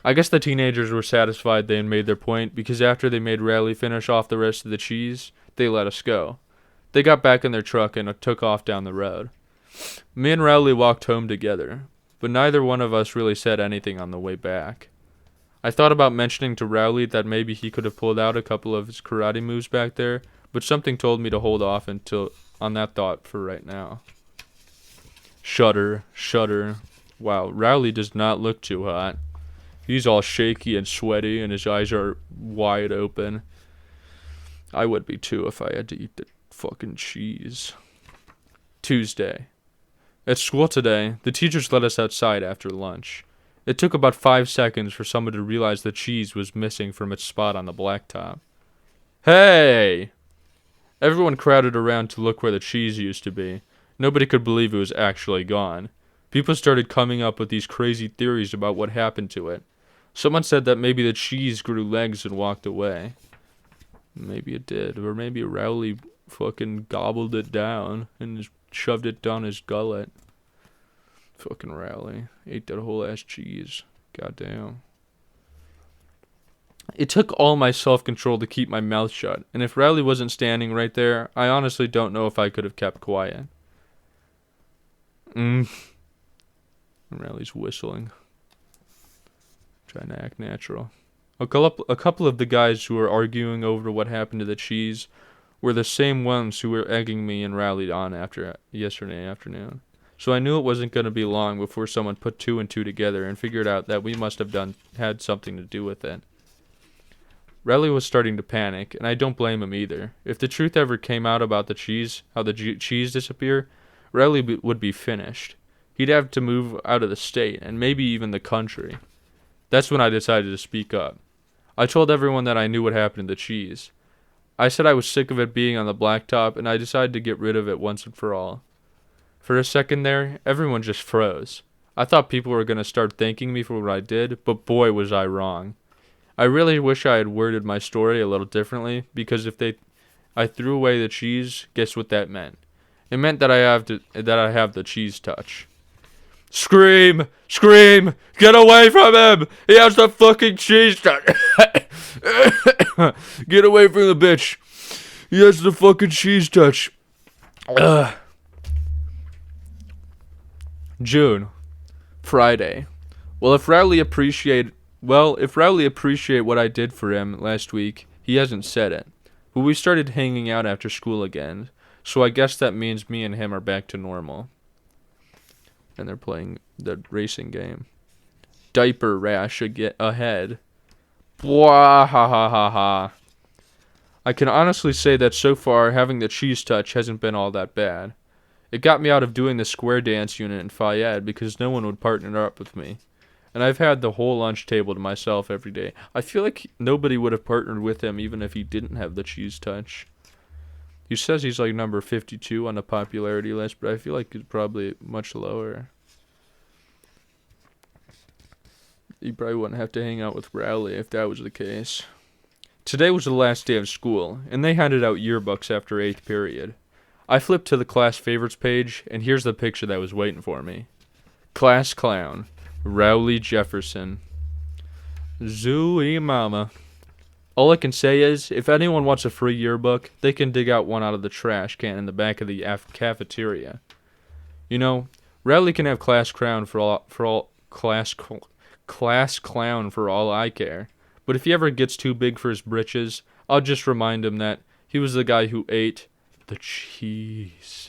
I guess the teenagers were satisfied they had made their point because after they made Rowley finish off the rest of the cheese, they let us go. They got back in their truck and took off down the road. Me and Rowley walked home together, but neither one of us really said anything on the way back. I thought about mentioning to Rowley that maybe he could have pulled out a couple of his karate moves back there, but something told me to hold off on that thought for right now. Shudder. Wow, Rowley does not look too hot. He's all shaky and sweaty, and his eyes are wide open. I would be too if I had to eat the fucking cheese. Tuesday. At school today, the teachers let us outside after lunch. It took about 5 seconds for someone to realize the cheese was missing from its spot on the blacktop. Hey! Everyone crowded around to look where the cheese used to be. Nobody could believe it was actually gone. People started coming up with these crazy theories about what happened to it. Someone said that maybe the cheese grew legs and walked away. Maybe it did. Or maybe Rowley fucking gobbled it down and just shoved it down his gullet. Fucking Rowley. Ate that whole ass cheese. Goddamn. It took all my self-control to keep my mouth shut, and if Rowley wasn't standing right there, I honestly don't know if I could have kept quiet. Rowley's whistling. Trying to act natural. A couple of the guys who were arguing over what happened to the cheese were the same ones who were egging me and Rowley on after yesterday afternoon. So I knew it wasn't going to be long before someone put 2 and 2 together and figured out that we must have had something to do with it. Rowley was starting to panic, and I don't blame him either. If the truth ever came out about the cheese, how the cheese disappeared, Rowley would be finished. He'd have to move out of the state, and maybe even the country. That's when I decided to speak up. I told everyone that I knew what happened to the cheese. I said I was sick of it being on the blacktop, and I decided to get rid of it once and for all. For a second there, everyone just froze. I thought people were going to start thanking me for what I did, but boy was I wrong. I really wish I had worded my story a little differently, because if I threw away the cheese, guess what that meant? It meant that I have the cheese touch. Scream! Scream! Get away from him! He has the fucking cheese touch! Get away from the bitch! He has the fucking cheese touch. June. Friday. If Rowley appreciate what I did for him last week, he hasn't said it. But we started hanging out after school again, so I guess that means me and him are back to normal. And they're playing the racing game. Diaper rash ahead. Blah ha ha ha ha. I can honestly say that so far, having the cheese touch hasn't been all that bad. It got me out of doing the square dance unit in Fayette because no one would partner up with me. And I've had the whole lunch table to myself every day. I feel like nobody would have partnered with him even if he didn't have the cheese touch. He says he's like number 52 on the popularity list, but I feel like he's probably much lower. He probably wouldn't have to hang out with Rowley if that was the case. Today was the last day of school, and they handed out yearbooks after 8th period. I flipped to the class favorites page, and here's the picture that was waiting for me. Class clown, Rowley Jefferson. Zooey mama. All I can say is, if anyone wants a free yearbook, they can dig out one out of the trash can in the back of the cafeteria. You know, Rowley can have class clown for all I care. But if he ever gets too big for his britches, I'll just remind him that he was the guy who ate the cheese.